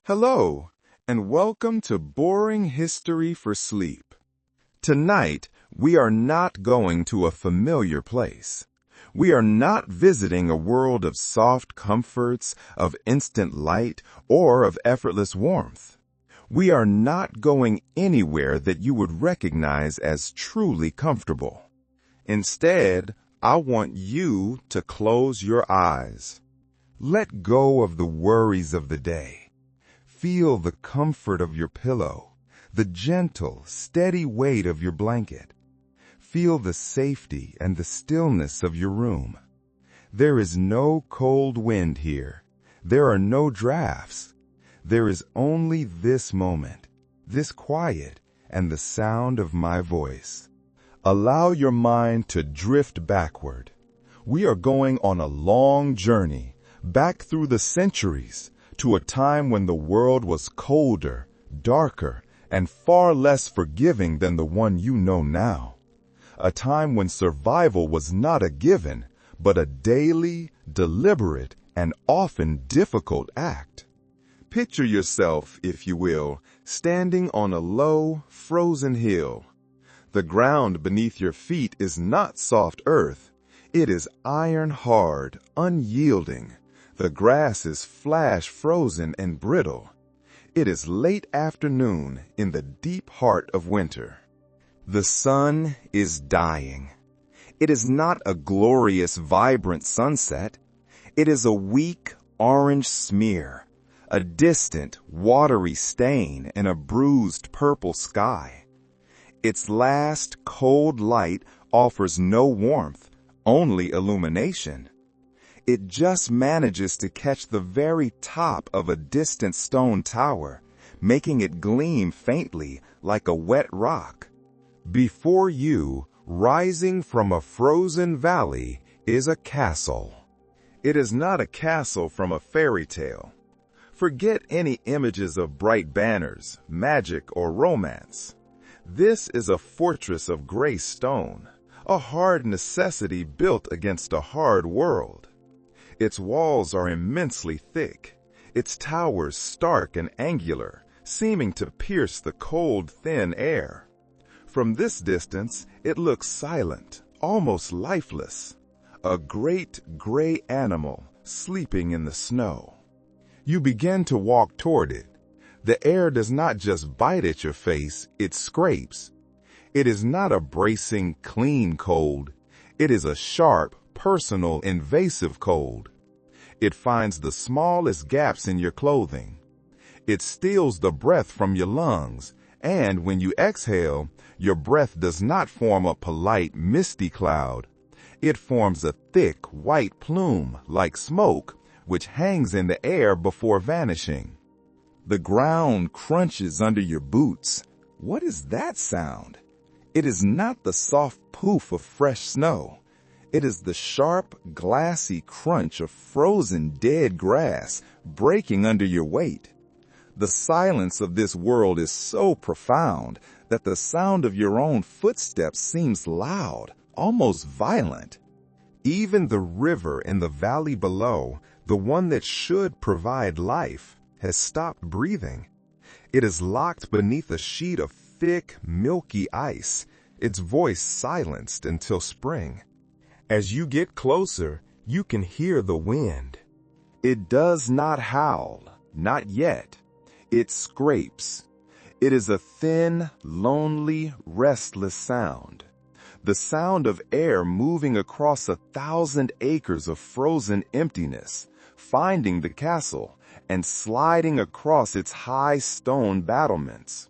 Hello, and welcome to Boring History for Sleep. Tonight, we are not going to a familiar place. We are not visiting a world of soft comforts, of instant light, or of effortless warmth. We are not going anywhere that you would recognize as truly comfortable. Instead, I want you to close your eyes. Let go of the worries of the day. Feel the comfort of your pillow, the gentle, steady weight of your blanket. Feel the safety and the stillness of your room. There is no cold wind here. There are no drafts. There is only this moment, this quiet, and the sound of my voice. Allow your mind to drift backward. We are going on a long journey, back through the centuries, to a time when the world was colder, darker, and far less forgiving than the one you know now. A time when survival was not a given, but a daily, deliberate, and often difficult act. Picture yourself, if you will, standing on a low, frozen hill. The ground beneath your feet is not soft earth. It is iron-hard, unyielding. The grass is flash-frozen and brittle. It is late afternoon in the deep heart of winter. The sun is dying. It is not a glorious, vibrant sunset. It is a weak, orange smear, a distant, watery stain in a bruised purple sky. Its last cold light offers no warmth, only illumination. It just manages to catch the very top of a distant stone tower, making it gleam faintly like a wet rock. Before you, rising from a frozen valley, is a castle. It is not a castle from a fairy tale. Forget any images of bright banners, magic, or romance. This is a fortress of gray stone, a hard necessity built against a hard world. Its walls are immensely thick, its towers stark and angular, seeming to pierce the cold, thin air. From this distance, it looks silent, almost lifeless, a great gray animal sleeping in the snow. You begin to walk toward it. The air does not just bite at your face, it scrapes. It is not a bracing, clean cold. It is a sharp, personal, invasive cold. It finds the smallest gaps in your clothing. It steals the breath from your lungs, and when you exhale, your breath does not form a polite, misty cloud. It forms a thick, white plume, like smoke, which hangs in the air before vanishing. The ground crunches under your boots. What is that sound? It is not the soft poof of fresh snow. It is the sharp, glassy crunch of frozen dead grass breaking under your weight. The silence of this world is so profound that the sound of your own footsteps seems loud, almost violent. Even the river in the valley below, the one that should provide life, has stopped breathing. It is locked beneath a sheet of thick, milky ice, its voice silenced until spring. As you get closer, you can hear the wind. It does not howl, not yet. It scrapes. It is a thin, lonely, restless sound. The sound of air moving across 1,000 acres of frozen emptiness, finding the castle, and sliding across its high stone battlements.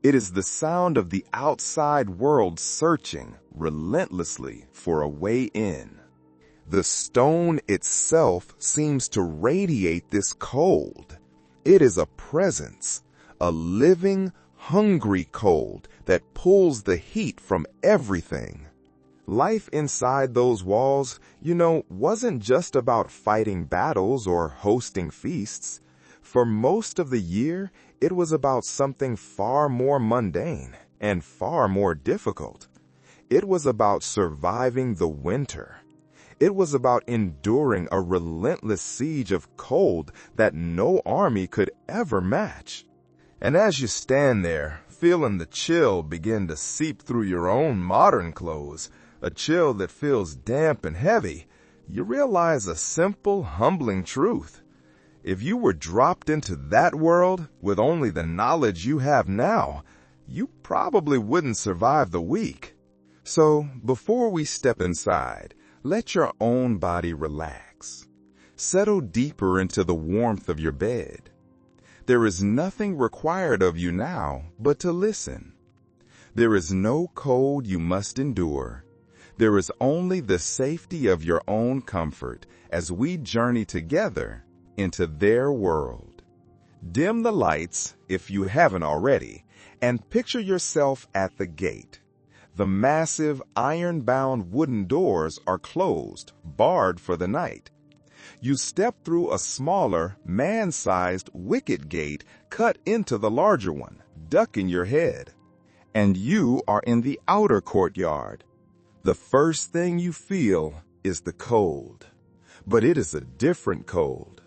It is the sound of the outside world searching relentlessly for a way in. The stone itself seems to radiate this cold. It is a presence, a living, hungry cold that pulls the heat from everything. Life inside those walls, wasn't just about fighting battles or hosting feasts. For most of the year, it was about something far more mundane and far more difficult. It was about surviving the winter. It was about enduring a relentless siege of cold that no army could ever match. And as you stand there, feeling the chill begin to seep through your own modern clothes, a chill that feels damp and heavy, you realize a simple, humbling truth. If you were dropped into that world with only the knowledge you have now, you probably wouldn't survive the week. So, before we step inside, let your own body relax. Settle deeper into the warmth of your bed. There is nothing required of you now but to listen. There is no cold you must endure. There is only the safety of your own comfort as we journey together into their world. Dim the lights, if you haven't already, and picture yourself at the gate. The massive iron-bound wooden doors are closed, barred for the night. You step through a smaller, man-sized wicket gate cut into the larger one, ducking your head. And you are in the outer courtyard. The first thing you feel is the cold. But it is a different cold.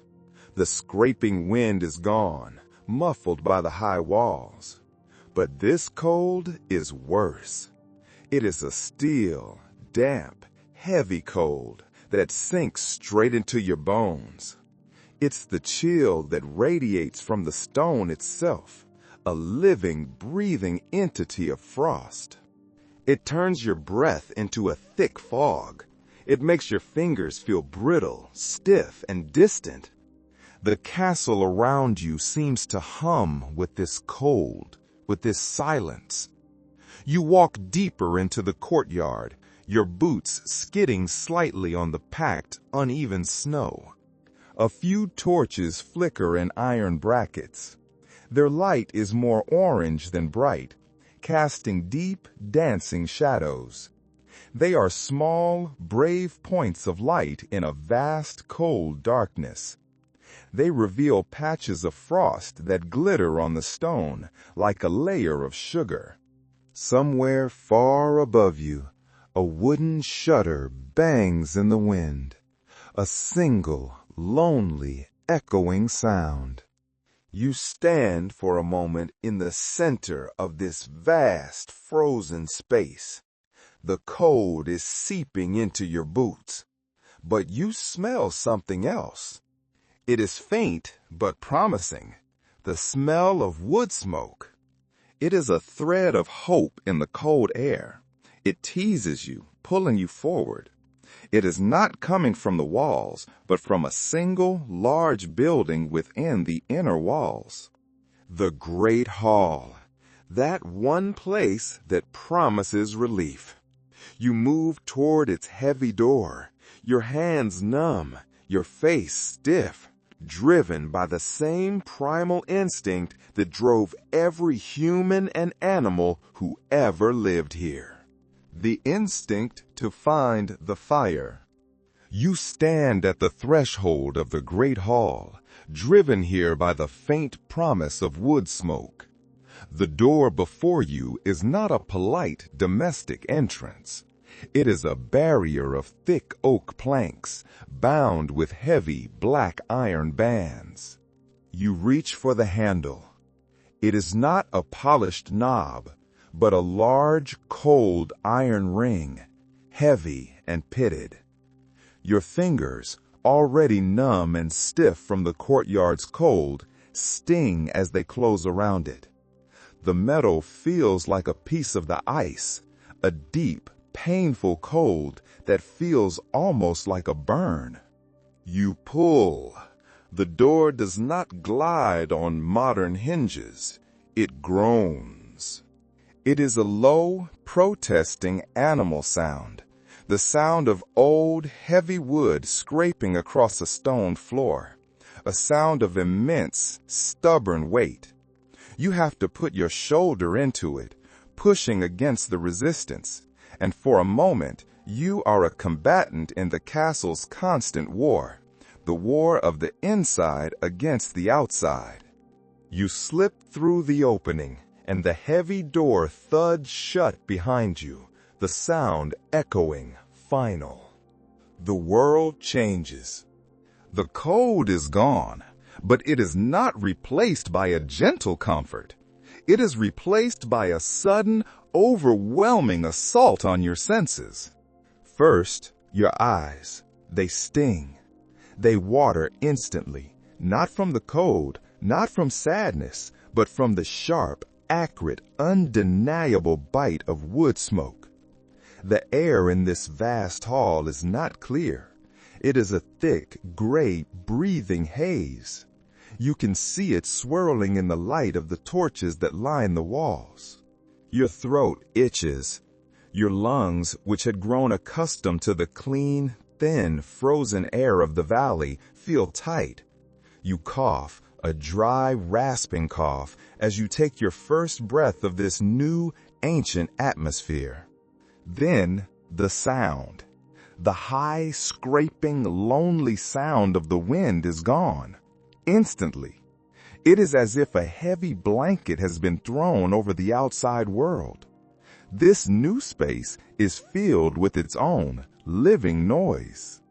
The scraping wind is gone, muffled by the high walls. But this cold is worse. It is a still, damp, heavy cold that sinks straight into your bones. It's the chill that radiates from the stone itself, a living, breathing entity of frost. It turns your breath into a thick fog. It makes your fingers feel brittle, stiff, and distant. The castle around you seems to hum with this cold, with this silence. You walk deeper into the courtyard, your boots skidding slightly on the packed, uneven snow. A few torches flicker in iron brackets. Their light is more orange than bright, casting deep, dancing shadows. They are small, brave points of light in a vast, cold darkness. They reveal patches of frost that glitter on the stone like a layer of sugar. Somewhere far above you, a wooden shutter bangs in the wind. A single, lonely, echoing sound. You stand for a moment in the center of this vast, frozen space. The cold is seeping into your boots. But you smell something else. It is faint but promising. The smell of wood smoke. It is a thread of hope in the cold air. It teases you, pulling you forward. It is not coming from the walls, but from a single, large building within the inner walls. The Great Hall. That one place that promises relief. You move toward its heavy door, your hands numb, your face stiff, driven by the same primal instinct that drove every human and animal who ever lived here. The instinct to find the fire. You stand at the threshold of the Great Hall, driven here by the faint promise of wood smoke. The door before you is not a polite domestic entrance. It is a barrier of thick oak planks, bound with heavy black iron bands. You reach for the handle. It is not a polished knob, but a large, cold iron ring, heavy and pitted. Your fingers, already numb and stiff from the courtyard's cold, sting as they close around it. The metal feels like a piece of the ice, a deep, painful cold that feels almost like a burn. You pull. The door does not glide on modern hinges. It groans. It is a low, protesting animal sound, the sound of old, heavy wood scraping across a stone floor, a sound of immense, stubborn weight. You have to put your shoulder into it, pushing against the resistance, and for a moment, you are a combatant in the castle's constant war, the war of the inside against the outside. You slip through the opening, and the heavy door thuds shut behind you, the sound echoing final. the world changes. The cold is gone, but it is not replaced by a gentle comfort. It is replaced by a sudden, overwhelming assault on your senses. First, your eyes. They sting. They water instantly, not from the cold, not from sadness, but from the sharp, acrid, undeniable bite of wood smoke. The air in this vast hall is not clear. It is a thick, gray, breathing haze. You can see it swirling in the light of the torches that line the walls. Your throat itches. Your lungs, which had grown accustomed to the clean, thin, frozen air of the valley, feel tight. You cough, a dry, rasping cough, as you take your first breath of this new, ancient atmosphere. Then, the sound. The high, scraping, lonely sound of the wind is gone. Instantly. It is as if a heavy blanket has been thrown over the outside world. This new space is filled with its own living noise.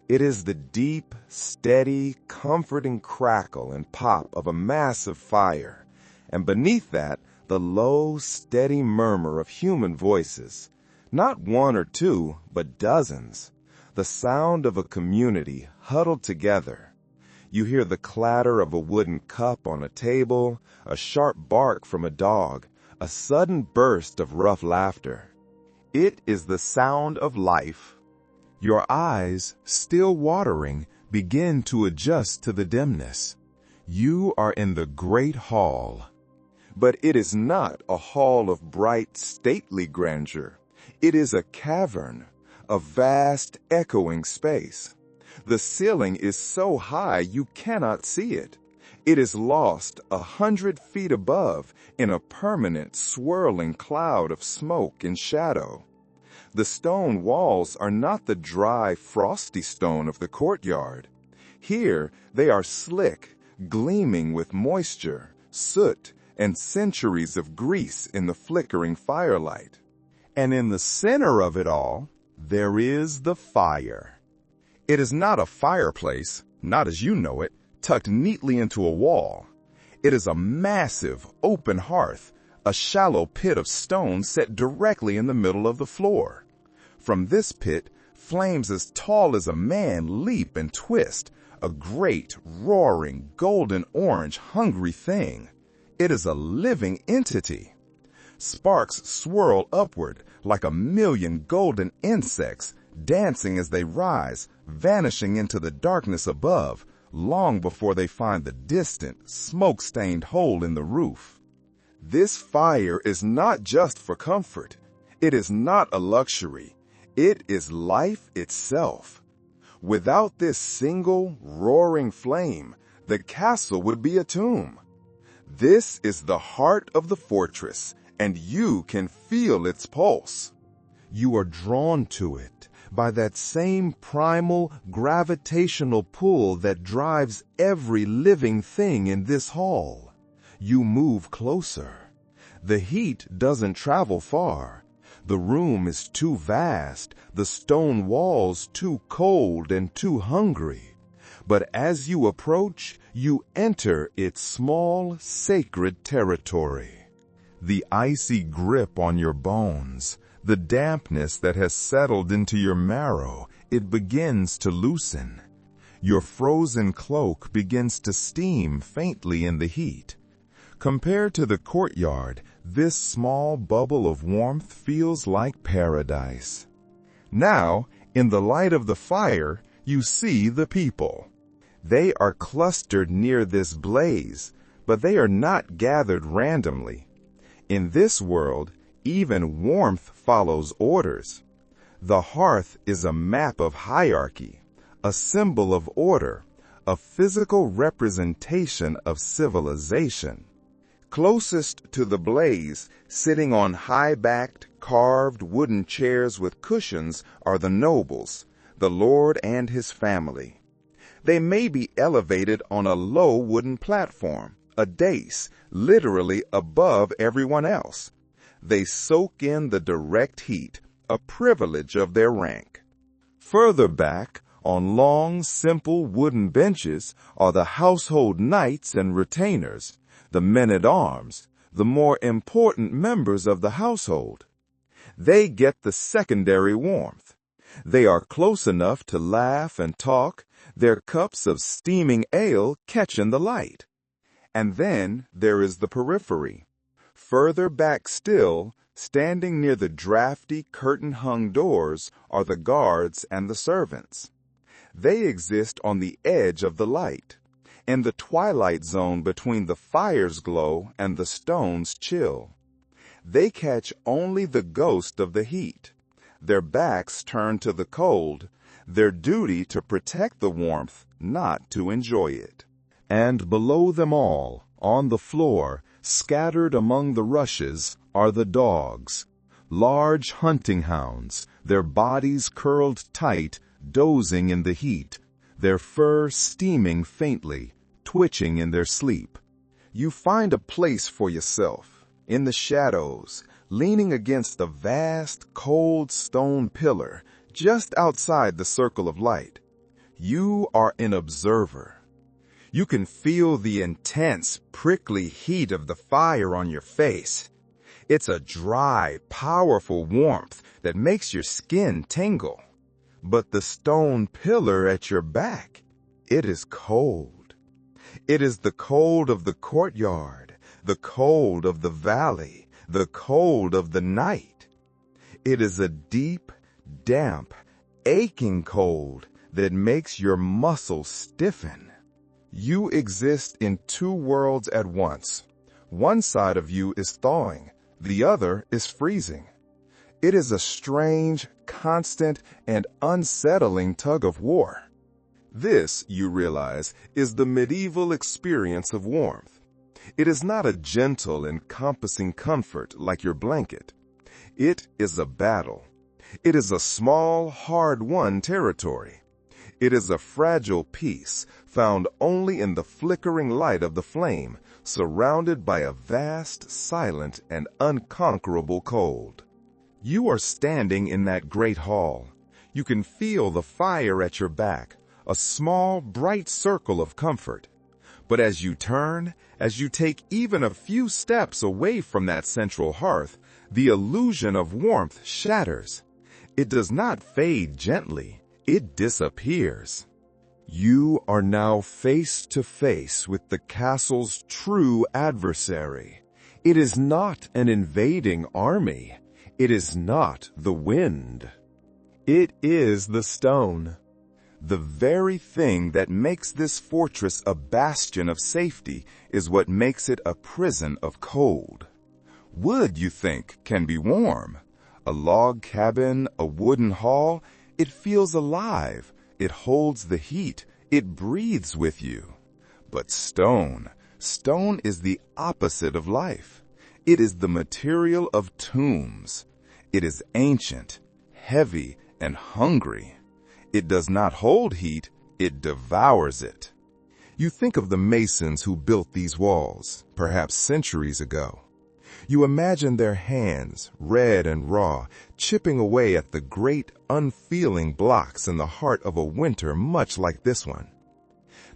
It is the deep, steady, comforting crackle and pop of a massive fire, and beneath that, the low, steady murmur of human voices. Not one or two, but dozens. The sound of a community huddled together. You hear the clatter of a wooden cup on a table, a sharp bark from a dog, a sudden burst of rough laughter. It is the sound of life. Your eyes, still watering, begin to adjust to the dimness. You are in the great hall. But it is not a hall of bright, stately grandeur. It is a cavern, a vast, echoing space. The ceiling is so high you cannot see it. It is lost 100 feet above in a permanent, swirling cloud of smoke and shadow. The stone walls are not the dry, frosty stone of the courtyard. Here they are slick, gleaming with moisture, soot, and centuries of grease in the flickering firelight. And in the center of it all, there is the fire. It is not a fireplace, not as you know it, tucked neatly into a wall. It is a massive, open hearth, a shallow pit of stone set directly in the middle of the floor. From this pit, flames as tall as a man leap and twist, a great, roaring, golden orange, hungry thing. It is a living entity. Sparks swirl upward like a million golden insects, dancing as they rise, vanishing into the darkness above, long before they find the distant, smoke-stained hole in the roof. This fire is not just for comfort. It is not a luxury. It is life itself. Without this single, roaring flame, the castle would be a tomb. This is the heart of the fortress, and you can feel its pulse. You are drawn to it by that same primal gravitational pull that drives every living thing in this hall. You move closer. The heat doesn't travel far. The room is too vast, the stone walls too cold and too hungry. But as you approach, you enter its small, sacred territory. The icy grip on your bones, the dampness that has settled into your marrow, it begins to loosen. Your frozen cloak begins to steam faintly in the heat. Compared to the courtyard, this small bubble of warmth feels like paradise. Now, in the light of the fire, you see the people. They are clustered near this blaze, but they are not gathered randomly. In this world, even warmth follows orders. The hearth is a map of hierarchy, a symbol of order, a physical representation of civilization. Closest to the blaze, sitting on high-backed, carved wooden chairs with cushions, are the nobles, the lord and his family. They may be elevated on a low wooden platform, a dais, literally above everyone else. They soak in the direct heat, a privilege of their rank. Further back, on long, simple wooden benches, are the household knights and retainers, the men-at-arms, the more important members of the household. They get the secondary warmth. They are close enough to laugh and talk, their cups of steaming ale catching the light. And then there is the periphery. Further back still, standing near the drafty curtain-hung doors, are the guards and the servants. They exist on the edge of the light, in the twilight zone between the fire's glow and the stone's chill. They catch only the ghost of the heat, their backs turned to the cold, their duty to protect the warmth, not to enjoy it. And below them all, on the floor, scattered among the rushes, are the dogs, large hunting hounds, their bodies curled tight, dozing in the heat, their fur steaming faintly, twitching in their sleep. You find a place for yourself, in the shadows, leaning against a vast, cold stone pillar, just outside the circle of light. You are an observer. You can feel the intense, prickly heat of the fire on your face. It's a dry, powerful warmth that makes your skin tingle. But the stone pillar at your back, it is cold. It is the cold of the courtyard, the cold of the valley, the cold of the night. It is a deep, damp, aching cold that makes your muscles stiffen. You exist in two worlds at once. One side of you is thawing, the other is freezing. It is a strange, constant, and unsettling tug of war. This, you realize, is the medieval experience of warmth. It is not a gentle, encompassing comfort like your blanket. It is a battle. It is a small, hard-won territory. It is a fragile peace found only in the flickering light of the flame, surrounded by a vast, silent, and unconquerable cold. You are standing in that great hall. You can feel the fire at your back, a small, bright circle of comfort. But as you turn, as you take even a few steps away from that central hearth, the illusion of warmth shatters. It does not fade gently. It disappears. You are now face to face with the castle's true adversary. It is not an invading army. It is not the wind. It is the stone. The very thing that makes this fortress a bastion of safety is what makes it a prison of cold. Wood, you think, can be warm. A log cabin, a wooden hall, it feels alive. It holds the heat. It breathes with you. But stone is the opposite of life. It is the material of tombs. It is ancient, heavy, and hungry. It does not hold heat, it devours it. You think of the masons who built these walls, perhaps centuries ago. You imagine their hands, red and raw, chipping away at the great, unfeeling blocks in the heart of a winter much like this one.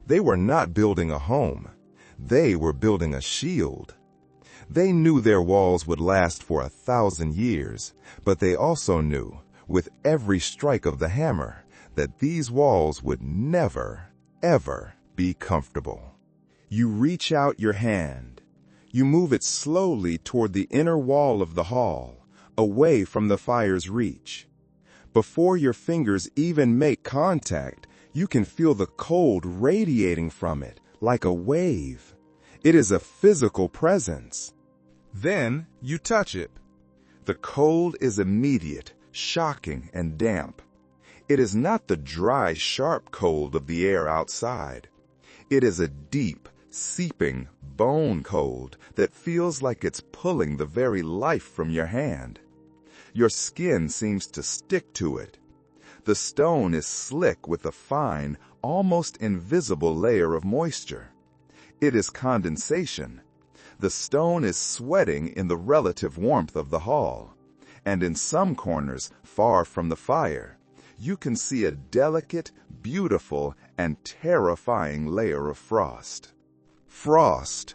They were not building a home. They were building a shield. They knew their walls would last for 1,000 years, but they also knew, with every strike of the hammer, that these walls would never, ever be comfortable. You reach out your hand. You move it slowly toward the inner wall of the hall, away from the fire's reach. Before your fingers even make contact, you can feel the cold radiating from it, like a wave. It is a physical presence. Then you touch it. The cold is immediate, shocking, and damp. It is not the dry, sharp cold of the air outside. It is a deep, seeping, bone cold that feels like it's pulling the very life from your hand. Your skin seems to stick to it. The stone is slick with a fine, almost invisible layer of moisture. It is condensation. The stone is sweating in the relative warmth of the hall, and in some corners, far from the fire, you can see a delicate, beautiful, and terrifying layer of frost. Frost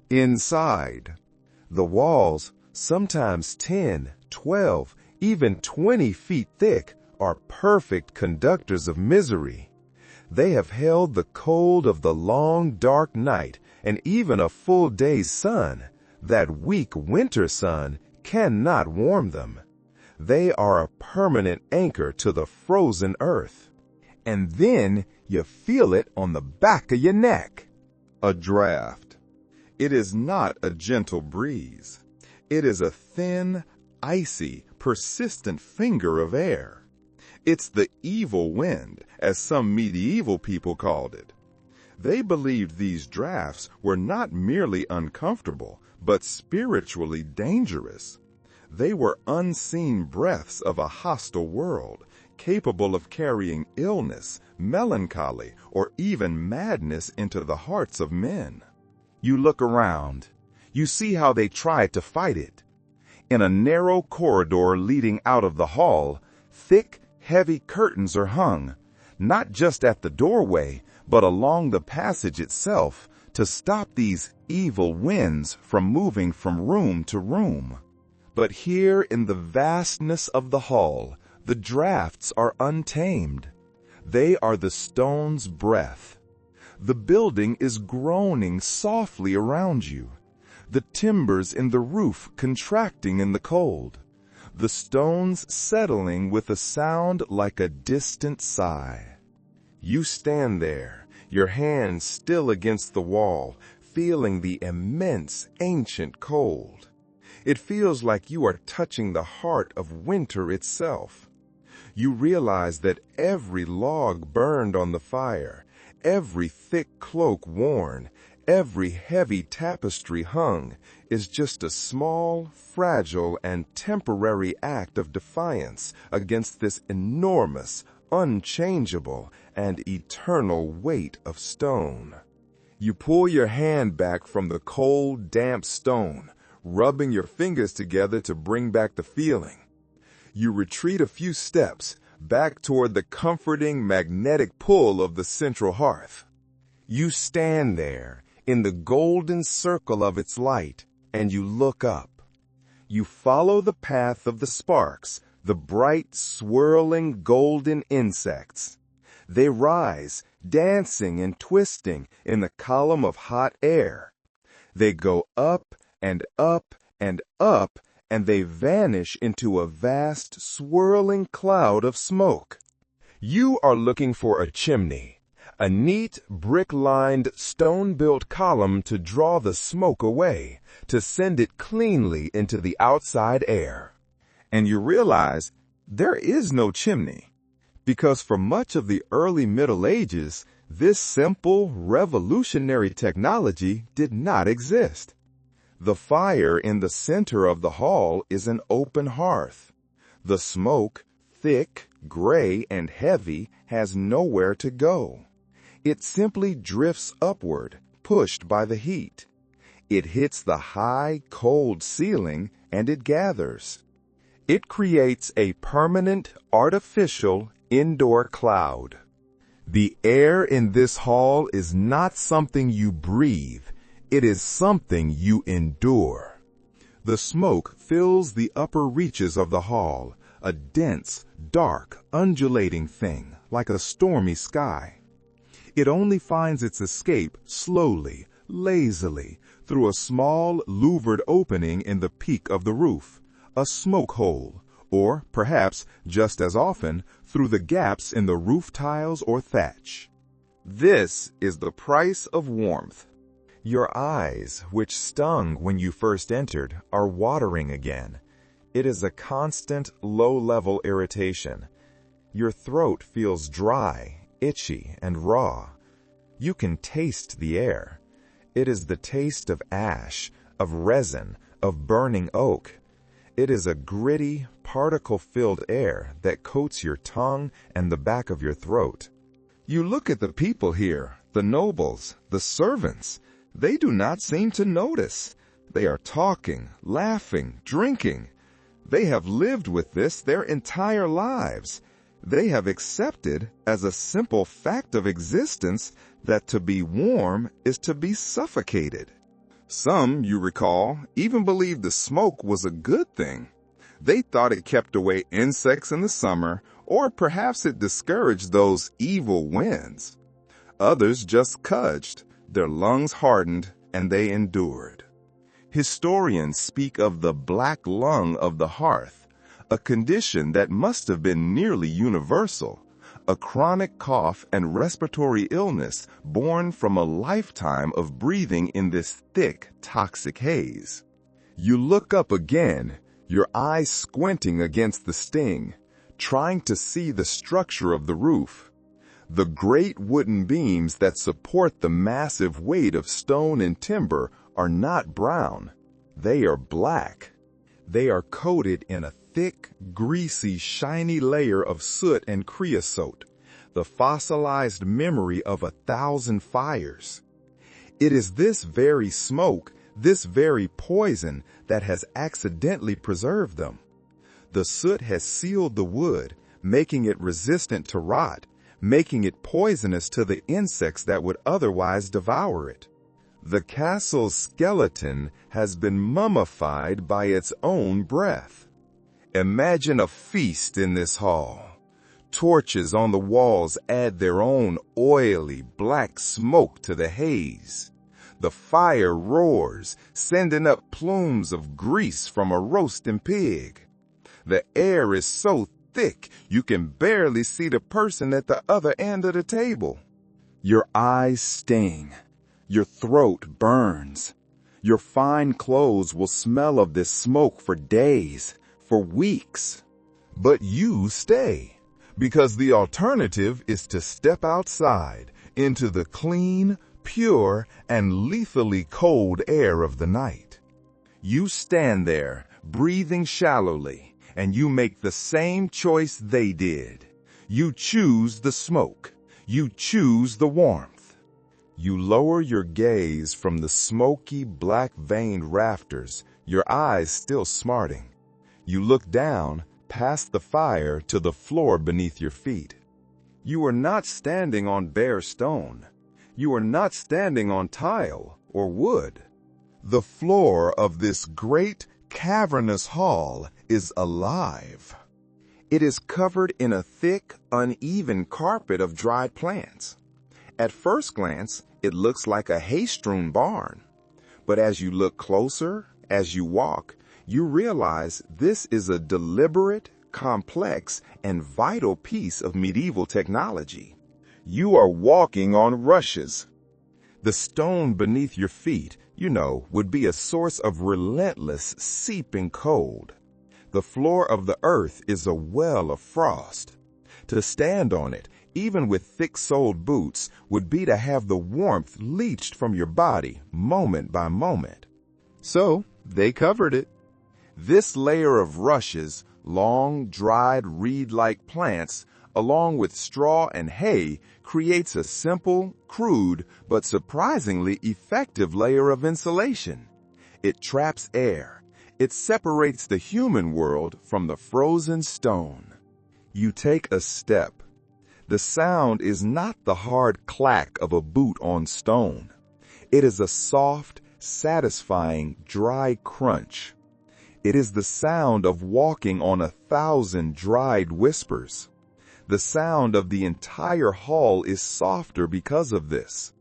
inside. The walls, sometimes 10, 12, even 20 feet thick, are perfect conductors of misery. They have held the cold of the long, dark night, and even a full day's sun, that weak winter sun, cannot warm them. They are a permanent anchor to the frozen earth. And then you feel it on the back of your neck. A draft. It is not a gentle breeze. It is a thin, icy, persistent finger of air. It's the evil wind, as some medieval people called it. They believed these drafts were not merely uncomfortable, but spiritually dangerous. They were unseen breaths of a hostile world, capable of carrying illness, melancholy, or even madness into the hearts of men. You look around. You see how they tried to fight it. In a narrow corridor leading out of the hall, thick, heavy curtains are hung, not just at the doorway, but along the passage itself, to stop these evil winds from moving from room to room. But here in the vastness of the hall, the drafts are untamed. They are the stone's breath. The building is groaning softly around you, the timbers in the roof contracting in the cold, the stones settling with a sound like a distant sigh. You stand there, your hands still against the wall, feeling the immense ancient cold. It feels like you are touching the heart of winter itself. You realize that every log burned on the fire, every thick cloak worn, every heavy tapestry hung, is just a small, fragile, and temporary act of defiance against this enormous, unchangeable, and eternal weight of stone. You pull your hand back from the cold, damp stone, rubbing your fingers together to bring back the feeling. You retreat a few steps, back toward the comforting, magnetic pull of the central hearth. You stand there, in the golden circle of its light, and you look up. You follow the path of the sparks, the bright, swirling, golden insects. They rise, dancing and twisting in the column of hot air. They go up and up and up, and they vanish into a vast, swirling cloud of smoke. You are looking for a chimney, a neat, brick-lined, stone-built column to draw the smoke away, to send it cleanly into the outside air. And you realize there is no chimney, because for much of the early Middle Ages, this simple, revolutionary technology did not exist. The fire in the center of the hall is an open hearth. The smoke, thick, gray, and heavy, has nowhere to go. It simply drifts upward, pushed by the heat. It hits the high, cold ceiling, and it gathers. It creates a permanent, artificial, indoor cloud. The air in this hall is not something you breathe. It is something you endure. The smoke fills the upper reaches of the hall, a dense, dark, undulating thing, like a stormy sky. It only finds its escape slowly, lazily, through a small, louvered opening in the peak of the roof, a smoke hole, or perhaps, just as often, through the gaps in the roof tiles or thatch. This is the price of warmth. Your eyes, which stung when you first entered, are watering again. It is a constant, low-level irritation. Your throat feels dry, itchy, and raw. You can taste the air. It is the taste of ash, of resin, of burning oak. It is a gritty, particle-filled air that coats your tongue and the back of your throat. You look at the people here, the nobles, the servants. They do not seem to notice. They are talking, laughing, drinking. They have lived with this their entire lives. They have accepted as a simple fact of existence that to be warm is to be suffocated. Some, you recall, even believed the smoke was a good thing. They thought it kept away insects in the summer, or perhaps it discouraged those evil winds. Others just cudged, their lungs hardened, and they endured. Historians speak of the black lung of the hearth, a condition that must have been nearly universal, a chronic cough and respiratory illness born from a lifetime of breathing in this thick, toxic haze. You look up again, your eyes squinting against the sting, trying to see the structure of the roof. The great wooden beams that support the massive weight of stone and timber are not brown. They are black. They are coated in a thick, greasy, shiny layer of soot and creosote, the fossilized memory of 1,000 fires. It is this very smoke, this very poison, that has accidentally preserved them. The soot has sealed the wood, making it resistant to rot, making it poisonous to the insects that would otherwise devour it. The castle's skeleton has been mummified by its own breath. Imagine a feast in this hall. Torches on the walls add their own oily, black smoke to the haze. The fire roars, sending up plumes of grease from a roasting pig. The air is so thick you can barely see the person at the other end of the table. Your eyes sting. Your throat burns. Your fine clothes will smell of this smoke for days, for weeks. But you stay, because the alternative is to step outside into the clean, pure, and lethally cold air of the night. You stand there, breathing shallowly, and you make the same choice they did. You choose the smoke. You choose the warmth. You lower your gaze from the smoky, black-veined rafters, your eyes still smarting. You look down, past the fire, to the floor beneath your feet. You are not standing on bare stone. You are not standing on tile or wood. The floor of this great, cavernous hall is alive. It is covered in a thick, uneven carpet of dried plants. At first glance, it looks like a hay-strewn barn. But as you look closer, as you walk, you realize this is a deliberate, complex, and vital piece of medieval technology. You are walking on rushes. The stone beneath your feet, would be a source of relentless, seeping cold. The floor of the earth is a well of frost. To stand on it, even with thick-soled boots, would be to have the warmth leached from your body moment by moment. So, they covered it. This layer of rushes, long, dried, reed-like plants, along with straw and hay, creates a simple, crude, but surprisingly effective layer of insulation. It traps air. It separates the human world from the frozen stone. You take a step. The sound is not the hard clack of a boot on stone. It is a soft, satisfying, dry crunch. It is the sound of walking on 1,000 dried whispers. The sound of the entire hall is softer because of this.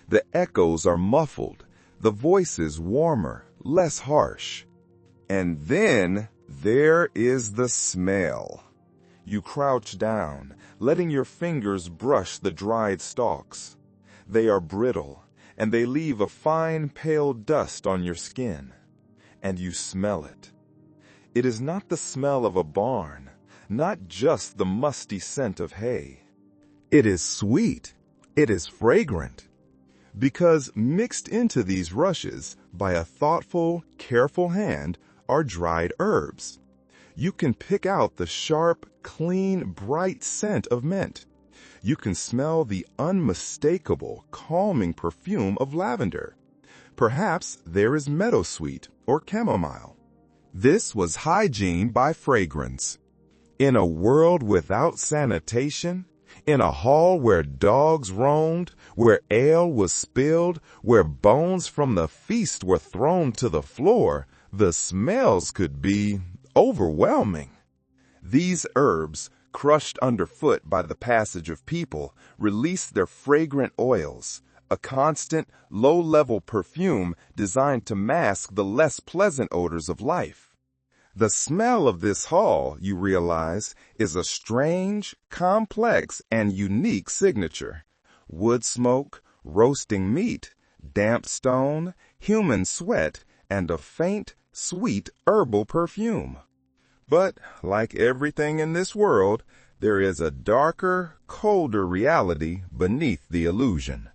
The echoes are muffled, the voices warmer, less harsh. And then there is the smell. You crouch down, letting your fingers brush the dried stalks. They are brittle, and they leave a fine pale dust on your skin. And you smell it. It is not the smell of a barn, not just the musty scent of hay. It is sweet. It is fragrant. Because mixed into these rushes by a thoughtful, careful hand are dried herbs. You can pick out the sharp, clean, bright scent of mint. You can smell the unmistakable, calming perfume of lavender. Perhaps there is meadowsweet or chamomile. This was hygiene by fragrance. In a world without sanitation, in a hall where dogs roamed, where ale was spilled, where bones from the feast were thrown to the floor, the smells could be overwhelming. These herbs, crushed underfoot by the passage of people, released their fragrant oils, a constant, low-level perfume designed to mask the less pleasant odors of life. The smell of this hall, you realize, is a strange, complex, and unique signature. Wood smoke, roasting meat, damp stone, human sweat, and a faint, sweet herbal perfume. But, like everything in this world, there is a darker, colder reality beneath the illusion.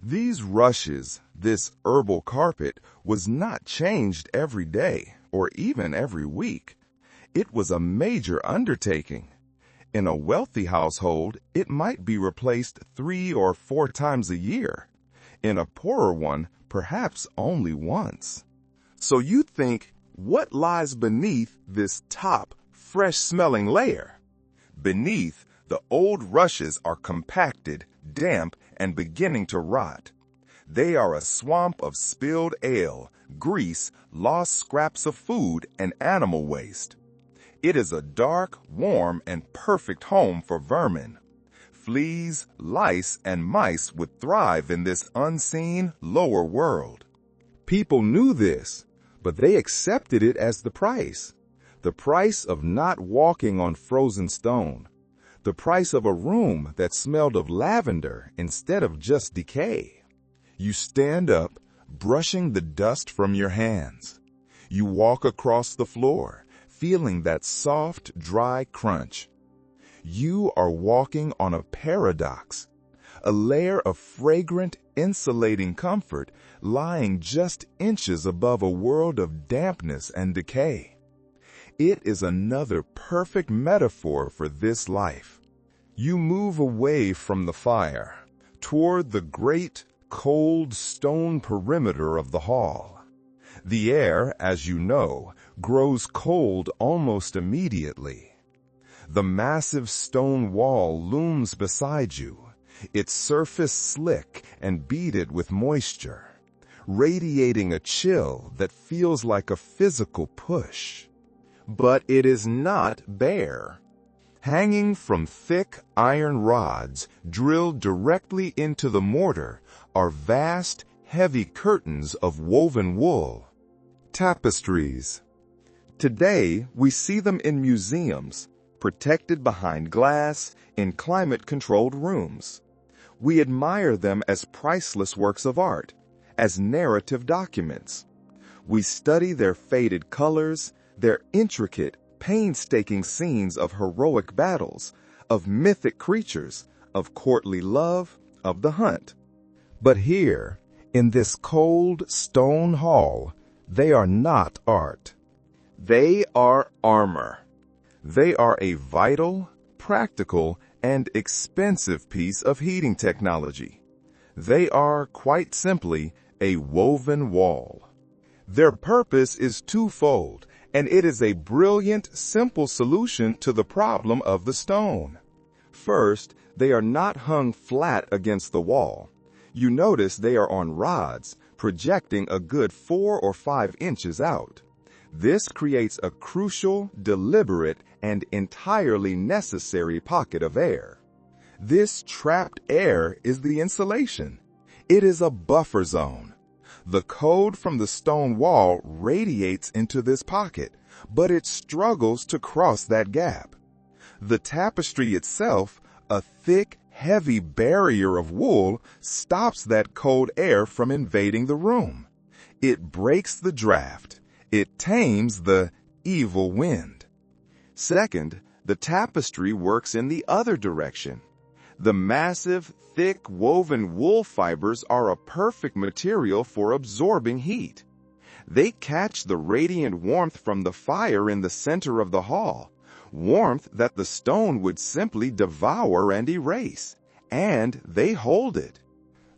These rushes, this herbal carpet, was not changed every day or even every week. It was a major undertaking. In a wealthy household, it might be replaced 3 or 4 times a year. In a poorer one, perhaps only once. So you think, what lies beneath this top, fresh-smelling layer? Beneath, the old rushes are compacted, damp, and beginning to rot. They are a swamp of spilled ale, grease, lost scraps of food, and animal waste. It is a dark, warm, and perfect home for vermin. Fleas, lice, and mice would thrive in this unseen, lower world. People knew this, but they accepted it as the price of not walking on frozen stone, the price of a room that smelled of lavender instead of just decay. You stand up, brushing the dust from your hands. You walk across the floor, feeling that soft, dry crunch. You are walking on a paradox, a layer of fragrant, insulating comfort lying just inches above a world of dampness and decay. It is another perfect metaphor for this life. You move away from the fire, toward the great, cold stone perimeter of the hall. The air, as you know, grows cold almost immediately. The massive stone wall looms beside you, its surface slick and beaded with moisture, radiating a chill that feels like a physical push. But it is not bare. Hanging from thick iron rods drilled directly into the mortar are vast, heavy curtains of woven wool. Tapestries. Today, we see them in museums, protected behind glass, in climate-controlled rooms. We admire them as priceless works of art, as narrative documents. We study their faded colors, their intricate, painstaking scenes of heroic battles, of mythic creatures, of courtly love, of the hunt. But here, in this cold stone hall, they are not art. They are armor. They are a vital, practical, and expensive piece of heating technology. They are, quite simply, a woven wall. Their purpose is twofold, and it is a brilliant, simple solution to the problem of the stone. First, they are not hung flat against the wall. You notice they are on rods, projecting a good 4 or 5 inches out. This creates a crucial, deliberate, and entirely necessary pocket of air. This trapped air is the insulation. It is a buffer zone. The code from the stone wall radiates into this pocket, but it struggles to cross that gap. The tapestry itself, a thick, heavy barrier of wool, stops that cold air from invading the room. It breaks the draft. It tames the evil wind. Second, the tapestry works in the other direction. The massive, thick, woven wool fibers are a perfect material for absorbing heat. They catch the radiant warmth from the fire in the center of the hall, warmth that the stone would simply devour and erase, and they hold it.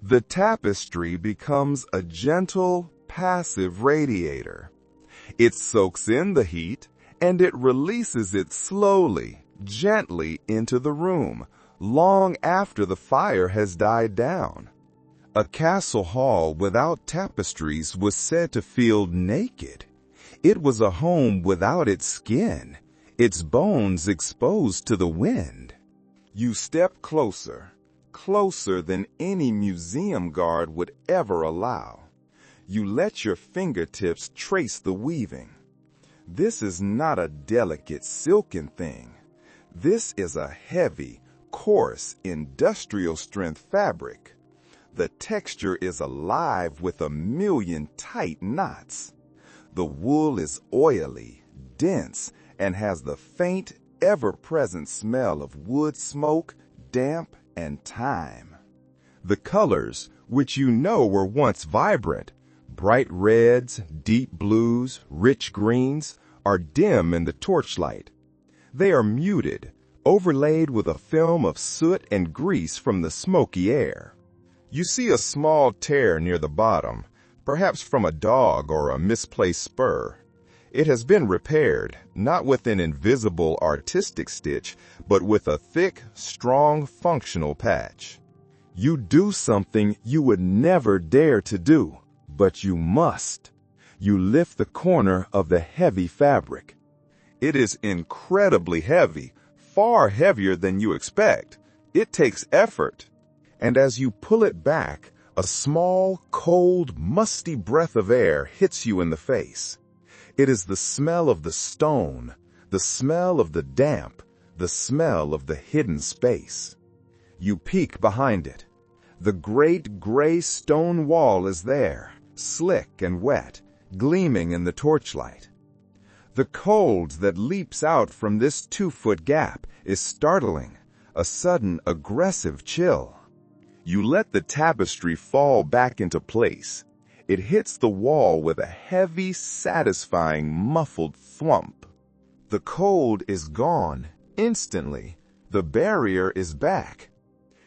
The tapestry becomes a gentle, passive radiator. It soaks in the heat, and it releases it slowly, gently into the room, long after the fire has died down. A castle hall without tapestries was said to feel naked. It was a home without its skin, its bones exposed to the wind. You step closer, closer than any museum guard would ever allow. You let your fingertips trace the weaving. This is not a delicate silken thing. This is a heavy, coarse, industrial-strength fabric. The texture is alive with a million tight knots. The wool is oily, dense, and has the faint, ever-present smell of wood smoke, damp, and time. The colors, which you know were once vibrant, bright reds, deep blues, rich greens, are dim in the torchlight. They are muted, overlaid with a film of soot and grease from the smoky air. You see a small tear near the bottom, perhaps from a dog or a misplaced spur. It has been repaired, not with an invisible artistic stitch, but with a thick, strong, functional patch. You do something you would never dare to do, but you must. You lift the corner of the heavy fabric. It is incredibly heavy, far heavier than you expect. It takes effort. And as you pull it back, a small, cold, musty breath of air hits you in the face. It is the smell of the stone, the smell of the damp, the smell of the hidden space. You peek behind it. The great gray stone wall is there, slick and wet, gleaming in the torchlight. The cold that leaps out from this 2-foot gap is startling, a sudden aggressive chill. You let the tapestry fall back into place. It hits the wall with a heavy, satisfying, muffled thwump. The cold is gone instantly. The barrier is back.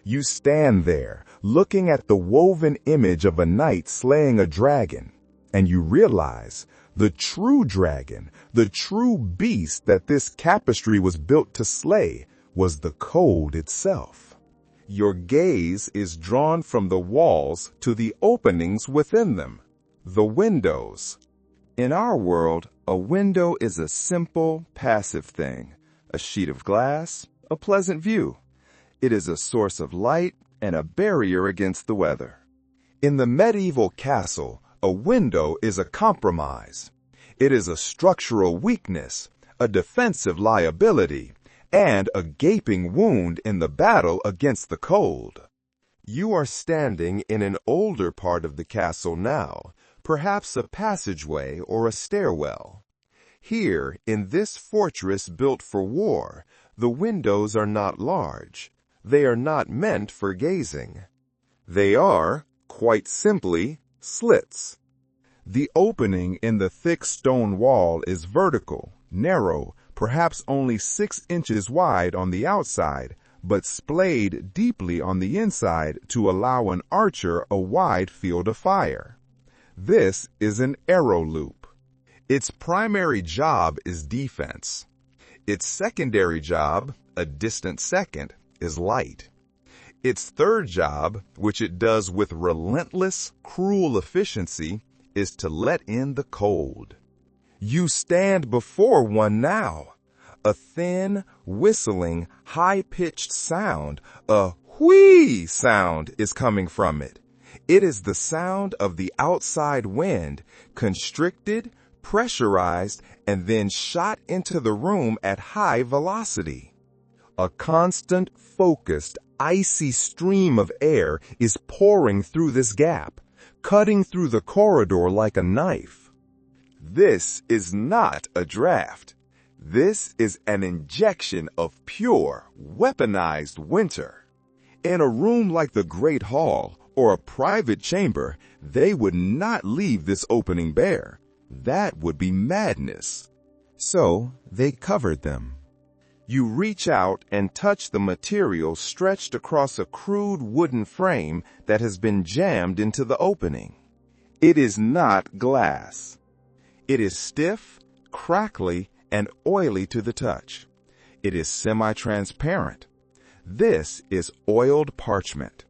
You stand there, looking at the woven image of a knight slaying a dragon, and you realize the true dragon, the true beast that this tapestry was built to slay, was the cold itself. Your gaze is drawn from the walls to the openings within them, the windows. In our world, a window is a simple, passive thing, a sheet of glass, a pleasant view. It is a source of light and a barrier against the weather. In the medieval castle, a window is a compromise. It is a structural weakness, a defensive liability, and a gaping wound in the battle against the cold. You are standing in an older part of the castle now, perhaps a passageway or a stairwell. Here, in this fortress built for war, the windows are not large. They are not meant for gazing. They are, quite simply, slits. The opening in the thick stone wall is vertical, narrow, perhaps only 6 inches wide on the outside, but splayed deeply on the inside to allow an archer a wide field of fire. This is an arrow loop. Its primary job is defense. Its secondary job, a distant second, is light. Its third job, which it does with relentless, cruel efficiency, is to let in the cold. You stand before one now. A thin, whistling, high-pitched sound, a whee sound, is coming from it. It is the sound of the outside wind, constricted, pressurized, and then shot into the room at high velocity. A constant, focused, icy stream of air is pouring through this gap, cutting through the corridor like a knife. This is not a draft. This is an injection of pure, weaponized winter. In a room like the Great Hall or a private chamber, they would not leave this opening bare. That would be madness. So they covered them. You reach out and touch the material stretched across a crude wooden frame that has been jammed into the opening. It is not glass. It is stiff, crackly, and oily to the touch. It is semi-transparent. This is oiled parchment.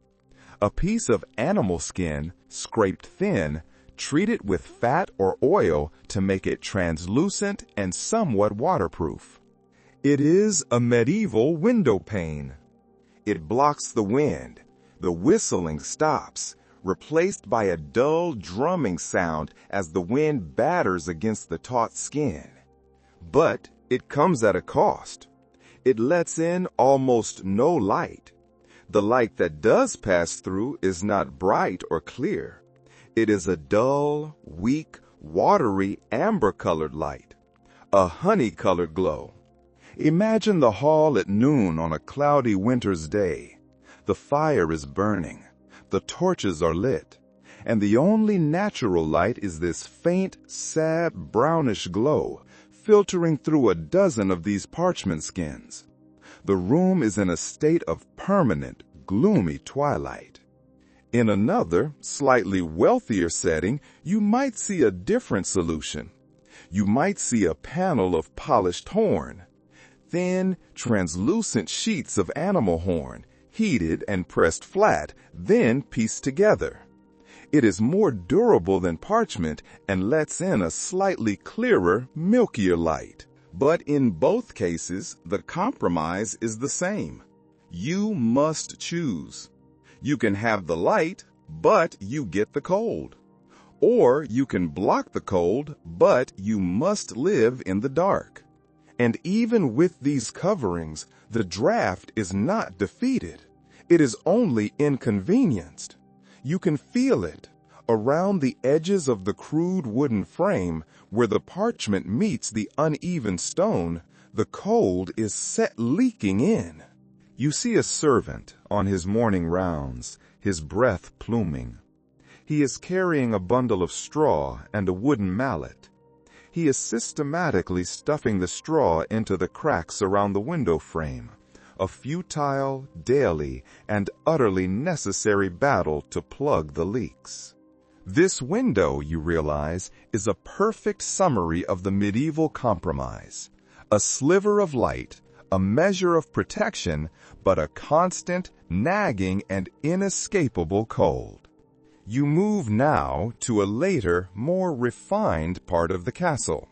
A piece of animal skin, scraped thin, treated with fat or oil to make it translucent and somewhat waterproof. It is a medieval window pane. It blocks the wind. The whistling stops, replaced by a dull drumming sound as the wind batters against the taut skin. But it comes at a cost. It lets in almost no light. The light that does pass through is not bright or clear. It is a dull, weak, watery, amber-colored light, a honey-colored glow. Imagine the hall at noon on a cloudy winter's day. The fire is burning, the torches are lit, and the only natural light is this faint, sad, brownish glow filtering through a dozen of these parchment skins. The room is in a state of permanent, gloomy twilight. In another, slightly wealthier setting, you might see a different solution. You might see a panel of polished horn, thin, translucent sheets of animal horn, heated and pressed flat, then pieced together. It is more durable than parchment and lets in a slightly clearer, milkier light. But in both cases, the compromise is the same. You must choose. You can have the light, but you get the cold. Or you can block the cold, but you must live in the dark. And even with these coverings, the draft is not defeated. It is only inconvenienced. You can feel it. Around the edges of the crude wooden frame, where the parchment meets the uneven stone, the cold is set leaking in. You see a servant on his morning rounds, his breath pluming. He is carrying a bundle of straw and a wooden mallet. He is systematically stuffing the straw into the cracks around the window frame, a futile, daily, and utterly necessary battle to plug the leaks. This window, you realize, is a perfect summary of the medieval compromise. A sliver of light, a measure of protection, but a constant, nagging, and inescapable cold. You move now to a later, more refined part of the castle.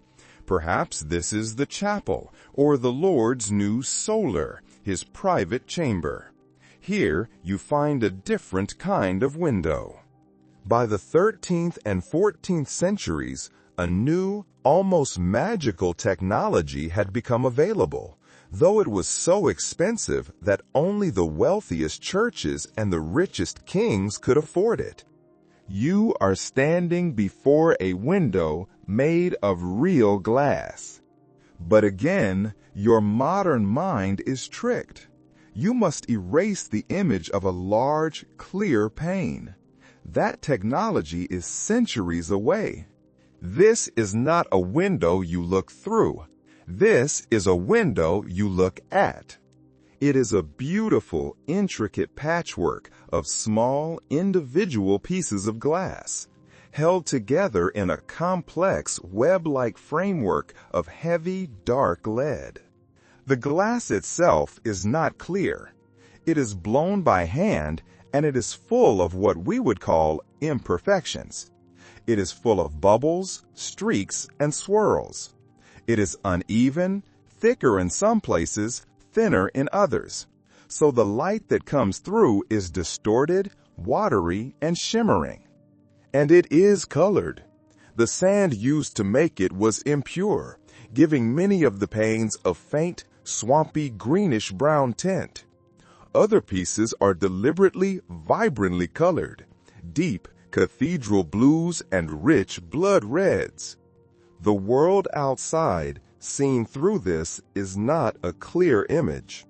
Perhaps this is the chapel, or the Lord's new solar, his private chamber. Here you find a different kind of window. By the 13th and 14th centuries, a new, almost magical technology had become available, though it was so expensive that only the wealthiest churches and the richest kings could afford it. You are standing before a window made of real glass. But again, your modern mind is tricked. You must erase the image of a large, clear pane. That technology is centuries away. This is not a window you look through. This is a window you look at. It is a beautiful, intricate patchwork of small, individual pieces of glass, held together in a complex, web-like framework of heavy, dark lead. The glass itself is not clear. It is blown by hand, and it is full of what we would call imperfections. It is full of bubbles, streaks, and swirls. It is uneven, thicker in some places, thinner in others. So the light that comes through is distorted, watery, and shimmering. And it is colored. The sand used to make it was impure, giving many of the panes a faint, swampy, greenish-brown tint. Other pieces are deliberately, vibrantly colored, deep cathedral blues and rich blood reds. The world outside, seen through this, is not a clear image.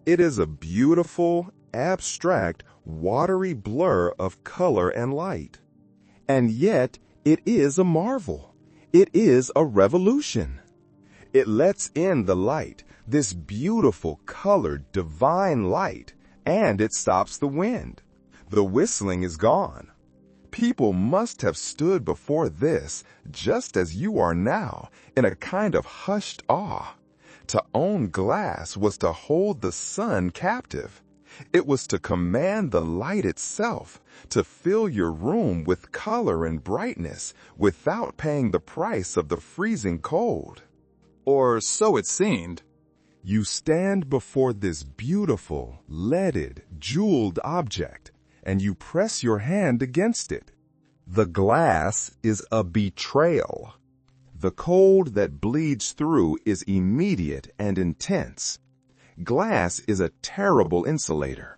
It is a beautiful, abstract, watery blur of color and light. And yet, it is a marvel. It is a revolution. It lets in the light, this beautiful, colored, divine light, and it stops the wind. The whistling is gone. People must have stood before this, just as you are now, in a kind of hushed awe. To own glass was to hold the sun captive. It was to command the light itself, to fill your room with color and brightness without paying the price of the freezing cold. Or so it seemed. You stand before this beautiful, leaded, jeweled object, and you press your hand against it. The glass is a betrayal. The cold that bleeds through is immediate and intense. Glass is a terrible insulator.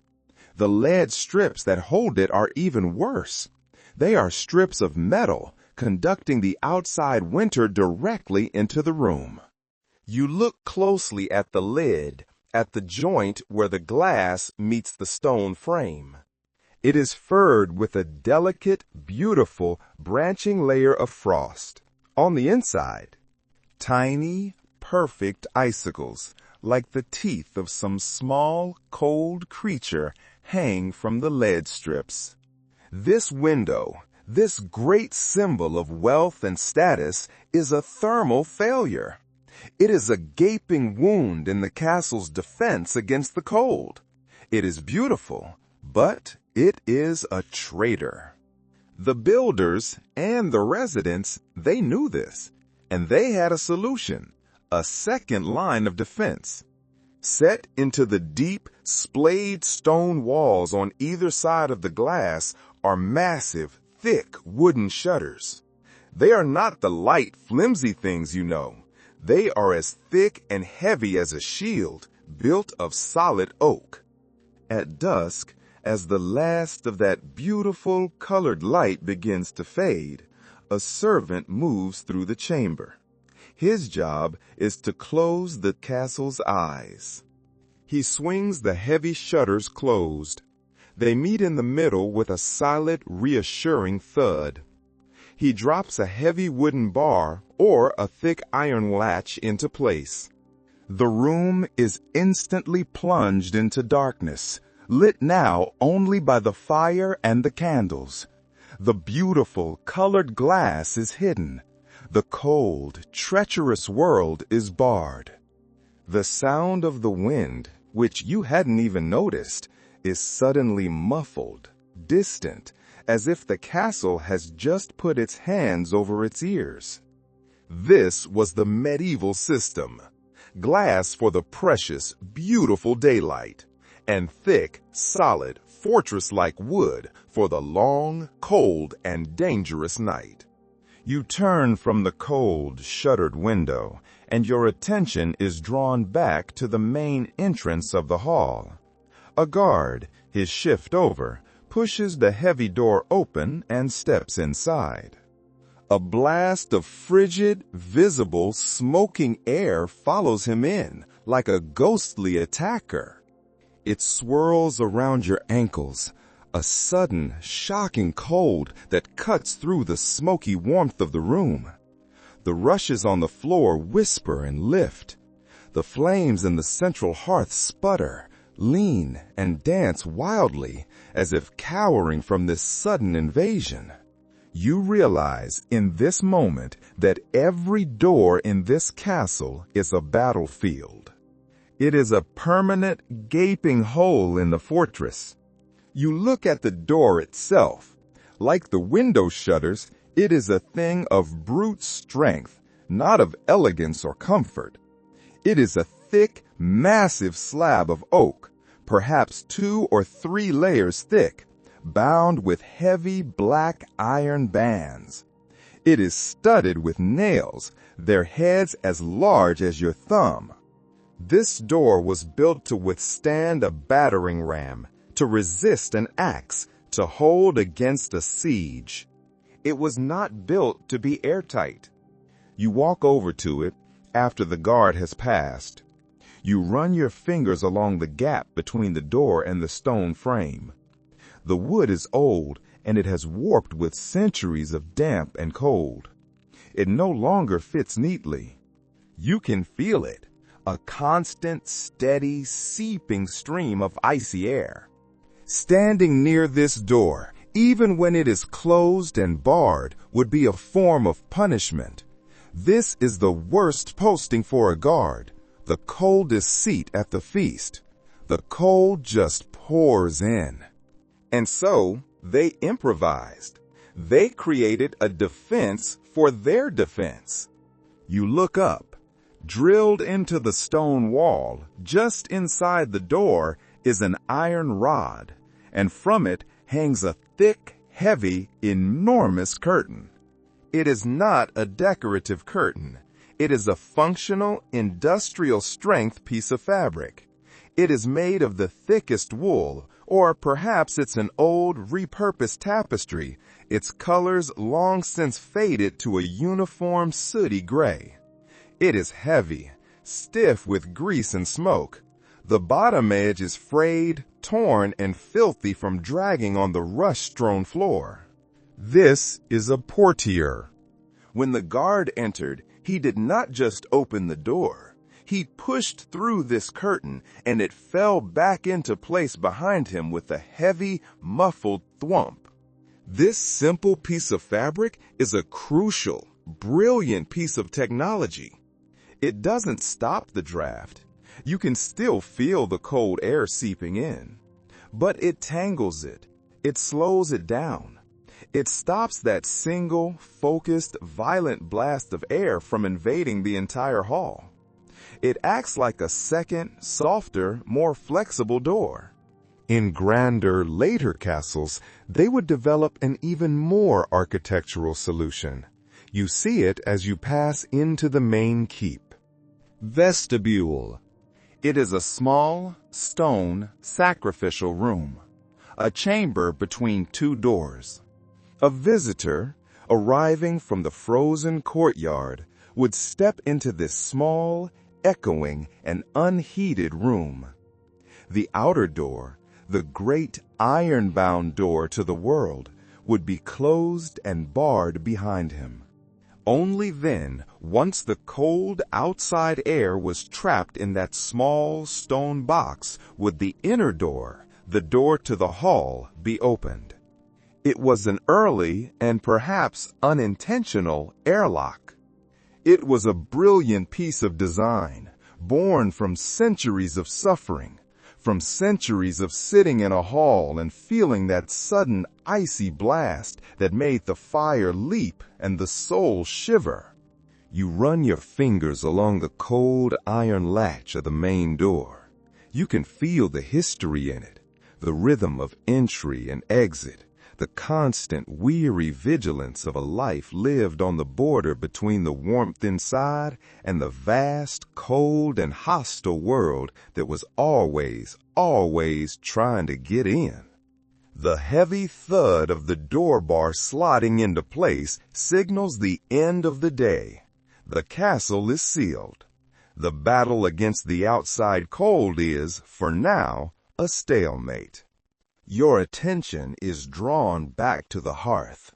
The lead strips that hold it are even worse. They are strips of metal conducting the outside winter directly into the room. You look closely at the lid, at the joint where the glass meets the stone frame. It is furred with a delicate, beautiful, branching layer of frost. On the inside, tiny, perfect icicles, like the teeth of some small, cold creature, hang from the lead strips. This window, this great symbol of wealth and status, is a thermal failure. It is a gaping wound in the castle's defense against the cold. It is beautiful, but it is a traitor. The builders and the residents, they knew this, and they had a solution, a second line of defense. Set into the deep, splayed stone walls on either side of the glass are massive, thick wooden shutters. They are not the light, flimsy things you know. They are as thick and heavy as a shield, built of solid oak. At dusk, as the last of that beautiful colored light begins to fade, a servant moves through the chamber. His job is to close the castle's eyes. He swings the heavy shutters closed. They meet in the middle with a silent, reassuring thud. He drops a heavy wooden bar or a thick iron latch into place. The room is instantly plunged into darkness, lit now only by the fire and the candles. The beautiful, colored glass is hidden. The cold, treacherous world is barred. The sound of the wind, which you hadn't even noticed, is suddenly muffled, distant, as if the castle has just put its hands over its ears. This was the medieval system. Glass for the precious, beautiful daylight, and thick, solid, fortress-like wood for the long, cold, and dangerous night. You turn from the cold, shuttered window, and your attention is drawn back to the main entrance of the hall. A guard, his shift over, pushes the heavy door open and steps inside. A blast of frigid, visible, smoking air follows him in, like a ghostly attacker. It swirls around your ankles, a sudden, shocking cold that cuts through the smoky warmth of the room. The rushes on the floor whisper and lift. The flames in the central hearth sputter, lean, and dance wildly, as if cowering from this sudden invasion. You realize in this moment that every door in this castle is a battlefield. It is a permanent, gaping hole in the fortress. You look at the door itself. Like the window shutters, it is a thing of brute strength, not of elegance or comfort. It is a thick, massive slab of oak, perhaps 2 or 3 layers thick, bound with heavy black iron bands. It is studded with nails, their heads as large as your thumb. This door was built to withstand a battering ram, to resist an axe, to hold against a siege. It was not built to be airtight. You walk over to it after the guard has passed. You run your fingers along the gap between the door and the stone frame. The wood is old, and it has warped with centuries of damp and cold. It no longer fits neatly. You can feel it, a constant, steady, seeping stream of icy air. Standing near this door, even when it is closed and barred, would be a form of punishment. This is the worst posting for a guard, the coldest seat at the feast. The cold just pours in. And so they improvised. They created a defense for their defense. You look up. Drilled into the stone wall, just inside the door, is an iron rod, and from it hangs a thick, heavy, enormous curtain. It is not a decorative curtain. It is a functional, industrial-strength piece of fabric. It is made of the thickest wool, or perhaps it's an old, repurposed tapestry, its colors long since faded to a uniform, sooty gray. It is heavy, stiff with grease and smoke. The bottom edge is frayed, torn, and filthy from dragging on the rust-strewn floor. This is a portiere. When the guard entered, he did not just open the door. He pushed through this curtain, and it fell back into place behind him with a heavy, muffled thwump. This simple piece of fabric is a crucial, brilliant piece of technology. It doesn't stop the draft. You can still feel the cold air seeping in. But it tangles it. It slows it down. It stops that single, focused, violent blast of air from invading the entire hall. It acts like a second, softer, more flexible door. In grander, later castles, they would develop an even more architectural solution. You see it as you pass into the main keep. Vestibule. It is a small, stone, sacrificial room, a chamber between two doors. A visitor, arriving from the frozen courtyard, would step into this small, echoing, and unheated room. The outer door, the great iron-bound door to the world, would be closed and barred behind him. Only then, once the cold outside air was trapped in that small stone box, would the inner door, the door to the hall, be opened. It was an early and perhaps unintentional airlock. It was a brilliant piece of design, born from centuries of suffering, from centuries of sitting in a hall and feeling that sudden icy blast that made the fire leap and the soul shiver. You run your fingers along the cold iron latch of the main door. You can feel the history in it, the rhythm of entry and exit, the constant, weary vigilance of a life lived on the border between the warmth inside and the vast, cold, and hostile world that was always trying to get in. The heavy thud of the door bar slotting into place signals the end of the day. The castle is sealed. The battle against the outside cold is, for now, a stalemate. Your attention is drawn back to the hearth.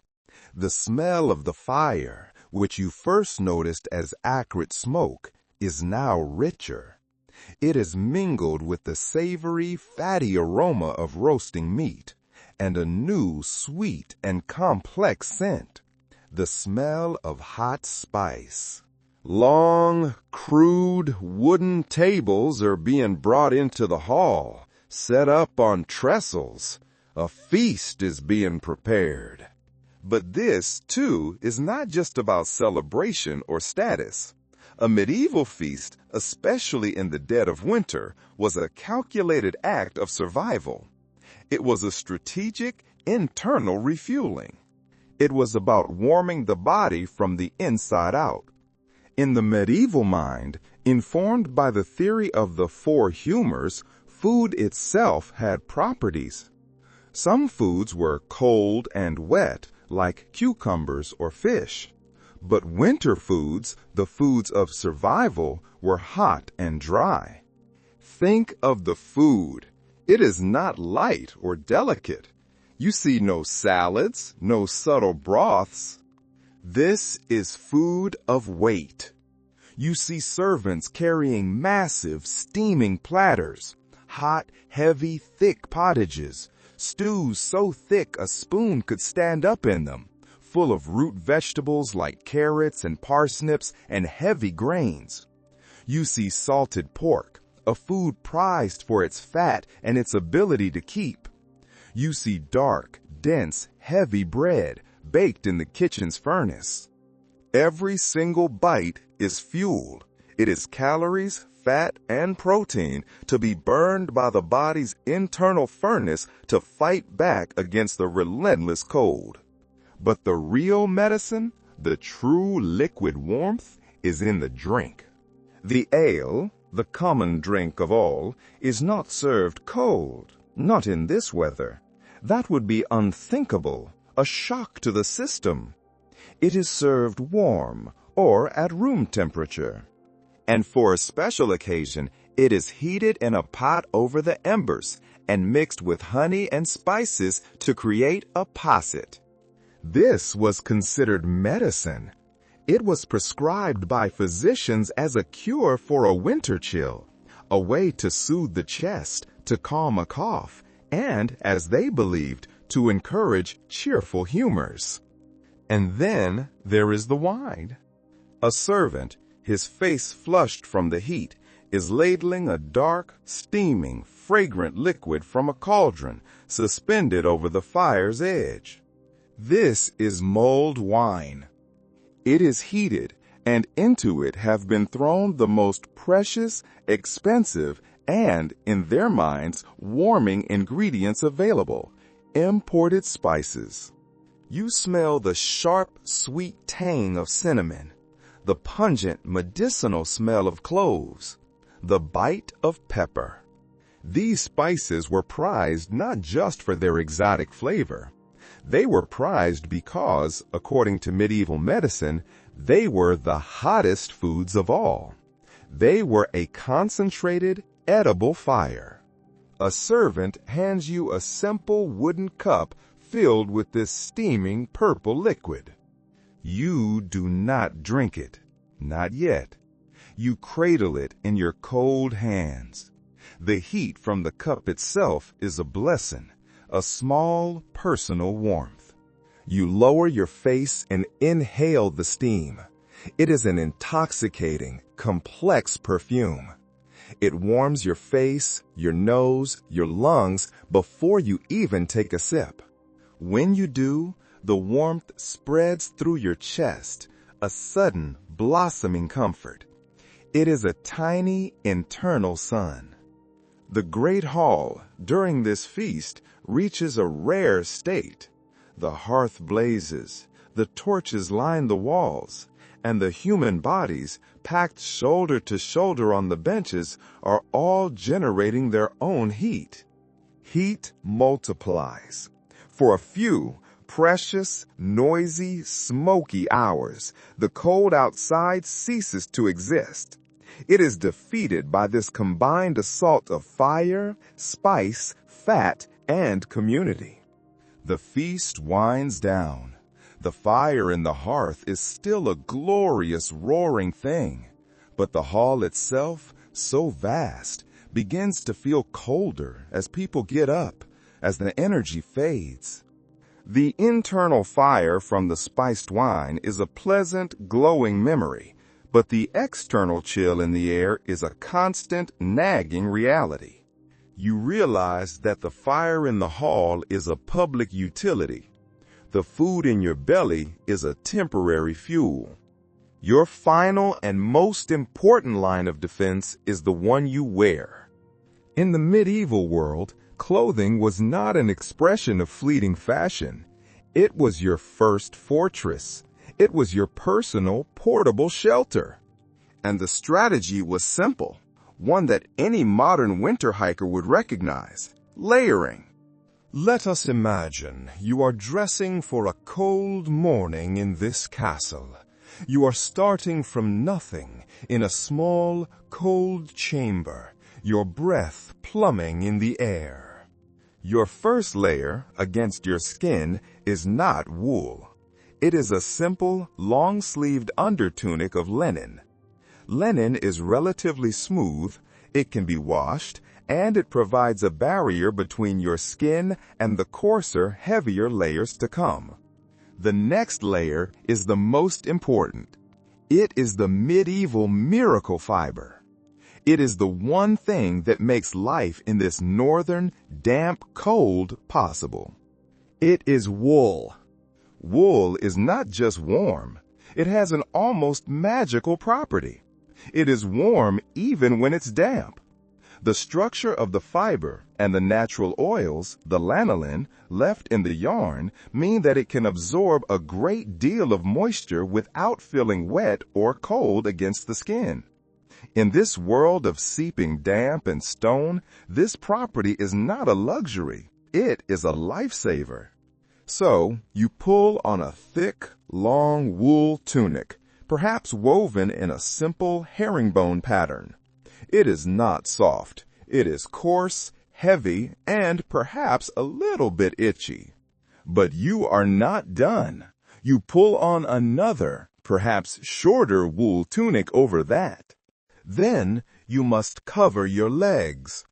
The smell of the fire, which you first noticed as acrid smoke, is now richer. It is mingled with the savory, fatty aroma of roasting meat, and a new, sweet, and complex scent, the smell of hot spice. Long, crude, wooden tables are being brought into the hall, set up on trestles. A feast is being prepared. But this, too, is not just about celebration or status. A medieval feast, especially in the dead of winter, was a calculated act of survival. It was a strategic, internal refueling. It was about warming the body from the inside out. In the medieval mind, informed by the theory of the four humors, food itself had properties. Some foods were cold and wet, like cucumbers or fish. But winter foods, the foods of survival, were hot and dry. Think of the food. It is not light or delicate. You see no salads, no subtle broths. This is food of weight. You see servants carrying massive, steaming platters, hot, heavy, thick pottages, stews so thick a spoon could stand up in them, full of root vegetables like carrots and parsnips and heavy grains. You see salted pork, a food prized for its fat and its ability to keep. You see dark, dense, heavy bread baked in the kitchen's furnace. Every single bite is fuel. It is calories, fat, and protein to be burned by the body's internal furnace to fight back against the relentless cold. But the real medicine, the true liquid warmth, is in the drink. The ale, the common drink of all, is not served cold, not in this weather. That would be unthinkable, a shock to the system. It is served warm or at room temperature. And for a special occasion, it is heated in a pot over the embers and mixed with honey and spices to create a posset. This was considered medicine. It was prescribed by physicians as a cure for a winter chill, a way to soothe the chest, to calm a cough, and, as they believed, to encourage cheerful humors. And then there is the wine. A servant, his face flushed from the heat, is ladling a dark, steaming, fragrant liquid from a cauldron suspended over the fire's edge. This is mulled wine. It is heated, and into it have been thrown the most precious, expensive, and, in their minds, warming ingredients available, imported spices. You smell the sharp, sweet tang of cinnamon, the pungent, medicinal smell of cloves, the bite of pepper. These spices were prized not just for their exotic flavor. They were prized because, according to medieval medicine, they were the hottest foods of all. They were a concentrated, edible fire. A servant hands you a simple wooden cup filled with this steaming purple liquid. You do not drink it, not yet. You cradle it in your cold hands. The heat from the cup itself is a blessing, a small personal warmth. You lower your face and inhale the steam. It is an intoxicating, complex perfume. It warms your face, your nose, your lungs before you even take a sip. When you do, the warmth spreads through your chest, a sudden, blossoming comfort. It is a tiny, internal sun. The great hall, during this feast, reaches a rare state. The hearth blazes, the torches line the walls, and the human bodies, packed shoulder to shoulder on the benches, are all generating their own heat. Heat multiplies. For a few precious, noisy, smoky hours, the cold outside ceases to exist. It is defeated by this combined assault of fire, spice, fat, and community. The feast winds down. The fire in the hearth is still a glorious, roaring thing, but the hall itself, so vast, begins to feel colder as people get up, as the energy fades. The internal fire from the spiced wine is a pleasant, glowing memory, but the external chill in the air is a constant, nagging reality. You realize that the fire in the hall is a public utility. The food in your belly is a temporary fuel. Your final and most important line of defense is the one you wear. In the medieval world, clothing was not an expression of fleeting fashion. It was your first fortress. It was your personal, portable shelter. And the strategy was simple, one that any modern winter hiker would recognize: layering. Let us imagine you are dressing for a cold morning in this castle. You are starting from nothing in a small, cold chamber, your breath plumbing in the air. Your first layer against your skin is not wool. It is a simple, long-sleeved undertunic of linen. Linen is relatively smooth, it can be washed, and it provides a barrier between your skin and the coarser, heavier layers to come. The next layer is the most important. It is the medieval miracle fiber. It is the one thing that makes life in this northern, damp cold possible. It is wool. Wool is not just warm. It has an almost magical property. It is warm even when it's damp. The structure of the fiber and the natural oils, the lanolin, left in the yarn mean that it can absorb a great deal of moisture without feeling wet or cold against the skin. In this world of seeping damp and stone, this property is not a luxury. It is a lifesaver. So, you pull on a thick, long wool tunic, perhaps woven in a simple herringbone pattern. It is not soft. It is coarse, heavy, and perhaps a little bit itchy. But you are not done. You pull on another, perhaps shorter wool tunic over that. Then you must cover your legs.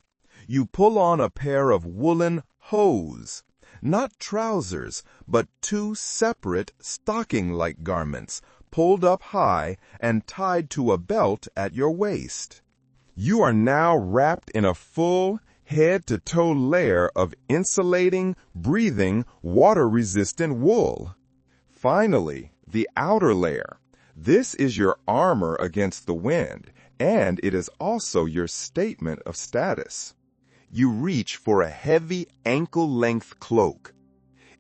You pull on a pair of woolen hose, not trousers, but two separate stocking-like garments, pulled up high and tied to a belt at your waist. You are now wrapped in a full, head-to-toe layer of insulating, breathing, water-resistant wool. Finally, the outer layer. This is your armor against the wind, and it is also your statement of status. You reach for a heavy ankle-length cloak.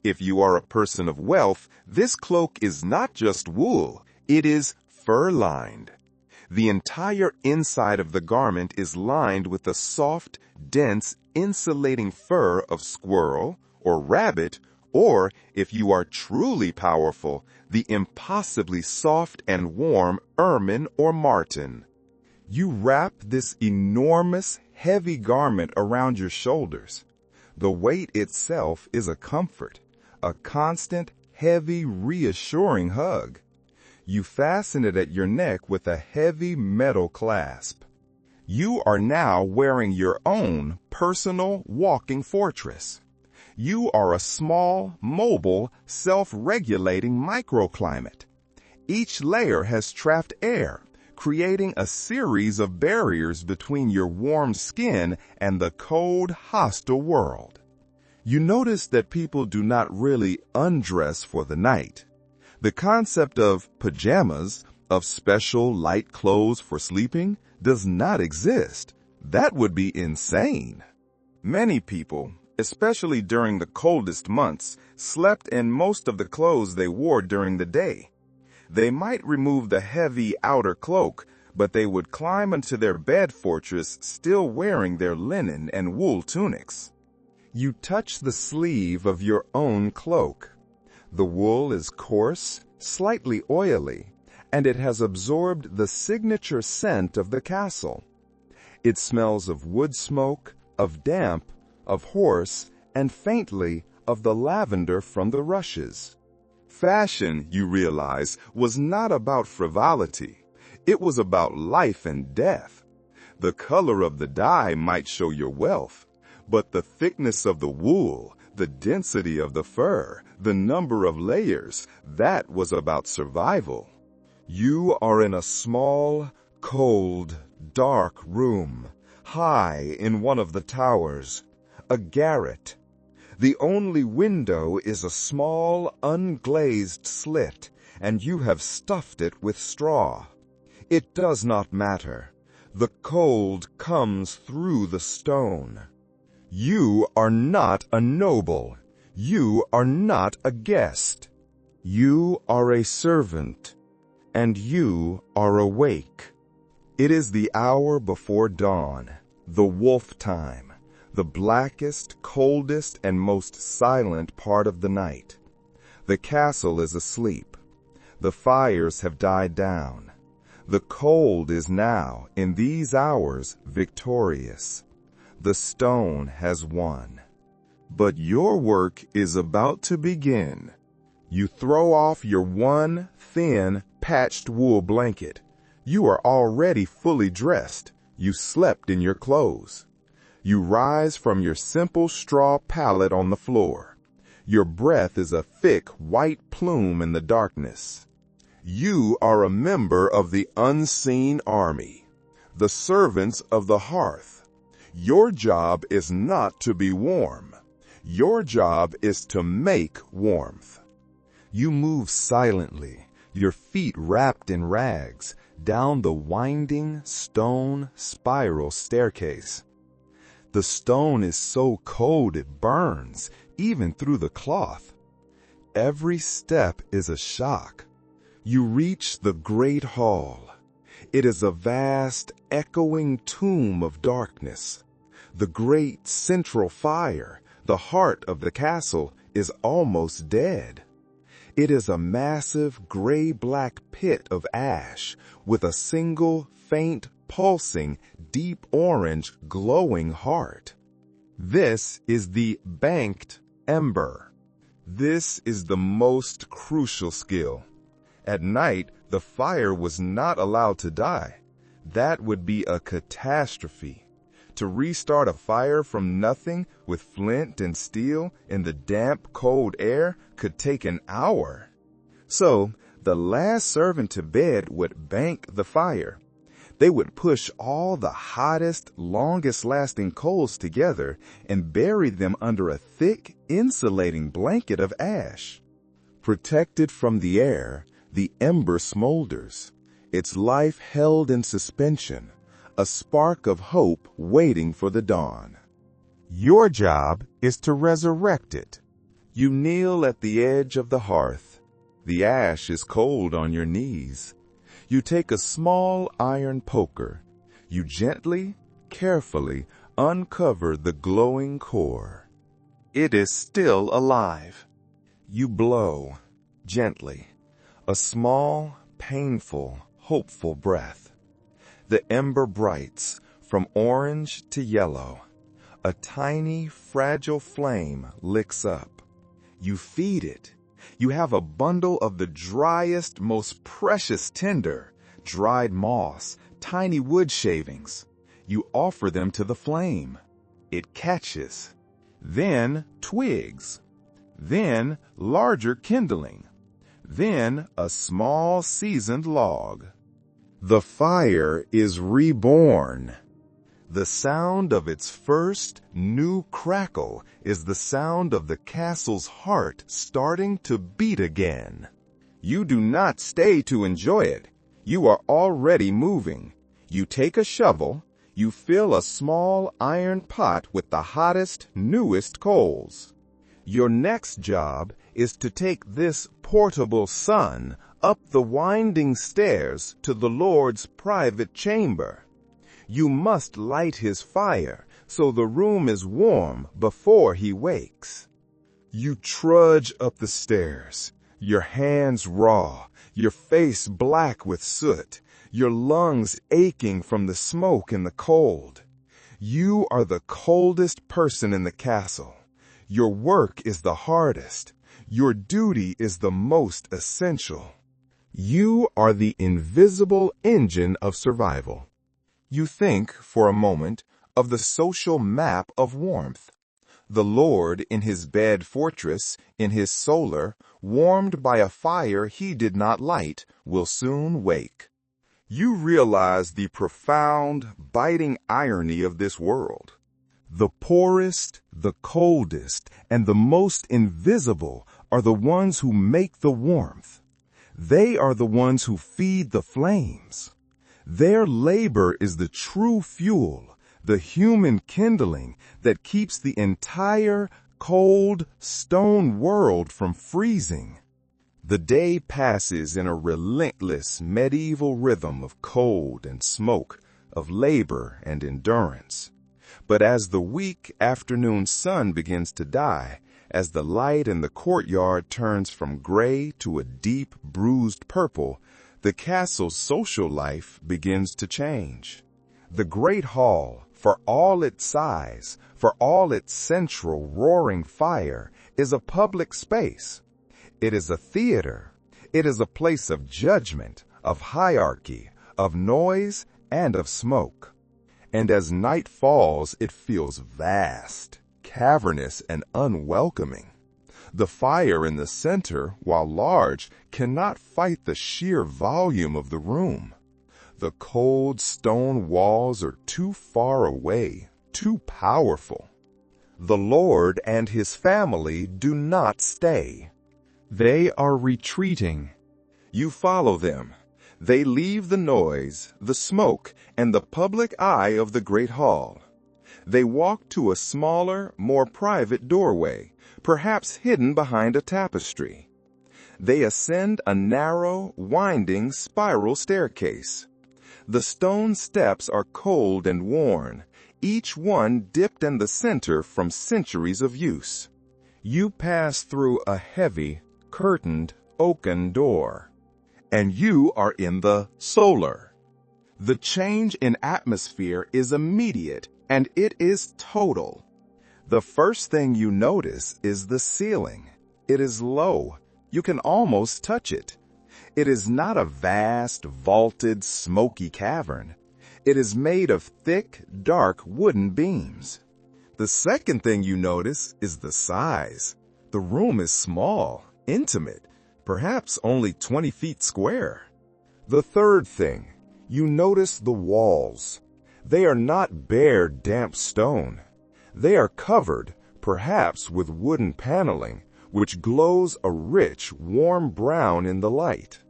If you are a person of wealth, this cloak is not just wool, it is fur-lined. The entire inside of the garment is lined with the soft, dense, insulating fur of squirrel or rabbit, or, if you are truly powerful, the impossibly soft and warm ermine or marten. You wrap this enormous, heavy garment around your shoulders. The weight itself is a comfort, a constant, heavy, reassuring hug. You fasten it at your neck with a heavy metal clasp. You are now wearing your own personal walking fortress. You are a small, mobile, self-regulating microclimate. Each layer has trapped air, creating a series of barriers between your warm skin and the cold, hostile world. You notice that people do not really undress for the night. The concept of pajamas, of special light clothes for sleeping, does not exist. That would be insane. Many people, especially during the coldest months, slept in most of the clothes they wore during the day. They might remove the heavy outer cloak, but they would climb into their bed fortress still wearing their linen and wool tunics. You touch the sleeve of your own cloak. The wool is coarse, slightly oily, and it has absorbed the signature scent of the castle. It smells of wood smoke, of damp, of horse, and faintly of the lavender from the rushes. Fashion, you realize, was not about frivolity. It was about life and death. The color of the dye might show your wealth, but the thickness of the wool, the density of the fur, the number of layers, that was about survival. You are in a small, cold, dark room, high in one of the towers, a garret. The only window is a small, unglazed slit, and you have stuffed it with straw. It does not matter. The cold comes through the stone. You are not a noble. You are not a guest. You are a servant, and you are awake. It is the hour before dawn, the wolf time, the blackest, coldest, and most silent part of the night. The castle is asleep. The fires have died down. The cold is now, in these hours, victorious. The stone has won. But your work is about to begin. You throw off your one thin, patched wool blanket. You are already fully dressed. You slept in your clothes. You rise from your simple straw pallet on the floor. Your breath is a thick white plume in the darkness. You are a member of the unseen army, the servants of the hearth. Your job is not to be warm. Your job is to make warmth. You move silently, your feet wrapped in rags, down the winding stone spiral staircase. The stone is so cold it burns, even through the cloth. Every step is a shock. You reach the great hall. It is a vast, echoing tomb of darkness. The great central fire, the heart of the castle, is almost dead. It is a massive gray-black pit of ash with a single, faint, pulsing, deep orange, glowing heart. This is the banked ember. This is the most crucial skill. At night, the fire was not allowed to die. That would be a catastrophe. To restart a fire from nothing with flint and steel in the damp, cold air could take an hour. So, the last servant to bed would bank the fire. They would push all the hottest, longest-lasting coals together and bury them under a thick, insulating blanket of ash. Protected from the air, the ember smolders, its life held in suspension, a spark of hope waiting for the dawn. Your job is to resurrect it. You kneel at the edge of the hearth. The ash is cold on your knees. You take a small iron poker. You gently, carefully uncover the glowing core. It is still alive. You blow, gently, a small, painful, hopeful breath. The ember brights from orange to yellow. A tiny, fragile flame licks up. You feed it. You have a bundle of the driest, most precious tinder, dried moss, tiny wood shavings. You offer them to the flame. It catches. Then twigs. Then larger kindling. Then a small seasoned log. The fire is reborn. The sound of its first new crackle is the sound of the castle's heart starting to beat again. You do not stay to enjoy it. You are already moving. You take a shovel. You fill a small iron pot with the hottest, newest coals. Your next job is to take this portable sun up the winding stairs to the Lord's private chamber. You must light his fire so the room is warm before he wakes. You trudge up the stairs, your hands raw, your face black with soot, your lungs aching from the smoke and the cold. You are the coldest person in the castle. Your work is the hardest. Your duty is the most essential. You are the invisible engine of survival. You think, for a moment, of the social map of warmth. The Lord in his bed fortress, in his solar, warmed by a fire he did not light, will soon wake. You realize the profound, biting irony of this world. The poorest, the coldest, and the most invisible are the ones who make the warmth. They are the ones who feed the flames. Their labor is the true fuel, the human kindling that keeps the entire cold stone world from freezing. The day passes in a relentless medieval rhythm of cold and smoke, of labor and endurance. But as the weak afternoon sun begins to die, as the light in the courtyard turns from gray to a deep, bruised purple, the castle's social life begins to change. The great hall, for all its size, for all its central roaring fire, is a public space. It is a theater. It is a place of judgment, of hierarchy, of noise, and of smoke. And as night falls, it feels vast, cavernous, and unwelcoming. The fire in the center, while large, cannot fight the sheer volume of the room. The cold stone walls are too far away, too powerful. The Lord and his family do not stay. They are retreating. You follow them. They leave the noise, the smoke, and the public eye of the great hall. They walk to a smaller, more private doorway, perhaps hidden behind a tapestry. They ascend a narrow, winding, spiral staircase. The stone steps are cold and worn, each one dipped in the center from centuries of use. You pass through a heavy, curtained, oaken door, and you are in the solar. The change in atmosphere is immediate, and it is total. The first thing you notice is the ceiling. It is low. You can almost touch it. It is not a vast, vaulted, smoky cavern. It is made of thick, dark wooden beams. The second thing you notice is the size. The room is small, intimate, perhaps only 20 feet square. The third thing, you notice the walls. They are not bare, damp stone. They are covered, perhaps with wooden paneling, which glows a rich, warm brown in the light.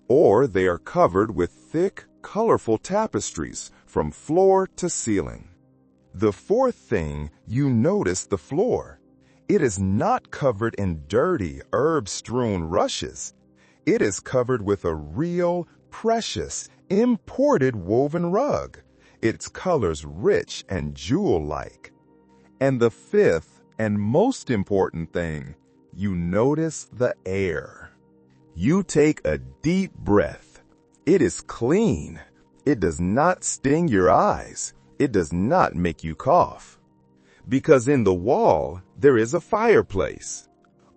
Or they are covered with thick, colorful tapestries from floor to ceiling. The fourth thing, you notice the floor. It is not covered in dirty, herb-strewn rushes. It is covered with a real, precious, imported woven rug, its colors rich and jewel-like. And the fifth and most important thing, you notice the air. You take a deep breath. It is clean. It does not sting your eyes. It does not make you cough. Because in the wall, there is a fireplace.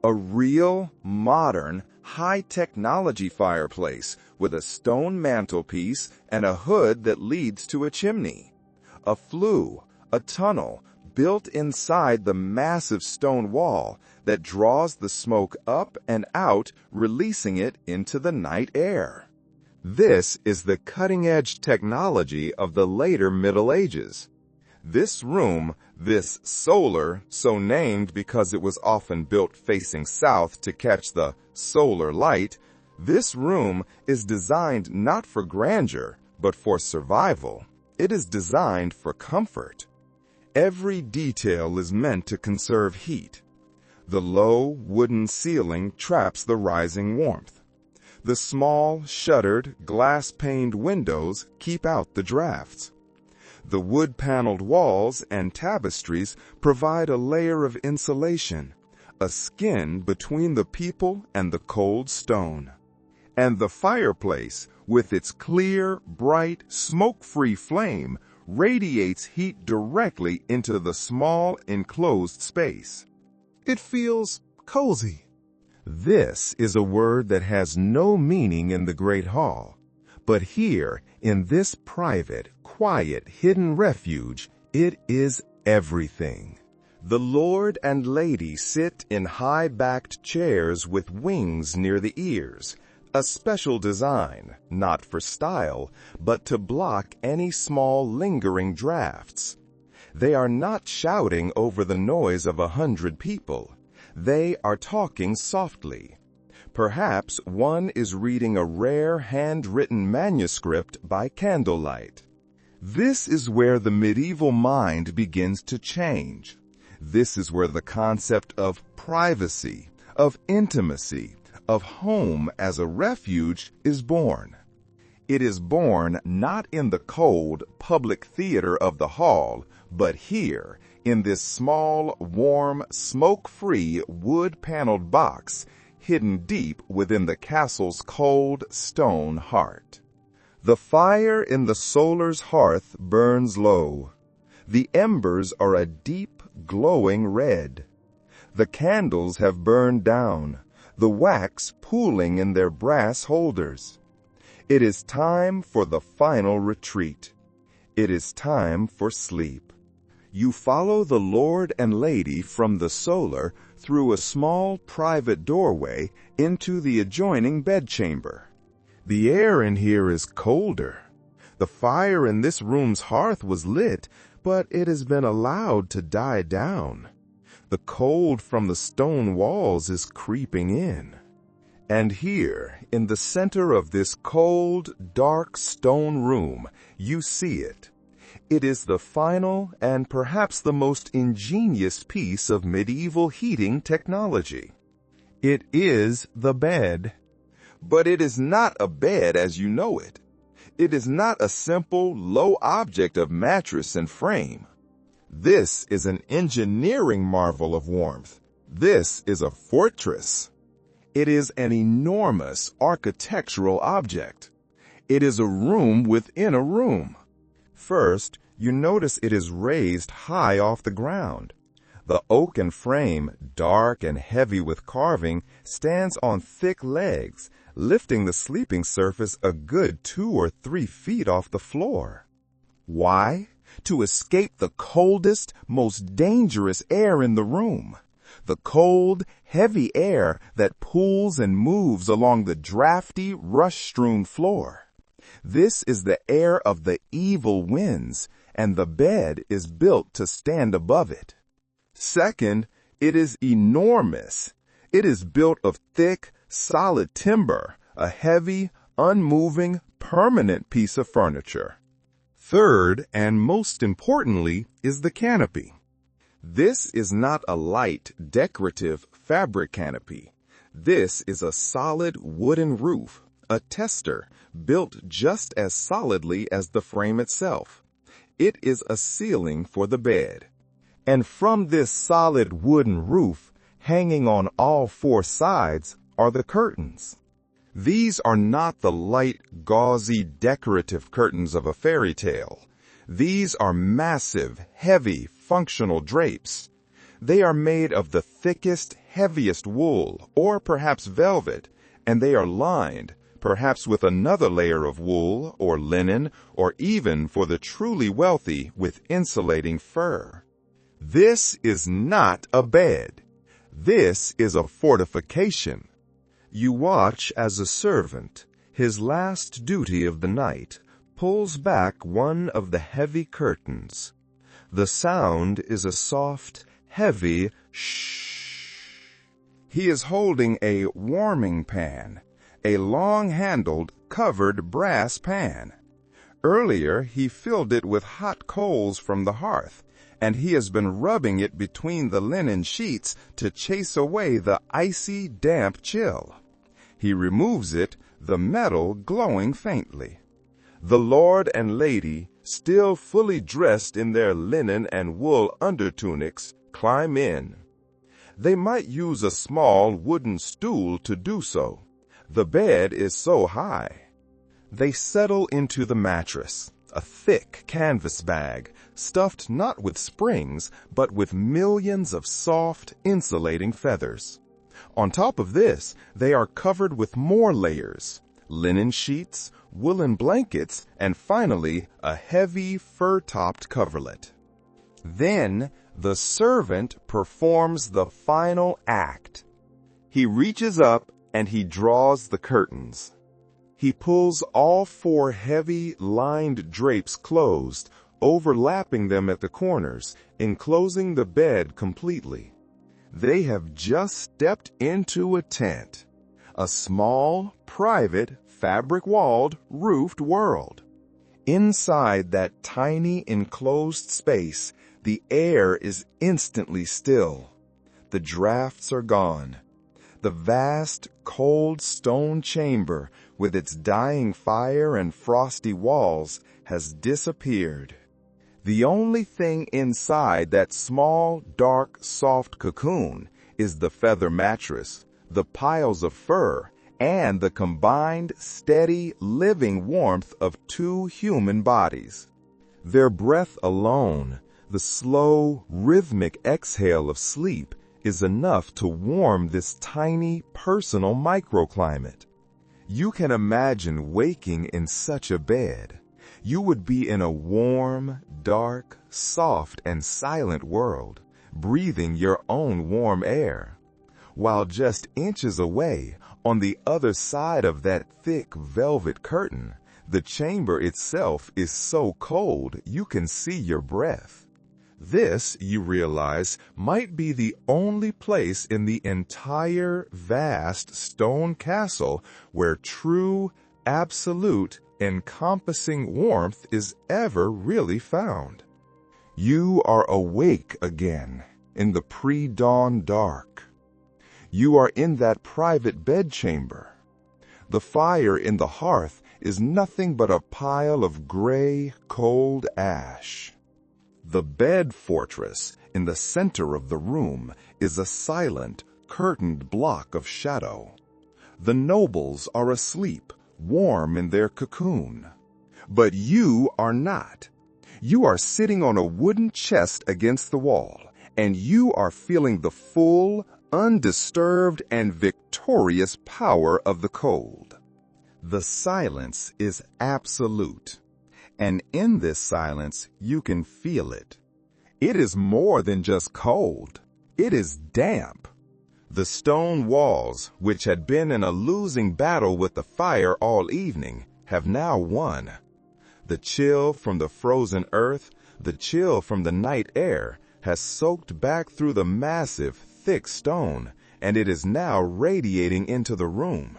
A real, modern, high-technology fireplace with a stone mantelpiece and a hood that leads to a chimney. A flue, a tunnel, built inside the massive stone wall that draws the smoke up and out, releasing it into the night air. This is the cutting-edge technology of the later Middle Ages. This room, this solar, so named because it was often built facing south to catch the solar light, this room is designed not for grandeur, but for survival. It is designed for comfort. Every detail is meant to conserve heat. The low, wooden ceiling traps the rising warmth. The small, shuttered, glass-paned windows keep out the drafts. The wood-paneled walls and tapestries provide a layer of insulation, a skin between the people and the cold stone. And the fireplace, with its clear, bright, smoke-free flame, radiates heat directly into the small, enclosed space. It feels cozy. This is a word that has no meaning in the Great Hall. But here, in this private, quiet, hidden refuge, it is everything. The Lord and Lady sit in high-backed chairs with wings near the ears, a special design, not for style, but to block any small lingering drafts. They are not shouting over the noise of 100 people. They are talking softly. Perhaps one is reading a rare handwritten manuscript by candlelight. This is where the medieval mind begins to change. This is where the concept of privacy, of intimacy, of home as a refuge is born. It is born not in the cold, public theater of the hall, but here, in this small, warm, smoke-free, wood-paneled box, hidden deep within the castle's cold stone heart. The fire in the solar's hearth burns low. The embers are a deep, glowing red. The candles have burned down, the wax pooling in their brass holders. It is time for the final retreat. It is time for sleep. You follow the Lord and Lady from the solar through a small private doorway into the adjoining bedchamber. The air in here is colder. The fire in this room's hearth was lit, but it has been allowed to die down. The cold from the stone walls is creeping in. And here, in the center of this cold, dark stone room, you see it. It is the final and perhaps the most ingenious piece of medieval heating technology. It is the bed. But it is not a bed as you know it. It is not a simple, low object of mattress and frame. This is an engineering marvel of warmth. This is a fortress. It is an enormous architectural object. It is a room within a room. First, you notice it is raised high off the ground. The oaken frame, dark and heavy with carving, stands on thick legs, lifting the sleeping surface a good 2 or 3 feet off the floor. Why? To escape the coldest, most dangerous air in the room. The cold, heavy air that pulls and moves along the drafty, rush-strewn floor. This is the air of the evil winds, and the bed is built to stand above it. Second, it is enormous. It is built of thick, solid timber, a heavy, unmoving, permanent piece of furniture. Third, and most importantly, is the canopy. This is not a light, decorative fabric canopy. This is a solid wooden roof, a tester, built just as solidly as the frame itself. It is a ceiling for the bed. And from this solid wooden roof, hanging on all 4 sides, are the curtains. These are not the light, gauzy, decorative curtains of a fairy tale. These are massive, heavy, functional drapes. They are made of the thickest, heaviest wool, or perhaps velvet, and they are lined, perhaps with another layer of wool or linen, or even, for the truly wealthy, with insulating fur. This is not a bed. This is a fortification. You watch as a servant, his last duty of the night, pulls back one of the heavy curtains. The sound is a soft, heavy shh. He is holding a warming pan, a long-handled, covered brass pan. Earlier, he filled it with hot coals from the hearth, and he has been rubbing it between the linen sheets to chase away the icy, damp chill. He removes it, the metal glowing faintly. The Lord and Lady, still fully dressed in their linen and wool undertunics, climb in. They might use a small wooden stool to do so. The bed is so high. They settle into the mattress, a thick canvas bag, stuffed not with springs, but with millions of soft, insulating feathers. On top of this, they are covered with more layers, linen sheets, woolen blankets, and finally, a heavy fur-topped coverlet. Then, the servant performs the final act. He reaches up and he draws the curtains. He pulls all 4 heavy, lined drapes closed, overlapping them at the corners, enclosing the bed completely. They have just stepped into a tent, a small, private, fabric-walled, roofed world. Inside that tiny enclosed space, the air is instantly still. The drafts are gone. The vast, cold stone chamber, with its dying fire and frosty walls, has disappeared. The only thing inside that small, dark, soft cocoon is the feather mattress, the piles of fur, and the combined, steady, living warmth of 2 human bodies. Their breath alone, the slow, rhythmic exhale of sleep, is enough to warm this tiny, personal microclimate. You can imagine waking in such a bed. You would be in a warm, dark, soft, and silent world, breathing your own warm air. While just inches away, on the other side of that thick velvet curtain, the chamber itself is so cold you can see your breath. This, you realize, might be the only place in the entire vast stone castle where true, absolute, encompassing warmth is ever really found. You are awake again in the pre-dawn dark. You are in that private bedchamber. The fire in the hearth is nothing but a pile of gray, cold ash. The bed fortress in the center of the room is a silent, curtained block of shadow. The nobles are asleep, warm in their cocoon. But you are not. You are sitting on a wooden chest against the wall, and you are feeling the full, undisturbed, and victorious power of the cold. The silence is absolute, and in this silence you can feel it. It is more than just cold. It is damp. The stone walls, which had been in a losing battle with the fire all evening, have now won. The chill from the frozen earth, the chill from the night air, has soaked back through the massive, thick stone, and it is now radiating into the room.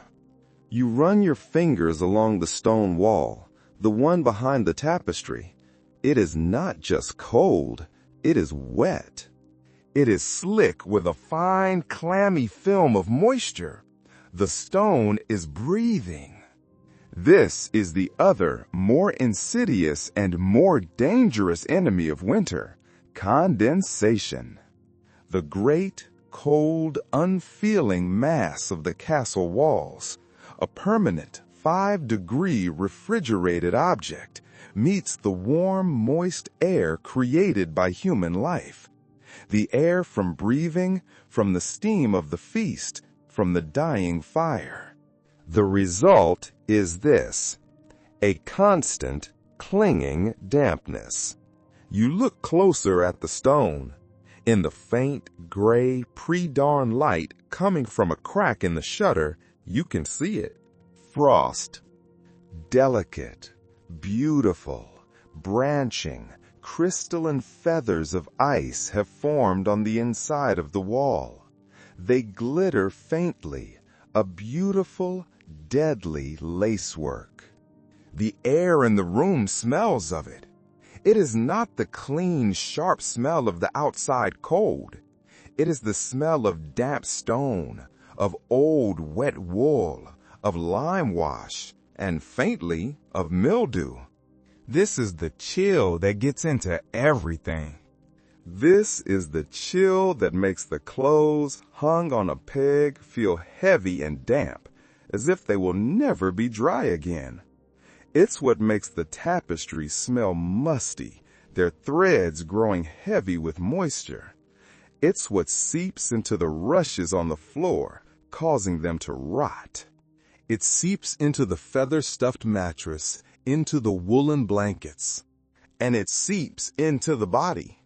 You run your fingers along the stone wall, the one behind the tapestry. It is not just cold, it is wet. It is slick with a fine, clammy film of moisture. The stone is breathing. This is the other, more insidious and more dangerous enemy of winter, condensation. The great, cold, unfeeling mass of the castle walls, a permanent 5-degree refrigerated object, meets the warm, moist air created by human life. The air from breathing, from the steam of the feast, from the dying fire. The result is this: a constant, clinging dampness. You look closer at the stone. In the faint, gray, pre-dawn light coming from a crack in the shutter, you can see it. Frost. Delicate, beautiful, branching, crystalline feathers of ice have formed on the inside of the wall. They glitter faintly, a beautiful, deadly lacework. The air in the room smells of it. It is not the clean, sharp smell of the outside cold. It is the smell of damp stone, of old wet wool, of lime wash, and faintly of mildew. This is the chill that gets into everything. This is the chill that makes the clothes hung on a peg feel heavy and damp, as if they will never be dry again. It's what makes the tapestries smell musty, their threads growing heavy with moisture. It's what seeps into the rushes on the floor, causing them to rot. It seeps into the feather-stuffed mattress, into the woolen blankets, and it seeps into the body.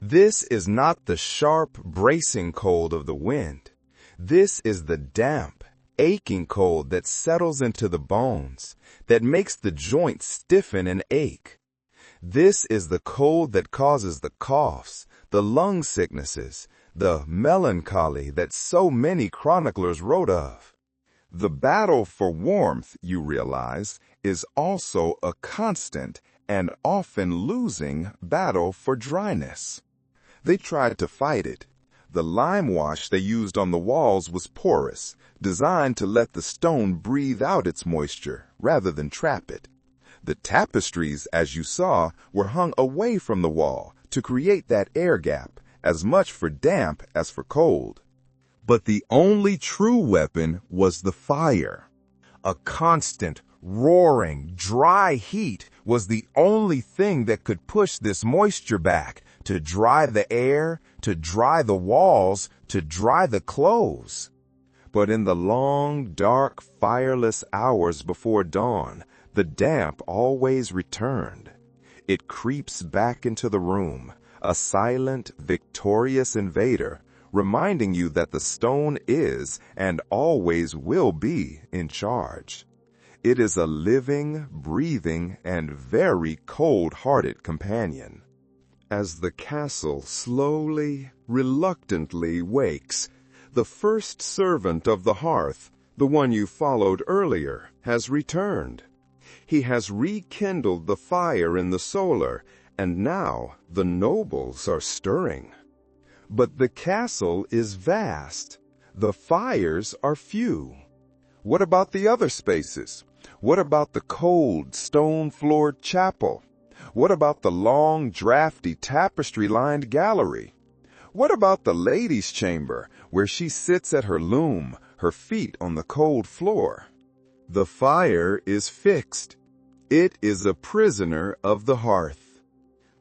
This is not the sharp, bracing cold of the wind. This is the damp, aching cold that settles into the bones, that makes the joints stiffen and ache. This is the cold that causes the coughs, the lung sicknesses, the melancholy that so many chroniclers wrote of. The battle for warmth, you realize, is also a constant and often losing battle for dryness. They tried to fight it. The lime wash they used on the walls was porous, designed to let the stone breathe out its moisture rather than trap it. The tapestries, as you saw, were hung away from the wall to create that air gap, as much for damp as for cold. But the only true weapon was the fire. A constant, roaring, dry heat was the only thing that could push this moisture back, to dry the air, to dry the walls, to dry the clothes. But in the long, dark, fireless hours before dawn, The damp always returned. It creeps back into the room, a silent, victorious invader, reminding you that the stone is and always will be in charge. It is a living, breathing, and very cold-hearted companion. As the castle slowly, reluctantly wakes, the first servant of the hearth, the one you followed earlier, has returned. He has rekindled the fire in the solar, and now the nobles are stirring. But the castle is vast. The fires are few. What about the other spaces? What about the cold, stone-floored chapel? What about the long, drafty, tapestry-lined gallery? What about the lady's chamber, where she sits at her loom, her feet on the cold floor? The fire is fixed. It is a prisoner of the hearth.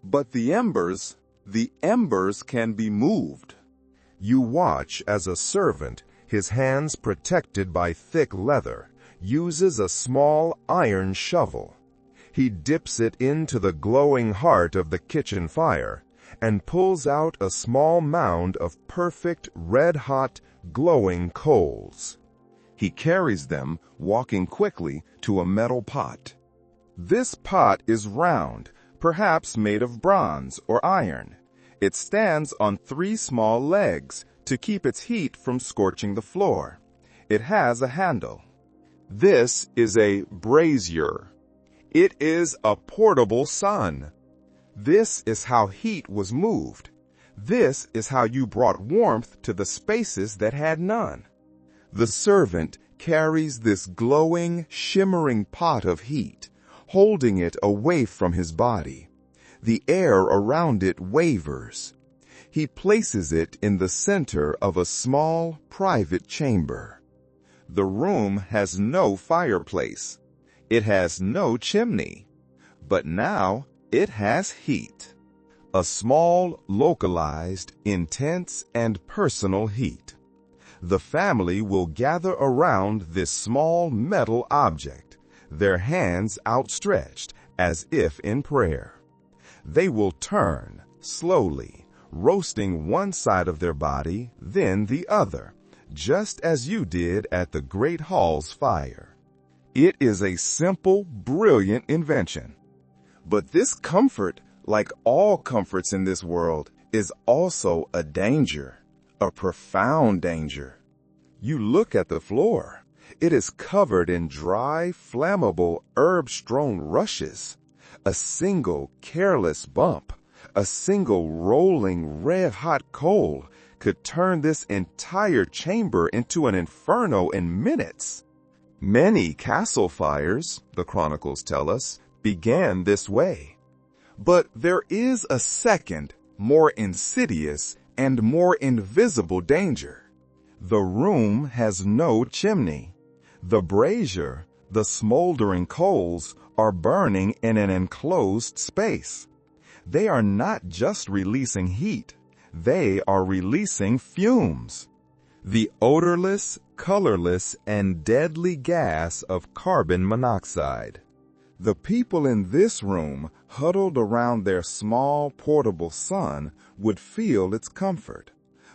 But the embers can be moved. You watch as a servant, his hands protected by thick leather, uses a small iron shovel. He dips it into the glowing heart of the kitchen fire and pulls out a small mound of perfect, red-hot, glowing coals. He carries them, walking quickly, to a metal pot. This pot is round, perhaps made of bronze or iron. It stands on 3 small legs to keep its heat from scorching the floor. It has a handle. This is a brazier. It is a portable sun. This is how heat was moved. This is how you brought warmth to the spaces that had none. The servant carries this glowing, shimmering pot of heat, holding it away from his body. The air around it wavers. He places it in the center of a small, private chamber. The room has no fireplace. It has no chimney. But now it has heat. A small, localized, intense, and personal heat. The family will gather around this small metal object, their hands outstretched as if in prayer. They will turn, slowly, roasting one side of their body, then the other, just as you did at the great hall's fire. It is a simple, brilliant invention. But this comfort, like all comforts in this world, is also a danger, a profound danger. You look at the floor. It is covered in dry, flammable, herb-strewn rushes. A single careless bump, a single rolling red-hot coal could turn this entire chamber into an inferno in minutes. Many castle fires, the chronicles tell us, began this way. But there is a second, more insidious, and more invisible danger. The room has no chimney. The brazier, the smoldering coals, are burning in an enclosed space. They are not just releasing heat, they are releasing fumes. The odorless, colorless, and deadly gas of carbon monoxide. The people in this room, huddled around their small portable sun, would feel its comfort.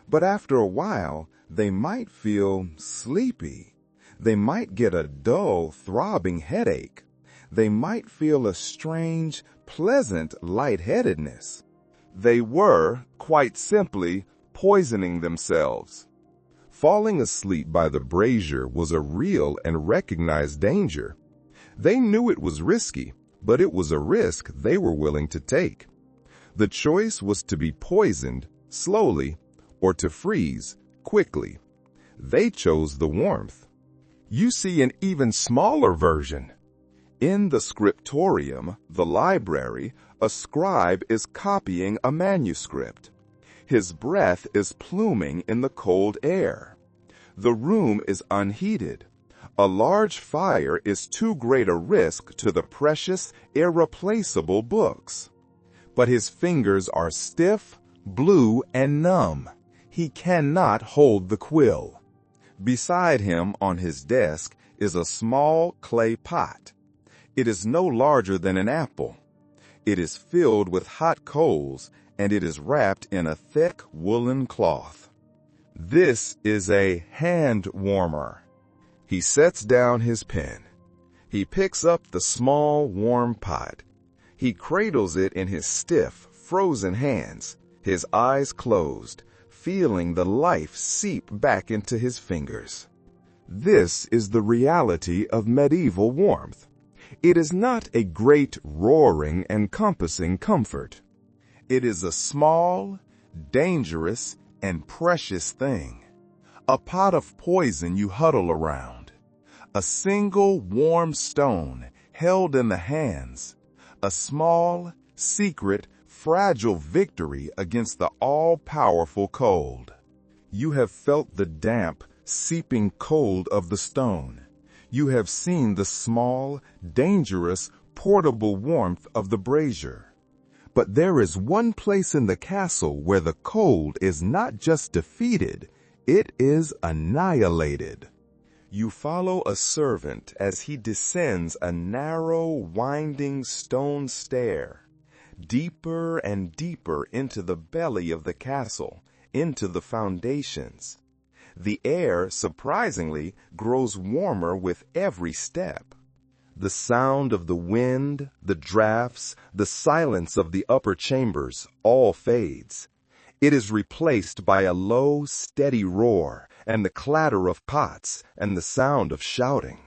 But after a while, they might feel sleepy. They might get a dull, throbbing headache. They might feel a strange, pleasant lightheadedness. They were, quite simply, poisoning themselves. Falling asleep by the brazier was a real and recognized danger. They knew it was risky, but it was a risk they were willing to take. The choice was to be poisoned slowly or to freeze quickly. They chose the warmth. You see an even smaller version. In the scriptorium, the library, a scribe is copying a manuscript. His breath is pluming in the cold air. The room is unheated. A large fire is too great a risk to the precious, irreplaceable books. But his fingers are stiff, blue, and numb. He cannot hold the quill. Beside him on his desk is a small clay pot. It is no larger than an apple. It is filled with hot coals, and it is wrapped in a thick woolen cloth. This is a hand warmer. He sets down his pen. He picks up the small, warm pot. He cradles it in his stiff, frozen hands, his eyes closed, feeling the life seep back into his fingers. This is the reality of medieval warmth. It is not a great, roaring, encompassing comfort. It is a small, dangerous, and precious thing. A pot of poison you huddle around. A single warm stone held in the hands. A small, secret, fragile victory against the all-powerful cold. You have felt the damp, seeping cold of the stone. You have seen the small, dangerous, portable warmth of the brazier. But there is one place in the castle where the cold is not just defeated, it is annihilated. You follow a servant as he descends a narrow, winding stone stair, deeper and deeper into the belly of the castle, into the foundations. The air, surprisingly, grows warmer with every step. The sound of the wind, the drafts, the silence of the upper chambers all fades. It is replaced by a low, steady roar, and the clatter of pots, and the sound of shouting.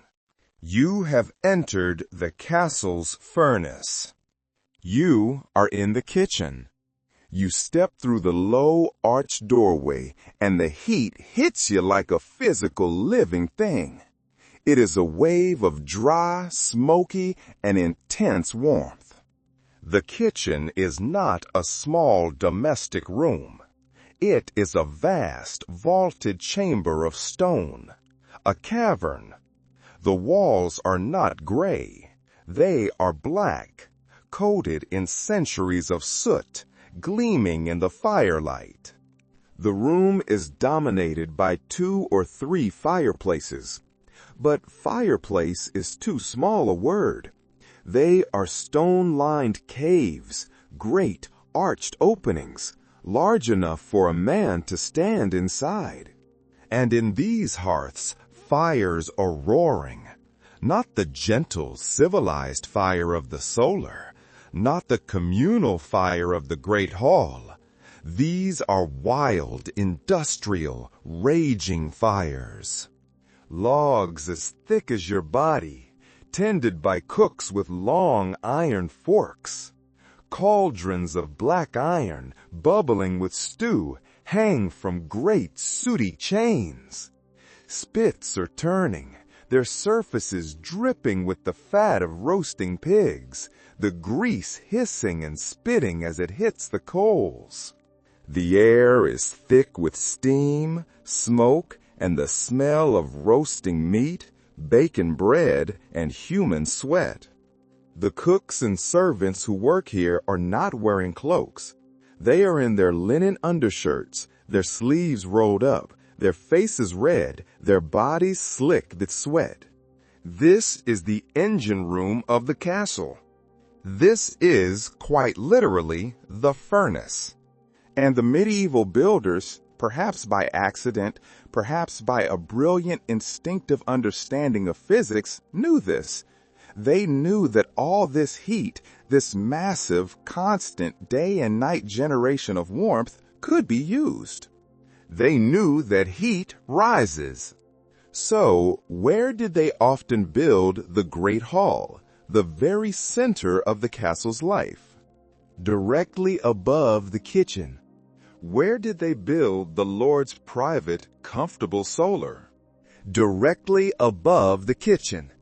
You have entered the castle's furnace. You are in the kitchen. You step through the low, arched doorway, and the heat hits you like a physical living thing. It is a wave of dry, smoky, and intense warmth. The kitchen is not a small domestic room. It is a vast, vaulted chamber of stone, a cavern. The walls are not gray. They are black, coated in centuries of soot, gleaming in the firelight. The room is dominated by 2 or 3 fireplaces. But fireplace is too small a word. They are stone-lined caves, great arched openings, large enough for a man to stand inside. And in these hearths, fires are roaring. Not the gentle, civilized fire of the solar, not the communal fire of the great hall. These are wild, industrial, raging fires. Logs as thick as your body, tended by cooks with long iron forks. Cauldrons of black iron, bubbling with stew, hang from great sooty chains. Spits are turning, their surfaces dripping with the fat of roasting pigs, the grease hissing and spitting as it hits the coals. The air is thick with steam, smoke, and the smell of roasting meat, baking bread, and human sweat. The cooks and servants who work here are not wearing cloaks. They are in their linen undershirts, their sleeves rolled up, their faces red, their bodies slick with sweat. This is the engine room of the castle. This is, quite literally, the furnace. And the medieval builders, perhaps by accident, perhaps by a brilliant instinctive understanding of physics, knew this. They knew that all this heat, this massive, constant day and night generation of warmth, could be used. They knew that heat rises. So, where did they often build the Great Hall, the very center of the castle's life? Directly above the kitchen. Where did they build the Lord's private, comfortable solar? Directly above the kitchen.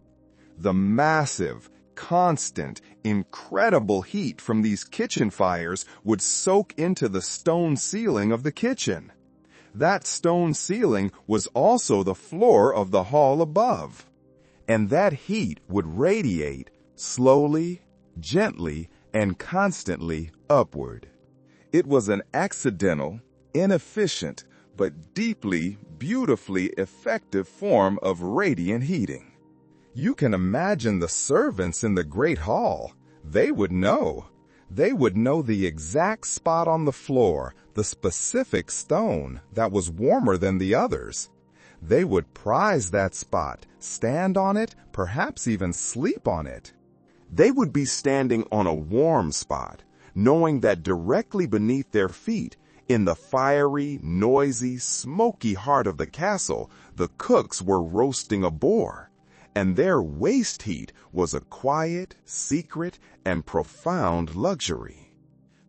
The massive, constant, incredible heat from these kitchen fires would soak into the stone ceiling of the kitchen. That stone ceiling was also the floor of the hall above. And that heat would radiate slowly, gently, and constantly upward. It was an accidental, inefficient, but deeply, beautifully effective form of radiant heating. You can imagine the servants in the great hall. They would know. They would know the exact spot on the floor, the specific stone that was warmer than the others. They would prize that spot, stand on it, perhaps even sleep on it. They would be standing on a warm spot, knowing that directly beneath their feet, in the fiery, noisy, smoky heart of the castle, the cooks were roasting a boar, and their waste heat was a quiet, secret, and profound luxury.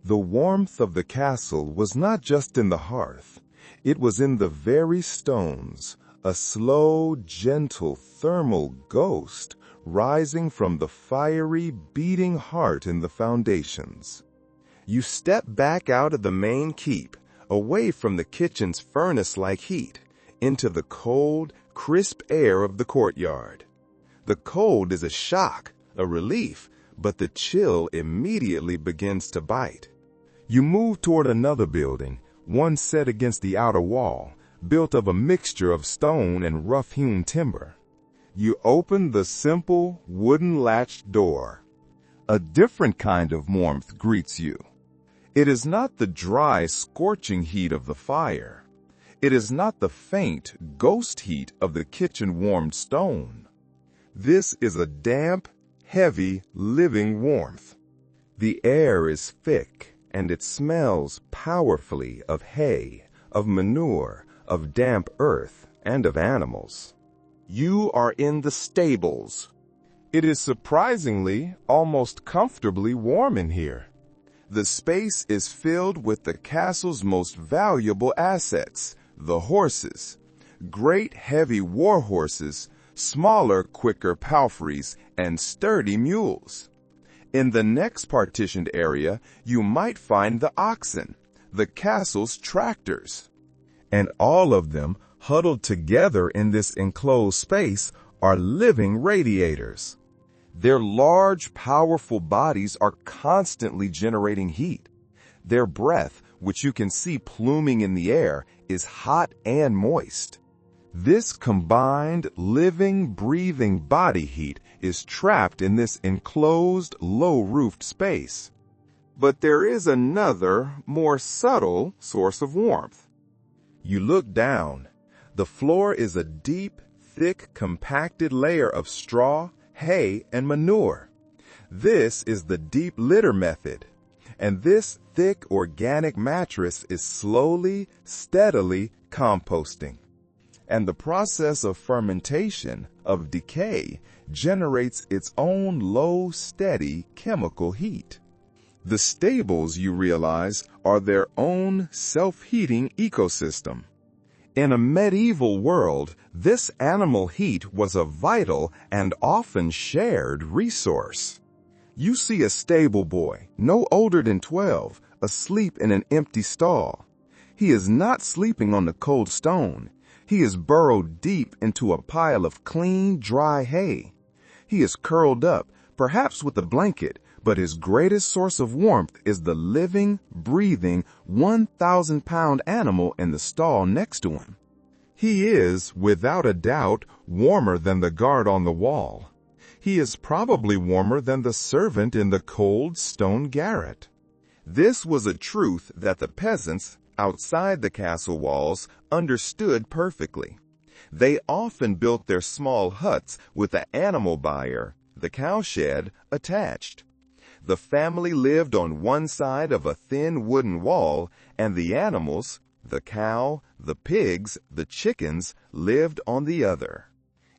The warmth of the castle was not just in the hearth. It was in the very stones, a slow, gentle, thermal ghost rising from the fiery, beating heart in the foundations. You step back out of the main keep, away from the kitchen's furnace-like heat, into the cold, crisp air of the courtyard. The cold is a shock, a relief, but the chill immediately begins to bite. You move toward another building, one set against the outer wall, built of a mixture of stone and rough-hewn timber. You open the simple, wooden-latched door. A different kind of warmth greets you. It is not the dry, scorching heat of the fire. It is not the faint, ghost heat of the kitchen-warmed stone. This is a damp, heavy, living warmth. The air is thick, and it smells powerfully of hay, of manure, of damp earth, and of animals. You are in the stables. It is surprisingly, almost comfortably warm in here. The space is filled with the castle's most valuable assets, the horses. Great heavy war horses, smaller, quicker palfreys, and sturdy mules. In the next partitioned area, you might find the oxen, the castle's tractors. And all of them, huddled together in this enclosed space, are living radiators. Their large, powerful bodies are constantly generating heat. Their breath, which you can see pluming in the air, is hot and moist. This combined, living, breathing body heat is trapped in this enclosed, low-roofed space. But there is another, more subtle source of warmth. You look down. The floor is a deep, thick, compacted layer of straw, hay, and manure. This is the deep litter method, and this thick organic mattress is slowly, steadily composting. And the process of fermentation, of decay, generates its own low, steady chemical heat. The stables, you realize, are their own self-heating ecosystem. In a medieval world, this animal heat was a vital and often shared resource. You see a stable boy, no older than 12, asleep in an empty stall. He is not sleeping on the cold stone. He is burrowed deep into a pile of clean, dry hay. He is curled up, perhaps with a blanket, but his greatest source of warmth is the living, breathing, 1,000-pound animal in the stall next to him. He is, without a doubt, warmer than the guard on the wall. He is probably warmer than the servant in the cold stone garret. This was a truth that the peasants, outside the castle walls, understood perfectly. They often built their small huts with the animal byre, the cowshed, attached. The family lived on one side of a thin wooden wall, and the animals, the cow, the pigs, the chickens, lived on the other.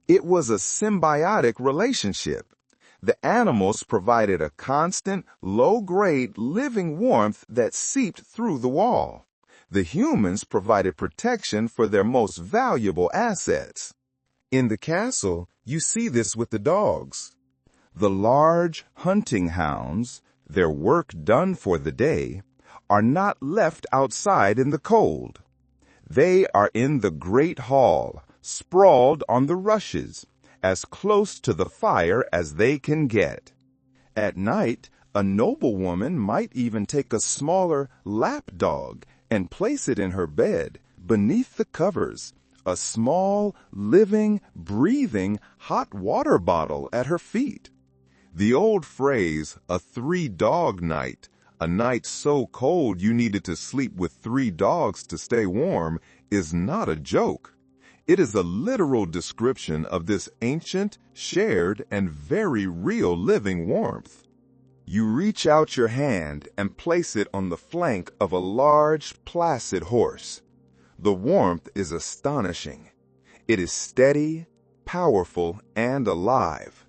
It was a symbiotic relationship. The animals provided a constant, low-grade, living warmth that seeped through the wall. The humans provided protection for their most valuable assets. In the castle, you see this with the dogs. The large hunting hounds, their work done for the day, are not left outside in the cold. They are in the great hall, sprawled on the rushes, as close to the fire as they can get. At night, a noblewoman might even take a smaller lap dog and place it in her bed, beneath the covers, a small, living, breathing hot water bottle at her feet. The old phrase, a three-dog night, a night so cold you needed to sleep with 3 dogs to stay warm, is not a joke. It is a literal description of this ancient, shared, and very real living warmth. You reach out your hand and place it on the flank of a large, placid horse. The warmth is astonishing. It is steady, powerful, and alive.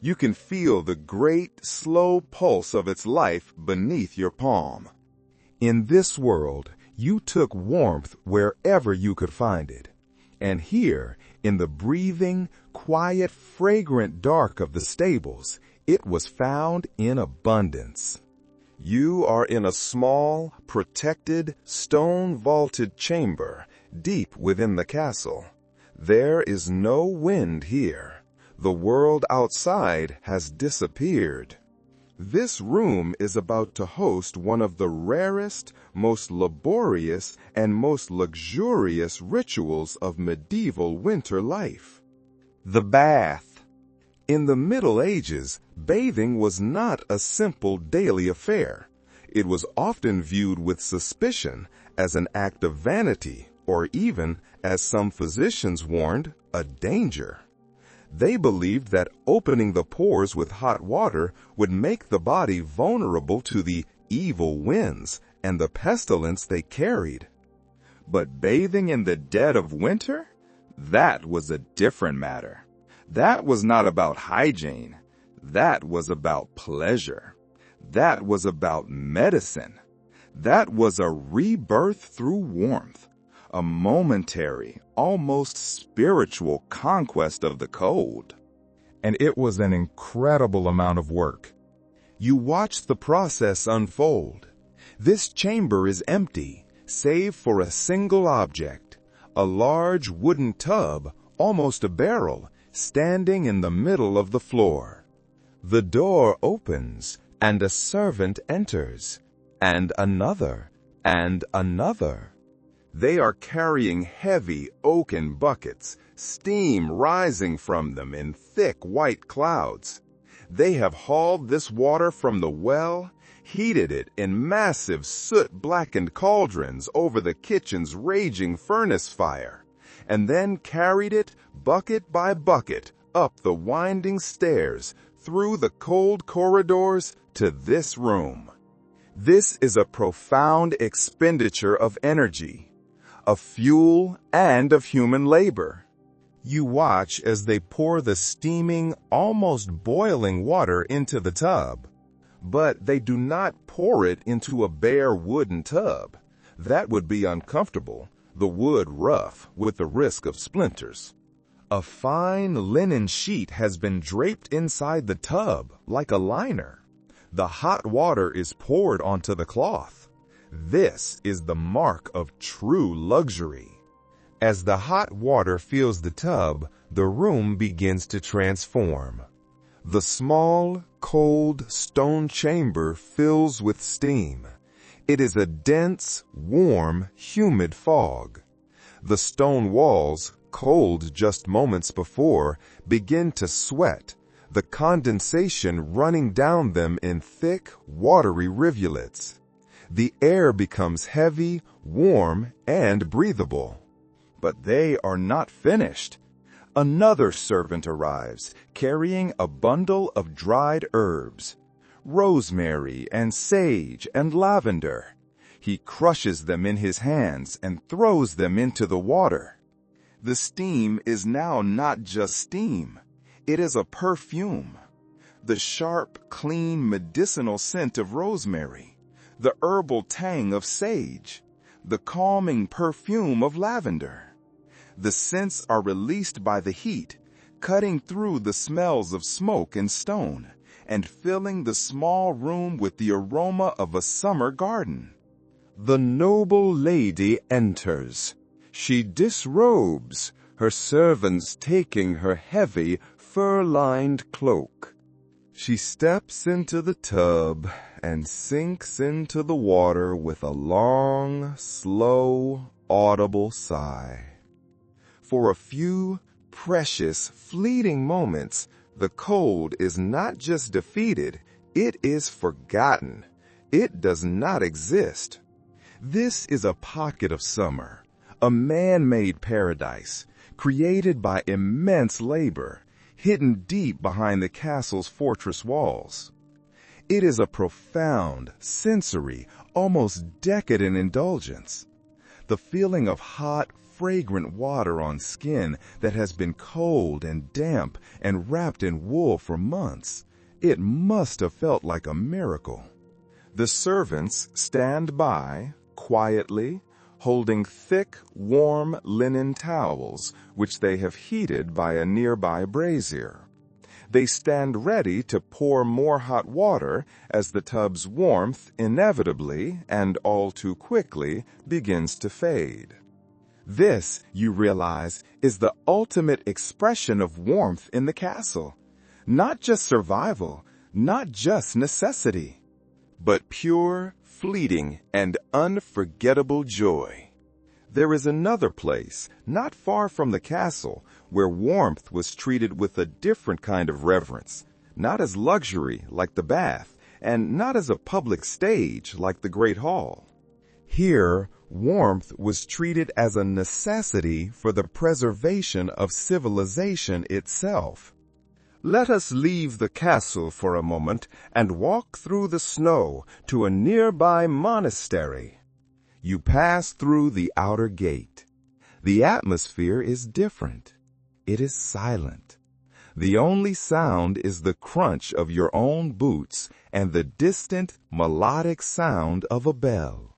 You can feel the great, slow pulse of its life beneath your palm. In this world, you took warmth wherever you could find it. And here, in the breathing, quiet, fragrant dark of the stables, it was found in abundance. You are in a small, protected, stone-vaulted chamber deep within the castle. There is no wind here. The world outside has disappeared. This room is about to host one of the rarest, most laborious, and most luxurious rituals of medieval winter life: the bath. In the Middle Ages, bathing was not a simple daily affair. It was often viewed with suspicion as an act of vanity, or even, as some physicians warned, a danger. They believed that opening the pores with hot water would make the body vulnerable to the evil winds and the pestilence they carried. But bathing in the dead of winter? That was a different matter. That was not about hygiene. That was about pleasure. That was about medicine. That was a rebirth through warmth. A momentary, almost spiritual conquest of the cold. And it was an incredible amount of work. You watch the process unfold. This chamber is empty, save for a single object, a large wooden tub, almost a barrel, standing in the middle of the floor. The door opens, and a servant enters, and another, and another. They are carrying heavy oaken buckets, steam rising from them in thick white clouds. They have hauled this water from the well, heated it in massive soot-blackened cauldrons over the kitchen's raging furnace fire, and then carried it, bucket by bucket, up the winding stairs, through the cold corridors, to this room. This is a profound expenditure of energy, of fuel, and of human labor. You watch as they pour the steaming, almost boiling water into the tub. But they do not pour it into a bare wooden tub. That would be uncomfortable, the wood rough, with the risk of splinters. A fine linen sheet has been draped inside the tub, like a liner. The hot water is poured onto the cloth. This is the mark of true luxury. As the hot water fills the tub, the room begins to transform. The small, cold stone chamber fills with steam. It is a dense, warm, humid fog. The stone walls, cold just moments before, begin to sweat, the condensation running down them in thick, watery rivulets. The air becomes heavy, warm, and breathable. But they are not finished. Another servant arrives, carrying a bundle of dried herbs, rosemary and sage and lavender. He crushes them in his hands and throws them into the water. The steam is now not just steam. It is a perfume. The sharp, clean, medicinal scent of rosemary, the herbal tang of sage, the calming perfume of lavender. The scents are released by the heat, cutting through the smells of smoke and stone, and filling the small room with the aroma of a summer garden. The noble lady enters. She disrobes, her servants taking her heavy, fur-lined cloak. She steps into the tub and sinks into the water with a long, slow, audible sigh. For a few precious, fleeting moments, the cold is not just defeated, it is forgotten. It does not exist. This is a pocket of summer, a man-made paradise, created by immense labor, hidden deep behind the castle's fortress walls. It is a profound, sensory, almost decadent indulgence. The feeling of hot, fragrant water on skin that has been cold and damp and wrapped in wool for months. It must have felt like a miracle. The servants stand by, quietly, holding thick, warm linen towels, which they have heated by a nearby brazier. They stand ready to pour more hot water as the tub's warmth inevitably and all too quickly begins to fade. This, you realize, is the ultimate expression of warmth in the castle. Not just survival, not just necessity, but pure, fleeting, and unforgettable joy. There is another place, not far from the castle, where warmth was treated with a different kind of reverence, not as luxury like the bath, and not as a public stage like the Great Hall. Here, warmth was treated as a necessity for the preservation of civilization itself. Let us leave the castle for a moment and walk through the snow to a nearby monastery. You pass through the outer gate. The atmosphere is different. It is silent. The only sound is the crunch of your own boots and the distant, melodic sound of a bell.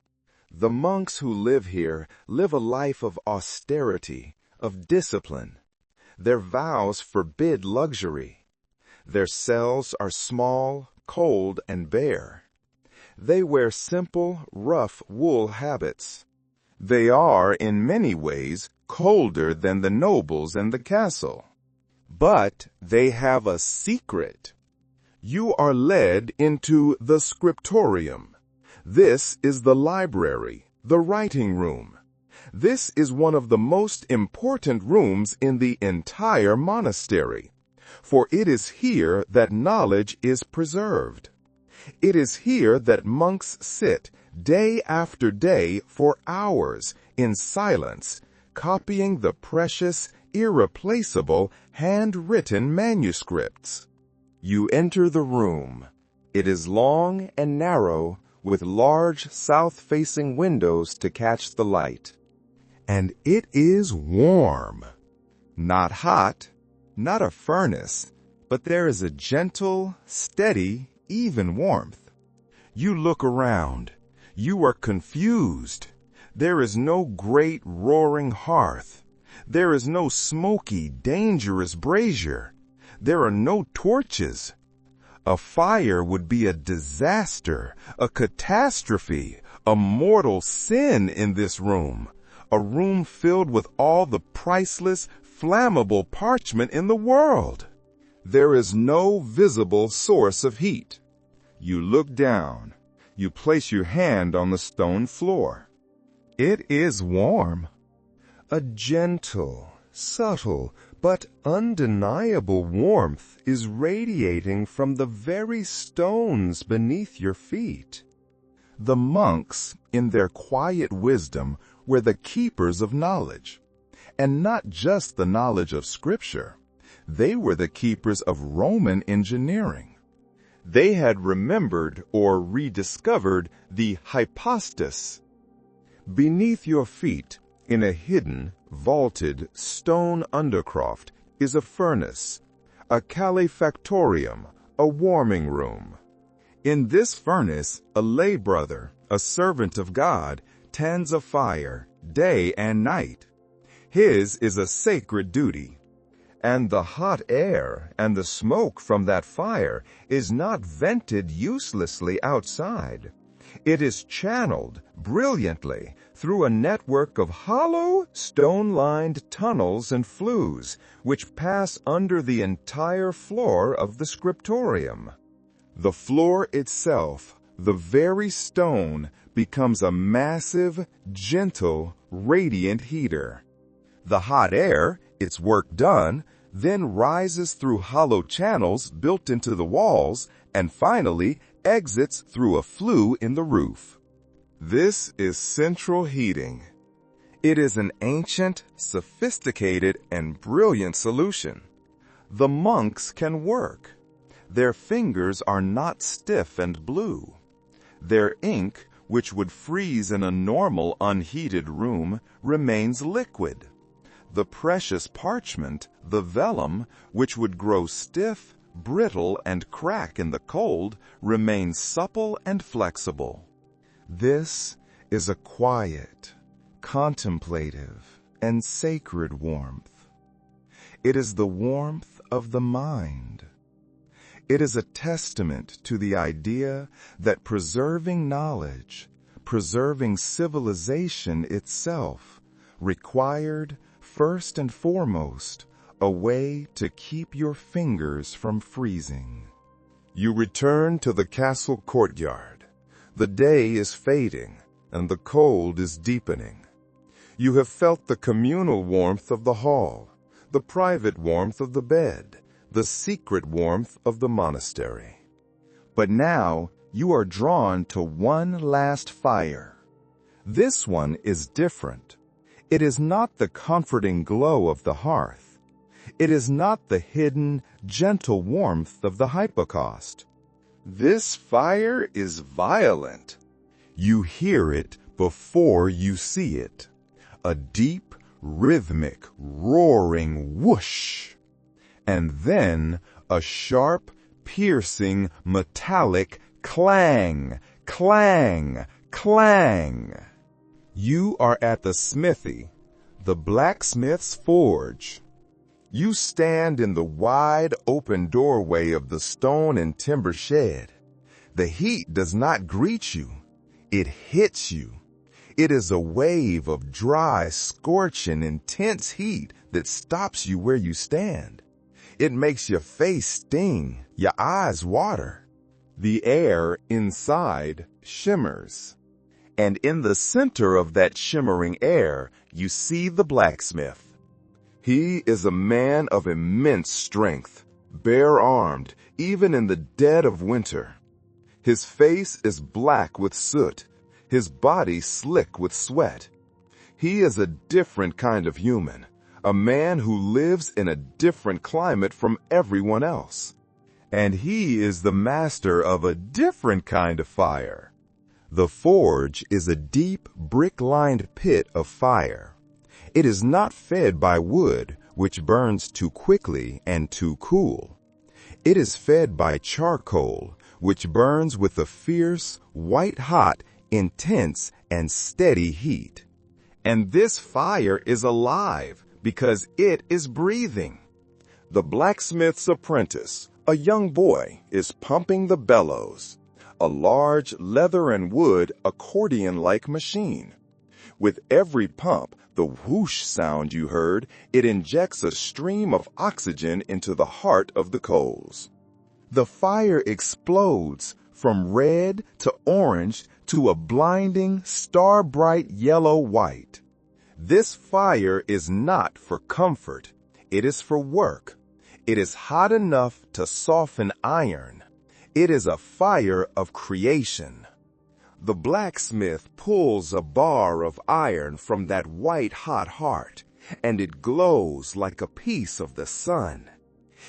The monks who live here live a life of austerity, of discipline. Their vows forbid luxury. Their cells are small, cold, and bare. They wear simple, rough wool habits. They are, in many ways, colder than the nobles and the castle. But they have a secret. You are led into the scriptorium. This is the library, the writing room. This is one of the most important rooms in the entire monastery, for it is here that knowledge is preserved. It is here that monks sit day after day for hours in silence, copying the precious, irreplaceable, handwritten manuscripts. You enter the room. It is long and narrow, with large south-facing windows to catch the light. And it is warm. Not hot, not a furnace, but there is a gentle, steady, even warmth. You look around. You are confused. There is no great roaring hearth. There is no smoky, dangerous brazier. There are no torches. A fire would be a disaster, a catastrophe, a mortal sin in this room. A room filled with all the priceless, flammable parchment in the world. There is no visible source of heat. You look down. You place your hand on the stone floor. It is warm. A gentle, subtle, but undeniable warmth is radiating from the very stones beneath your feet. The monks, in their quiet wisdom, were the keepers of knowledge. And not just the knowledge of Scripture. They were the keepers of Roman engineering. They had remembered or rediscovered the hypostas. Beneath your feet, in a hidden, vaulted, stone undercroft, is a furnace, a calefactorium, a warming room. In this furnace, a lay brother, a servant of God, tends a fire, day and night. His is a sacred duty. And the hot air and the smoke from that fire is not vented uselessly outside. It is channeled brilliantly through a network of hollow, stone-lined tunnels and flues which pass under the entire floor of the scriptorium. The floor itself, the very stone, becomes a massive, gentle, radiant heater. The hot air, its work done, then rises through hollow channels built into the walls and finally exits through a flue in the roof. This is central heating. It is an ancient, sophisticated, and brilliant solution. The monks can work. Their fingers are not stiff and blue. Their ink, which would freeze in a normal unheated room, remains liquid. The precious parchment, the vellum, which would grow stiff, brittle, and crack in the cold, remains supple and flexible. This is a quiet, contemplative, and sacred warmth. It is the warmth of the mind. It is a testament to the idea that preserving knowledge, preserving civilization itself, required, first and foremost, a way to keep your fingers from freezing. You return to the castle courtyard. The day is fading, and the cold is deepening. You have felt the communal warmth of the hall, the private warmth of the bed, the secret warmth of the monastery. But now you are drawn to one last fire. This one is different. It is not the comforting glow of the hearth. It is not the hidden, gentle warmth of the hypocaust. This fire is violent. You hear it before you see it. A deep, rhythmic, roaring whoosh. And then a sharp, piercing, metallic clang, clang, clang. You are at the smithy, the blacksmith's forge. You stand in the wide open doorway of the stone and timber shed. The heat does not greet you. It hits you. It is a wave of dry, scorching, intense heat that stops you where you stand. It makes your face sting, your eyes water. The air inside shimmers. And in the center of that shimmering air, you see the blacksmith. He is a man of immense strength, bare-armed, even in the dead of winter. His face is black with soot, his body slick with sweat. He is a different kind of human, a man who lives in a different climate from everyone else. And he is the master of a different kind of fire. The forge is a deep, brick-lined pit of fire. It is not fed by wood, which burns too quickly and too cool. It is fed by charcoal, which burns with a fierce, white-hot, intense, and steady heat. And this fire is alive because it is breathing. The blacksmith's apprentice, a young boy, is pumping the bellows, a large leather and wood accordion-like machine. With every pump, the whoosh sound you heard, it injects a stream of oxygen into the heart of the coals. The fire explodes from red to orange to a blinding, star-bright yellow-white. This fire is not for comfort. It is for work. It is hot enough to soften iron. It is a fire of creation. The blacksmith pulls a bar of iron from that white-hot heart, and it glows like a piece of the sun.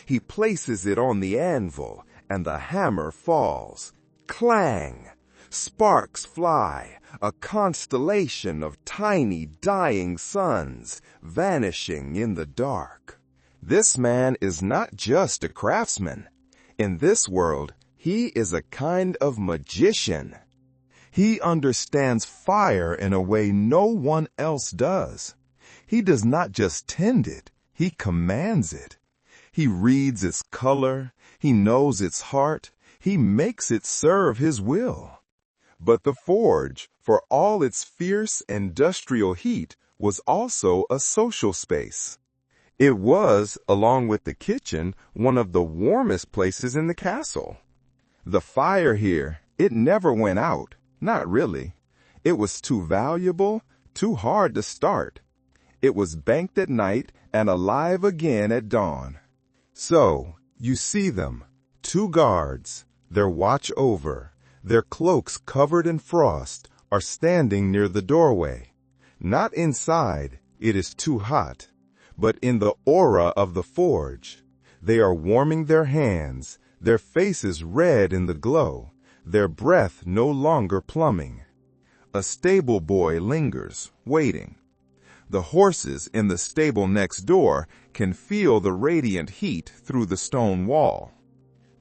He places it on the anvil, and the hammer falls. Clang! Sparks fly, a constellation of tiny dying suns vanishing in the dark. This man is not just a craftsman. In this world, he is a kind of magician. He understands fire in a way no one else does. He does not just tend it, he commands it. He reads its color, he knows its heart, he makes it serve his will. But the forge, for all its fierce industrial heat, was also a social space. It was, along with the kitchen, one of the warmest places in the castle. The fire here, it never went out. Not really. It was too valuable, too hard to start. It was banked at night and alive again at dawn. So, you see them, 2 guards, their watch over, their cloaks covered in frost, are standing near the doorway. Not inside, it is too hot, but in the aura of the forge. They are warming their hands, their faces red in the glow, their breath no longer plumbing. A stable boy lingers, waiting. The horses in the stable next door can feel the radiant heat through the stone wall.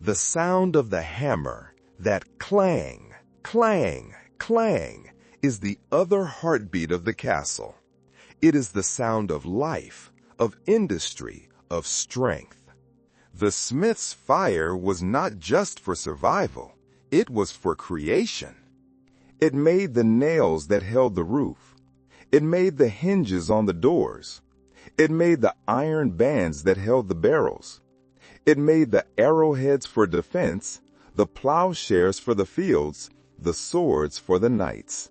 The sound of the hammer, that clang, clang, clang, is the other heartbeat of the castle. It is the sound of life, of industry, of strength. The smith's fire was not just for survival, it was for creation. It made the nails that held the roof. It made the hinges on the doors. It made the iron bands that held the barrels. It made the arrowheads for defense, the plowshares for the fields, the swords for the knights.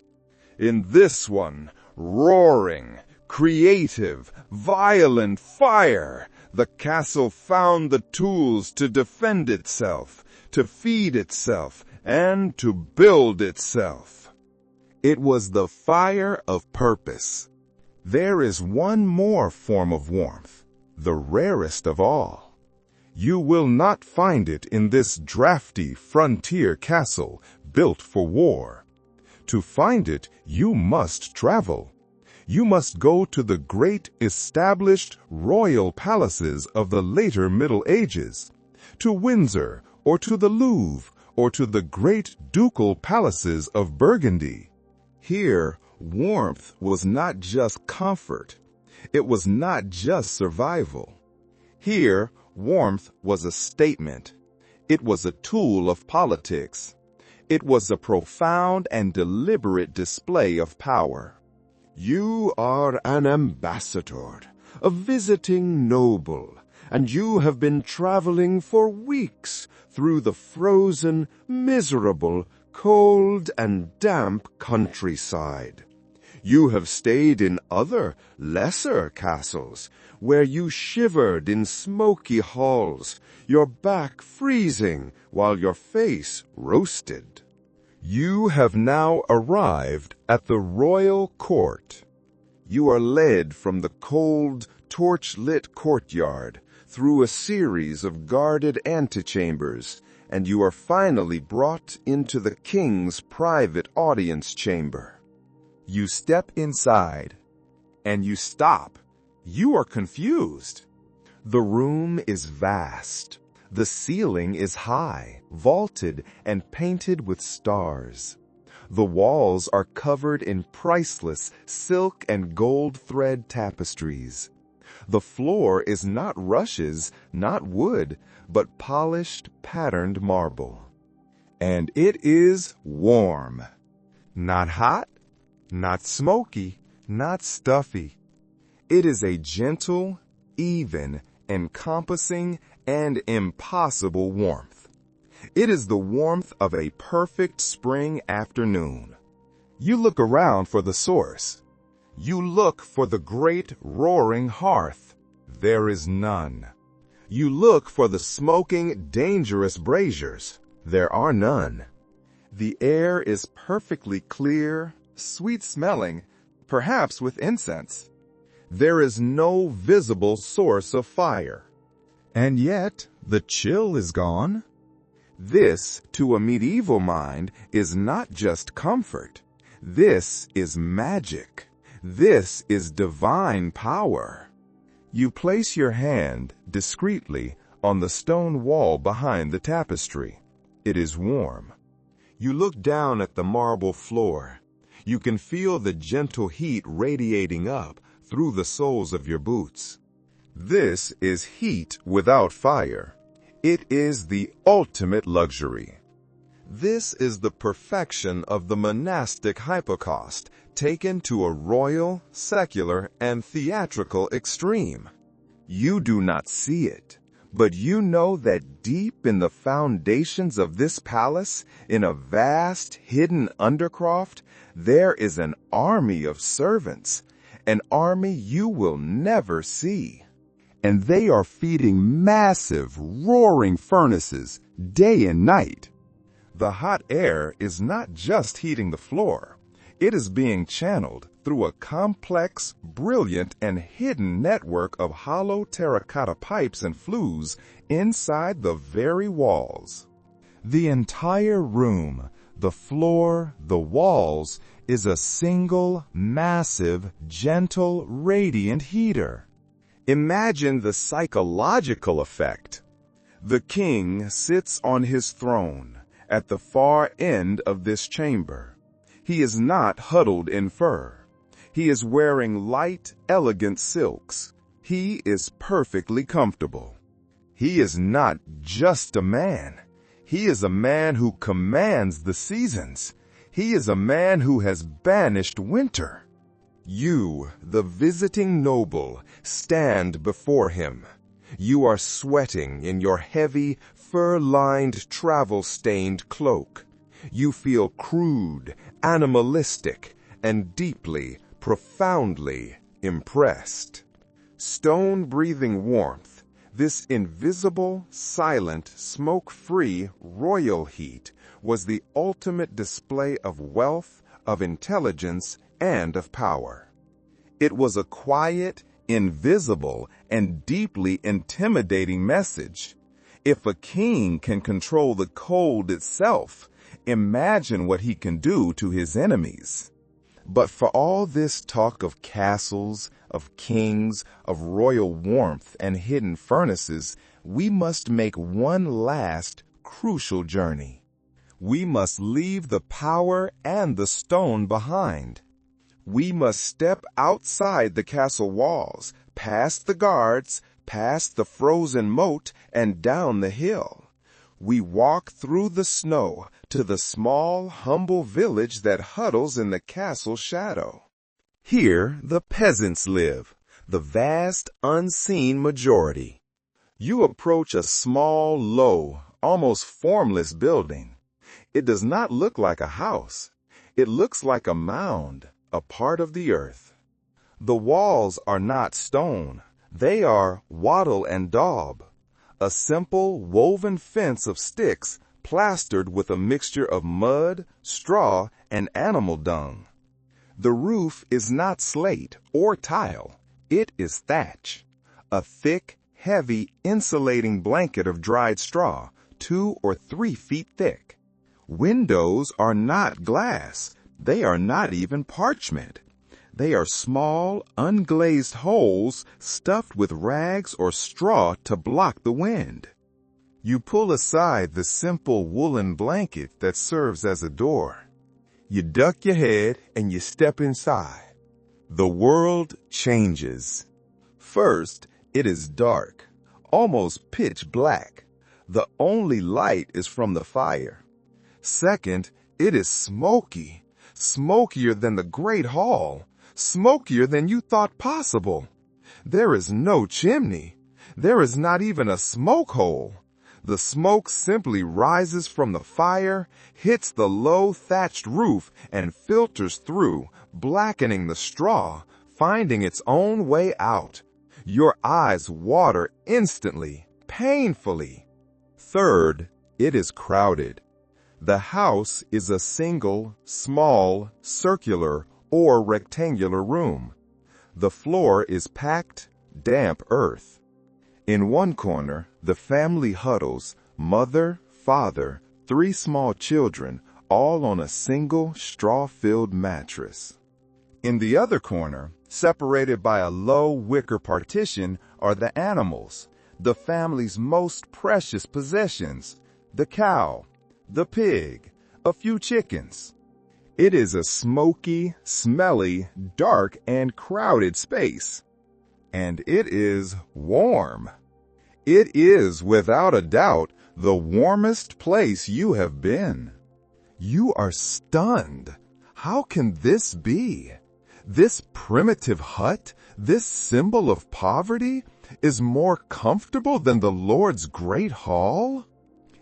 In this one, roaring, creative, violent fire, the castle found the tools to defend itself, to feed itself, and to build itself. It was the fire of purpose. There is one more form of warmth, the rarest of all. You will not find it in this drafty frontier castle built for war. To find it, you must travel. You must go to the great established royal palaces of the later Middle Ages, to Windsor, or to the Louvre, or to the great ducal palaces of Burgundy. Here, warmth was not just comfort. It was not just survival. Here, warmth was a statement. It was a tool of politics. It was a profound and deliberate display of power. You are an ambassador, a visiting noble, and you have been traveling for weeks through the frozen, miserable, cold and damp countryside. You have stayed in other, lesser castles, where you shivered in smoky halls, your back freezing while your face roasted. You have now arrived at the royal court. You are led from the cold, torch-lit courtyard through a series of guarded antechambers, and you are finally brought into the king's private audience chamber. You step inside, and you stop. You are confused. The room is vast. The ceiling is high, vaulted, and painted with stars. The walls are covered in priceless silk and gold thread tapestries. The floor is not rushes, not wood, but polished, patterned marble. And it is warm. Not hot, not smoky, not stuffy. It is a gentle, even, encompassing, and impossible warmth. It is the warmth of a perfect spring afternoon. You look around for the source. You look for the great roaring hearth. There is none. You look for the smoking, dangerous braziers. There are none. The air is perfectly clear, sweet-smelling, perhaps with incense. There is no visible source of fire. And yet, the chill is gone. This, to a medieval mind, is not just comfort. This is magic. This is divine power. You place your hand discreetly on the stone wall behind the tapestry. It is warm. You look down at the marble floor. You can feel the gentle heat radiating up through the soles of your boots. This is heat without fire. It is the ultimate luxury. This is the perfection of the monastic hypocaust taken to a royal, secular, and theatrical extreme. You do not see it, but you know that deep in the foundations of this palace, in a vast hidden undercroft, there is an army of servants, an army you will never see. And they are feeding massive, roaring furnaces day and night. The hot air is not just heating the floor. It is being channeled through a complex, brilliant, and hidden network of hollow terracotta pipes and flues inside the very walls. The entire room, the floor, the walls, is a single, massive, gentle, radiant heater. Imagine the psychological effect. The king sits on his throne at the far end of this chamber. He is not huddled in fur. He is wearing light, elegant silks. He is perfectly comfortable. He is not just a man. He is a man who commands the seasons. He is a man who has banished winter. You, the visiting noble, stand before him. You are sweating in your heavy, fur-lined, travel-stained cloak. You feel crude, animalistic, and deeply, profoundly impressed. Stone-breathing warmth, this invisible, silent, smoke-free, royal heat was the ultimate display of wealth, of intelligence, and of power. It was a quiet, invisible, and deeply intimidating message. If a king can control the cold itself, imagine what he can do to his enemies. But for all this talk of castles, of kings, of royal warmth and hidden furnaces, we must make one last, crucial journey. We must leave the power and the stone behind. We must step outside the castle walls, past the guards, past the frozen moat, and down the hill. We walk through the snow to the small, humble village that huddles in the castle's shadow. Here the peasants live, the vast, unseen majority. You approach a small, low, almost formless building. It does not look like a house. It looks like a mound, a part of the earth. The walls are not stone. They are wattle and daub, a simple woven fence of sticks plastered with a mixture of mud, straw, and animal dung. The roof is not slate or tile. It is thatch, a thick, heavy, insulating blanket of dried straw, 2 or 3 feet thick. Windows are not glass. They are not even parchment. They are small, unglazed holes stuffed with rags or straw to block the wind. You pull aside the simple woolen blanket that serves as a door. You duck your head and you step inside. The world changes. First, it is dark, almost pitch black. The only light is from the fire. Second, it is smoky, smokier than the Great Hall, smokier than you thought possible. There is no chimney. There is not even a smoke hole. The smoke simply rises from the fire, hits the low thatched roof, and filters through, blackening the straw, finding its own way out. Your eyes water instantly, painfully. Third, it is crowded. The house is a single, small, circular, or rectangular room. The floor is packed, damp earth. In one corner, the family huddles, mother, father, 3 small children, all on a single straw-filled mattress. In the other corner, separated by a low wicker partition, are the animals, the family's most precious possessions, the cow, the pig, a few chickens. It is a smoky, smelly, dark, and crowded space. And it is warm. It is, without a doubt, the warmest place you have been. You are stunned. How can this be? This primitive hut, this symbol of poverty, is more comfortable than the Lord's great hall?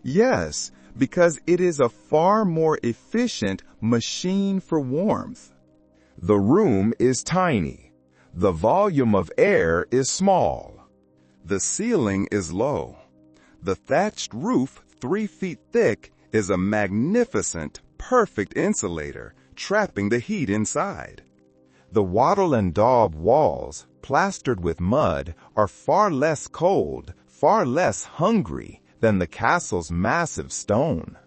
Yes, because it is a far more efficient machine for warmth. The room is tiny, The volume of air is small. The ceiling is low. The thatched roof, 3 feet thick, is a magnificent, perfect insulator, trapping the heat inside. The wattle and daub walls, plastered with mud, are far less cold, far less hungry than the castle's massive stone.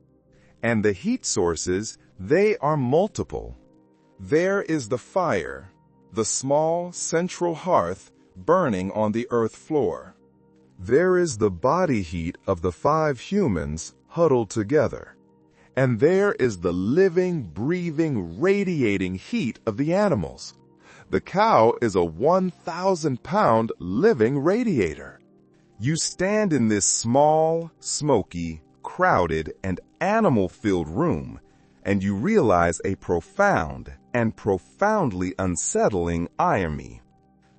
And the heat sources, they are multiple. There is the fire, the small central hearth burning on the earth floor. There is the body heat of the 5 humans huddled together. And there is the living, breathing, radiating heat of the animals. The cow is a 1,000-pound living radiator. You stand in this small, smoky, crowded, and animal-filled room, and you realize a profound and profoundly unsettling irony.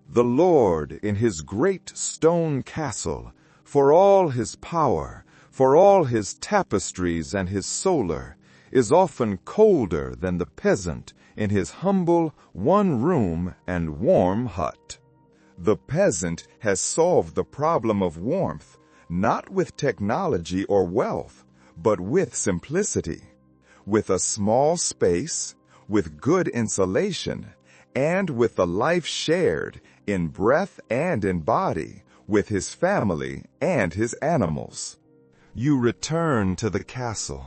The Lord in his great stone castle, for all his power, for all his tapestries and his solar, is often colder than the peasant in his humble 1-room and warm hut. The peasant has solved the problem of warmth, not with technology or wealth, but with simplicity. With a small space, with good insulation, and with a life shared in breath and in body with his family and his animals. You return to the castle.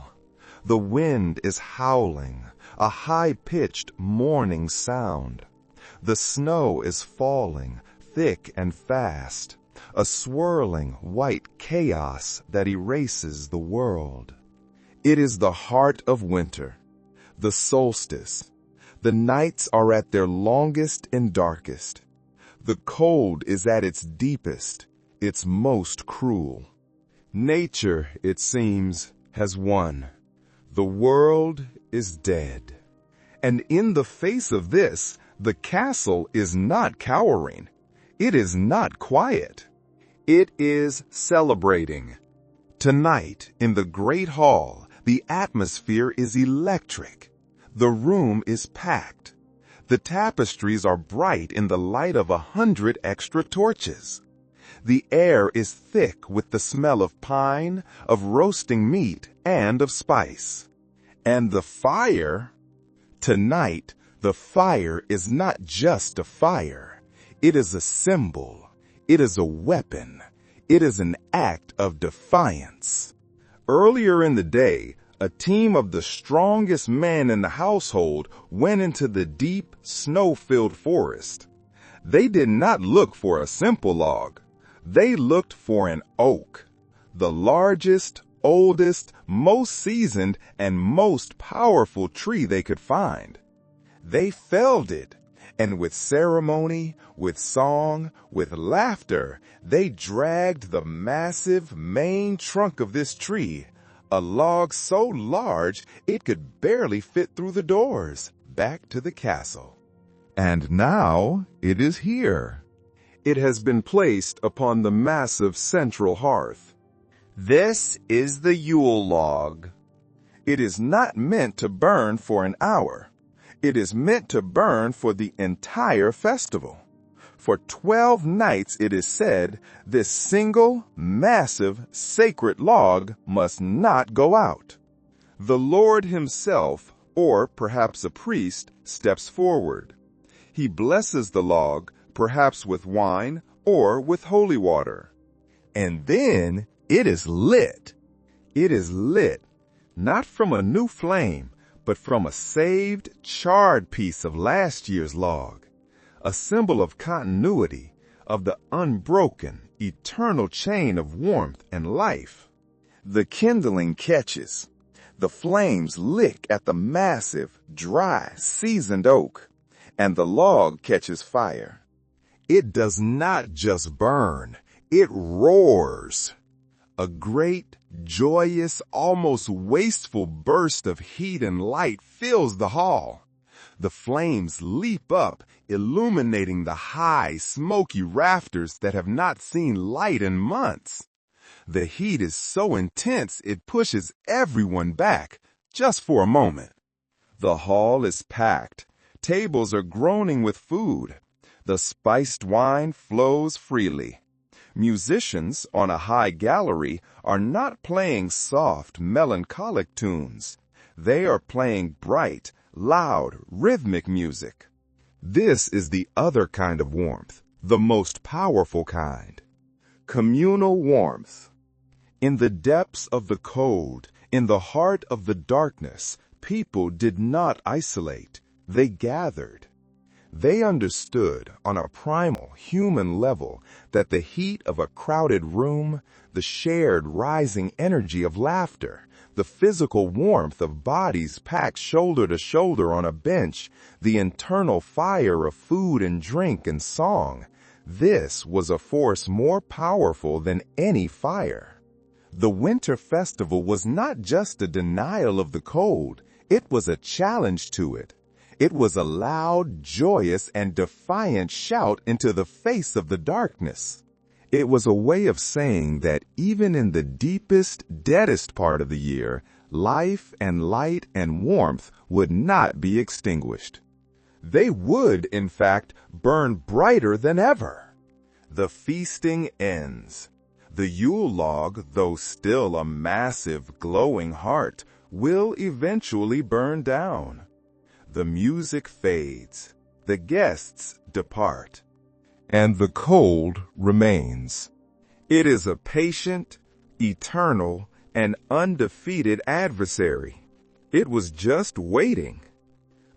The wind is howling, a high-pitched mourning sound. The snow is falling, thick and fast, a swirling white chaos that erases the world. It is the heart of winter, the solstice. The nights are at their longest and darkest. The cold is at its deepest, its most cruel. Nature, it seems, has won. The world is dead. And in the face of this, the castle is not cowering. It is not quiet. It is celebrating. Tonight, in the great hall, the atmosphere is electric. The room is packed. The tapestries are bright in the light of 100 extra torches. The air is thick with the smell of pine, of roasting meat, and of spice. And the fire? Tonight, the fire is not just a fire. It is a symbol. It is a weapon. It is an act of defiance. Earlier in the day, a team of the strongest men in the household went into the deep, snow-filled forest. They did not look for a simple log. They looked for an oak, the largest, oldest, most seasoned, and most powerful tree they could find. They felled it, and with ceremony, with song, with laughter, they dragged the massive main trunk of this tree, a log so large it could barely fit through the doors, back to the castle. And now it is here. It has been placed upon the massive central hearth. This is the Yule log. It is not meant to burn for an hour. It is meant to burn for the entire festival. For 12 nights, it is said, this single, massive, sacred log must not go out. The Lord himself, or perhaps a priest, steps forward. He blesses the log, perhaps with wine or with holy water. And then it is lit. It is lit, not from a new flame, but from a saved, charred piece of last year's log, a symbol of continuity, of the unbroken, eternal chain of warmth and life. The kindling catches. The flames lick at the massive, dry, seasoned oak, and the log catches fire. It does not just burn, it roars. A great, joyous, almost wasteful burst of heat and light fills the hall. The flames leap up, illuminating the high, smoky rafters that have not seen light in months. The heat is so intense it pushes everyone back, just for a moment. The hall is packed. Tables are groaning with food. The spiced wine flows freely. Musicians on a high gallery are not playing soft, melancholic tunes. They are playing bright, loud, rhythmic music. This is the other kind of warmth, the most powerful kind. Communal warmth. In the depths of the cold, in the heart of the darkness, people did not isolate. They gathered. They understood on a primal human level that the heat of a crowded room, the shared rising energy of laughter, the physical warmth of bodies packed shoulder to shoulder on a bench, the internal fire of food and drink and song, this was a force more powerful than any fire. The winter festival was not just a denial of the cold, it was a challenge to it. It was a loud, joyous, and defiant shout into the face of the darkness. It was a way of saying that even in the deepest, deadest part of the year, life and light and warmth would not be extinguished. They would, in fact, burn brighter than ever. The feasting ends. The Yule log, though still a massive, glowing heart, will eventually burn down. The music fades, the guests depart, and the cold remains. It is a patient, eternal, and undefeated adversary. It was just waiting.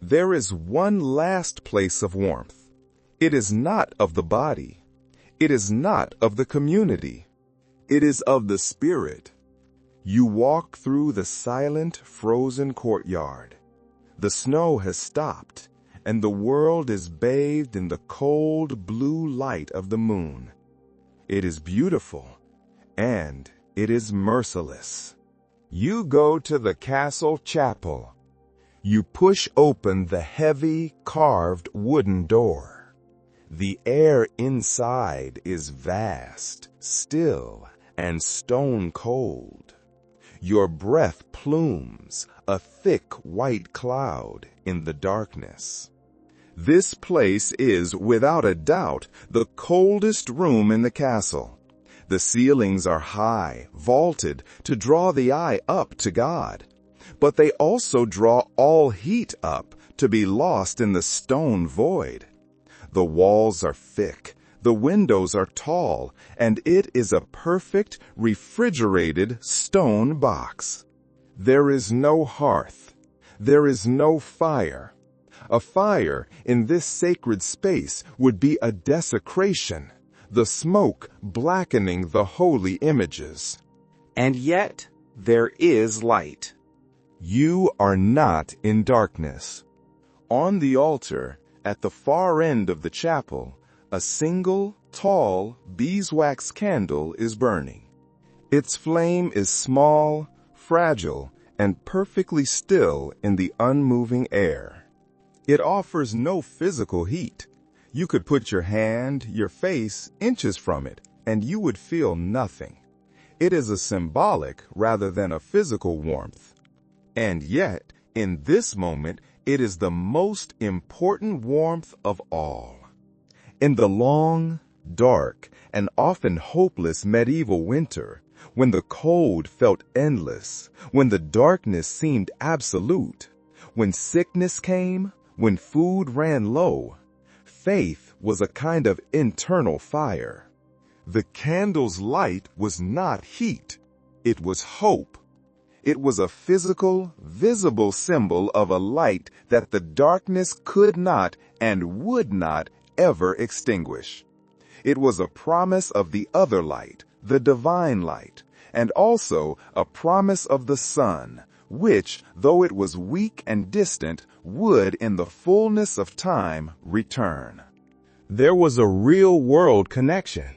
There is one last place of warmth. It is not of the body. It is not of the community. It is of the spirit. You walk through the silent, frozen courtyard. The snow has stopped, and the world is bathed in the cold blue light of the moon. It is beautiful, and it is merciless. You go to the castle chapel. You push open the heavy, carved wooden door. The air inside is vast, still, and stone cold. Your breath plumes, a thick white cloud in the darkness. This place is, without a doubt, the coldest room in the castle. The ceilings are high, vaulted, to draw the eye up to God. But they also draw all heat up, to be lost in the stone void. The walls are thick, the windows are tall, and it is a perfect, refrigerated stone box. There is no hearth. There is no fire. A fire in this sacred space would be a desecration, the smoke blackening the holy images. And yet, there is light. You are not in darkness. On the altar, at the far end of the chapel, a single, tall, beeswax candle is burning. Its flame is small, fragile, and perfectly still in the unmoving air. It offers no physical heat. You could put your hand, your face, inches from it, and you would feel nothing. It is a symbolic rather than a physical warmth. And yet, in this moment, it is the most important warmth of all. In the long, dark, and often hopeless medieval winter, when the cold felt endless, when the darkness seemed absolute, when sickness came, when food ran low, faith was a kind of internal fire. The candle's light was not heat, it was hope. It was a physical, visible symbol of a light that the darkness could not and would not ever extinguish. It was a promise of the other light, the divine light, and also a promise of the sun, which, though it was weak and distant, would in the fullness of time return. There was a real-world connection.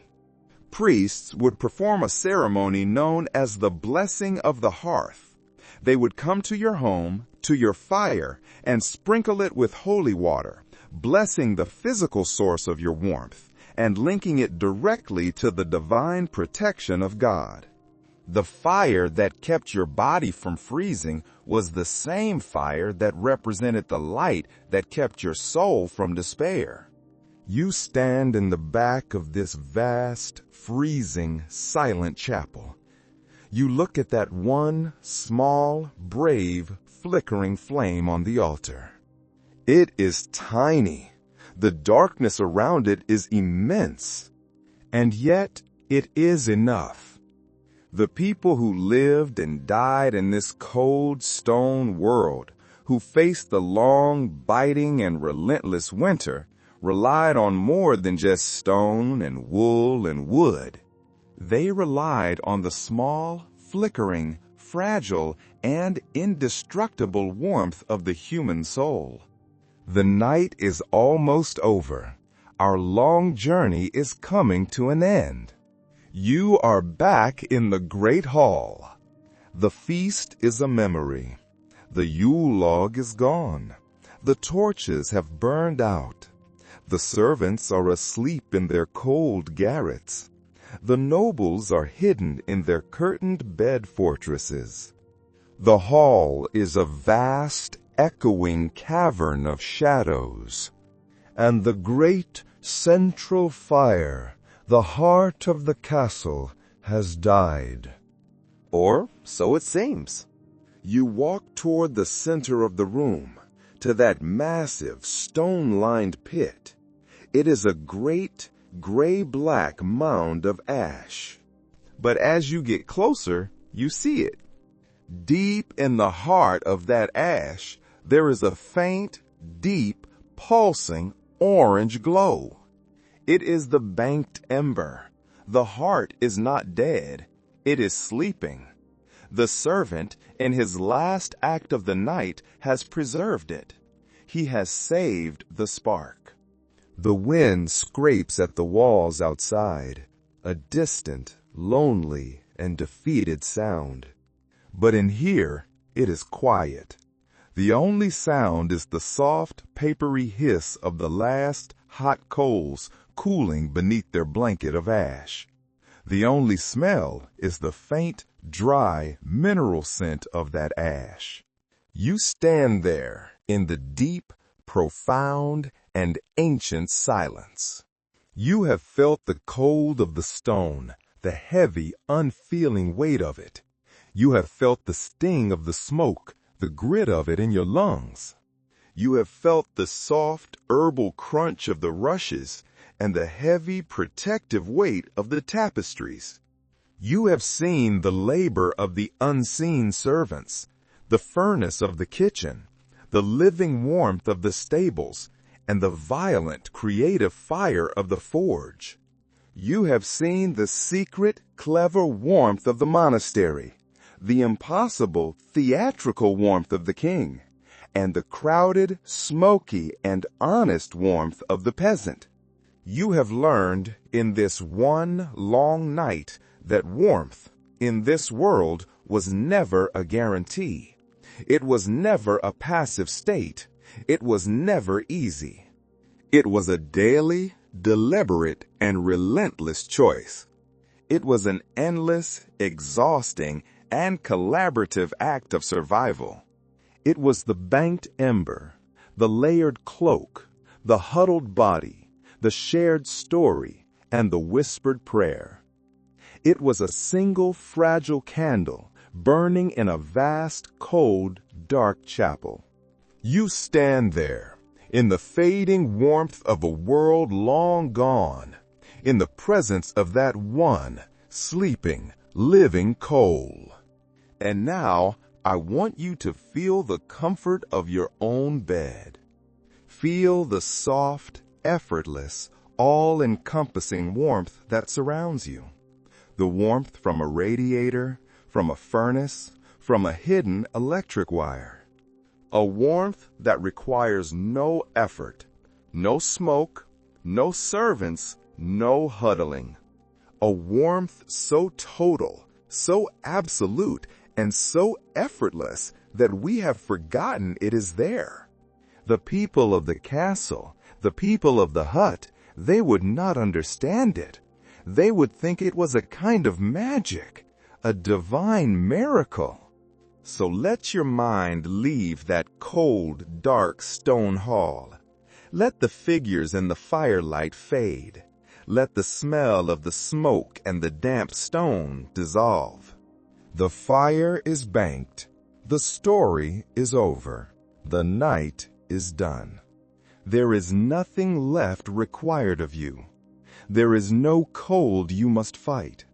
Priests would perform a ceremony known as the blessing of the hearth. They would come to your home, to your fire, and sprinkle it with holy water, blessing the physical source of your warmth, and linking it directly to the divine protection of God. The fire that kept your body from freezing was the same fire that represented the light that kept your soul from despair. You stand in the back of this vast, freezing, silent chapel. You look at that one small, brave, flickering flame on the altar. It is tiny. The darkness around it is immense. And yet, it is enough. The people who lived and died in this cold stone world, who faced the long, biting, and relentless winter, relied on more than just stone and wool and wood. They relied on the small, flickering, fragile, and indestructible warmth of the human soul. The night is almost over. Our long journey is coming to an end. You are back in the great hall. The feast is a memory. The Yule log is gone. The torches have burned out. The servants are asleep in their cold garrets. The nobles are hidden in their curtained bed fortresses. The hall is a vast, echoing cavern of shadows. And the great central fire, the heart of the castle, has died. Or so it seems. You walk toward the center of the room, to that massive, stone-lined pit. It is a great, gray-black mound of ash. But as you get closer, you see it. Deep in the heart of that ash, there is a faint, deep, pulsing orange glow. It is the banked ember. The heart is not dead. It is sleeping. The servant, in his last act of the night, has preserved it. He has saved the spark. The wind scrapes at the walls outside, a distant, lonely, and defeated sound. But in here, it is quiet. The only sound is the soft, papery hiss of the last hot coals cooling beneath their blanket of ash. The only smell is the faint, dry, mineral scent of that ash. You stand there in the deep, profound, and ancient silence. You have felt the cold of the stone, the heavy, unfeeling weight of it. You have felt the sting of the smoke, the grit of it in your lungs. You have felt the soft, herbal crunch of the rushes and the heavy, protective weight of the tapestries. You have seen the labor of the unseen servants, the furnace of the kitchen, the living warmth of the stables, and the violent, creative fire of the forge. You have seen the secret, clever warmth of the monastery, the impossible, theatrical warmth of the king, and the crowded, smoky, and honest warmth of the peasant. You have learned in this one long night that warmth in this world was never a guarantee. It was never a passive state. It was never easy. It was a daily, deliberate, and relentless choice. It was an endless, exhausting, and collaborative act of survival. It was the banked ember, the layered cloak, the huddled body, the shared story, and the whispered prayer. It was a single fragile candle burning in a vast, cold, dark chapel. You stand there, in the fading warmth of a world long gone, in the presence of that one, sleeping, living coal. And now, I want you to feel the comfort of your own bed. Feel the soft, effortless, all-encompassing warmth that surrounds you. The warmth from a radiator, from a furnace, from a hidden electric wire. A warmth that requires no effort, no smoke, no servants, no huddling. A warmth so total, so absolute, and so effortless that we have forgotten it is there. The people of the castle, the people of the hut, they would not understand it. They would think it was a kind of magic, a divine miracle. So let your mind leave that cold, dark stone hall. Let the figures in the firelight fade. Let the smell of the smoke and the damp stone dissolve. The fire is banked. The story is over. The night is done. There is nothing left required of you. There is no cold you must fight.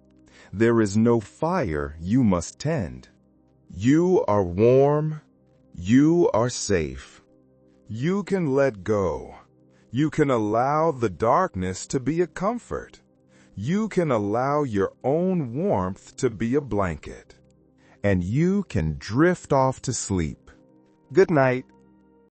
There is no fire you must tend. You are warm. You are safe. You can let go. You can allow the darkness to be a comfort. You can allow your own warmth to be a blanket. And you can drift off to sleep. Good night.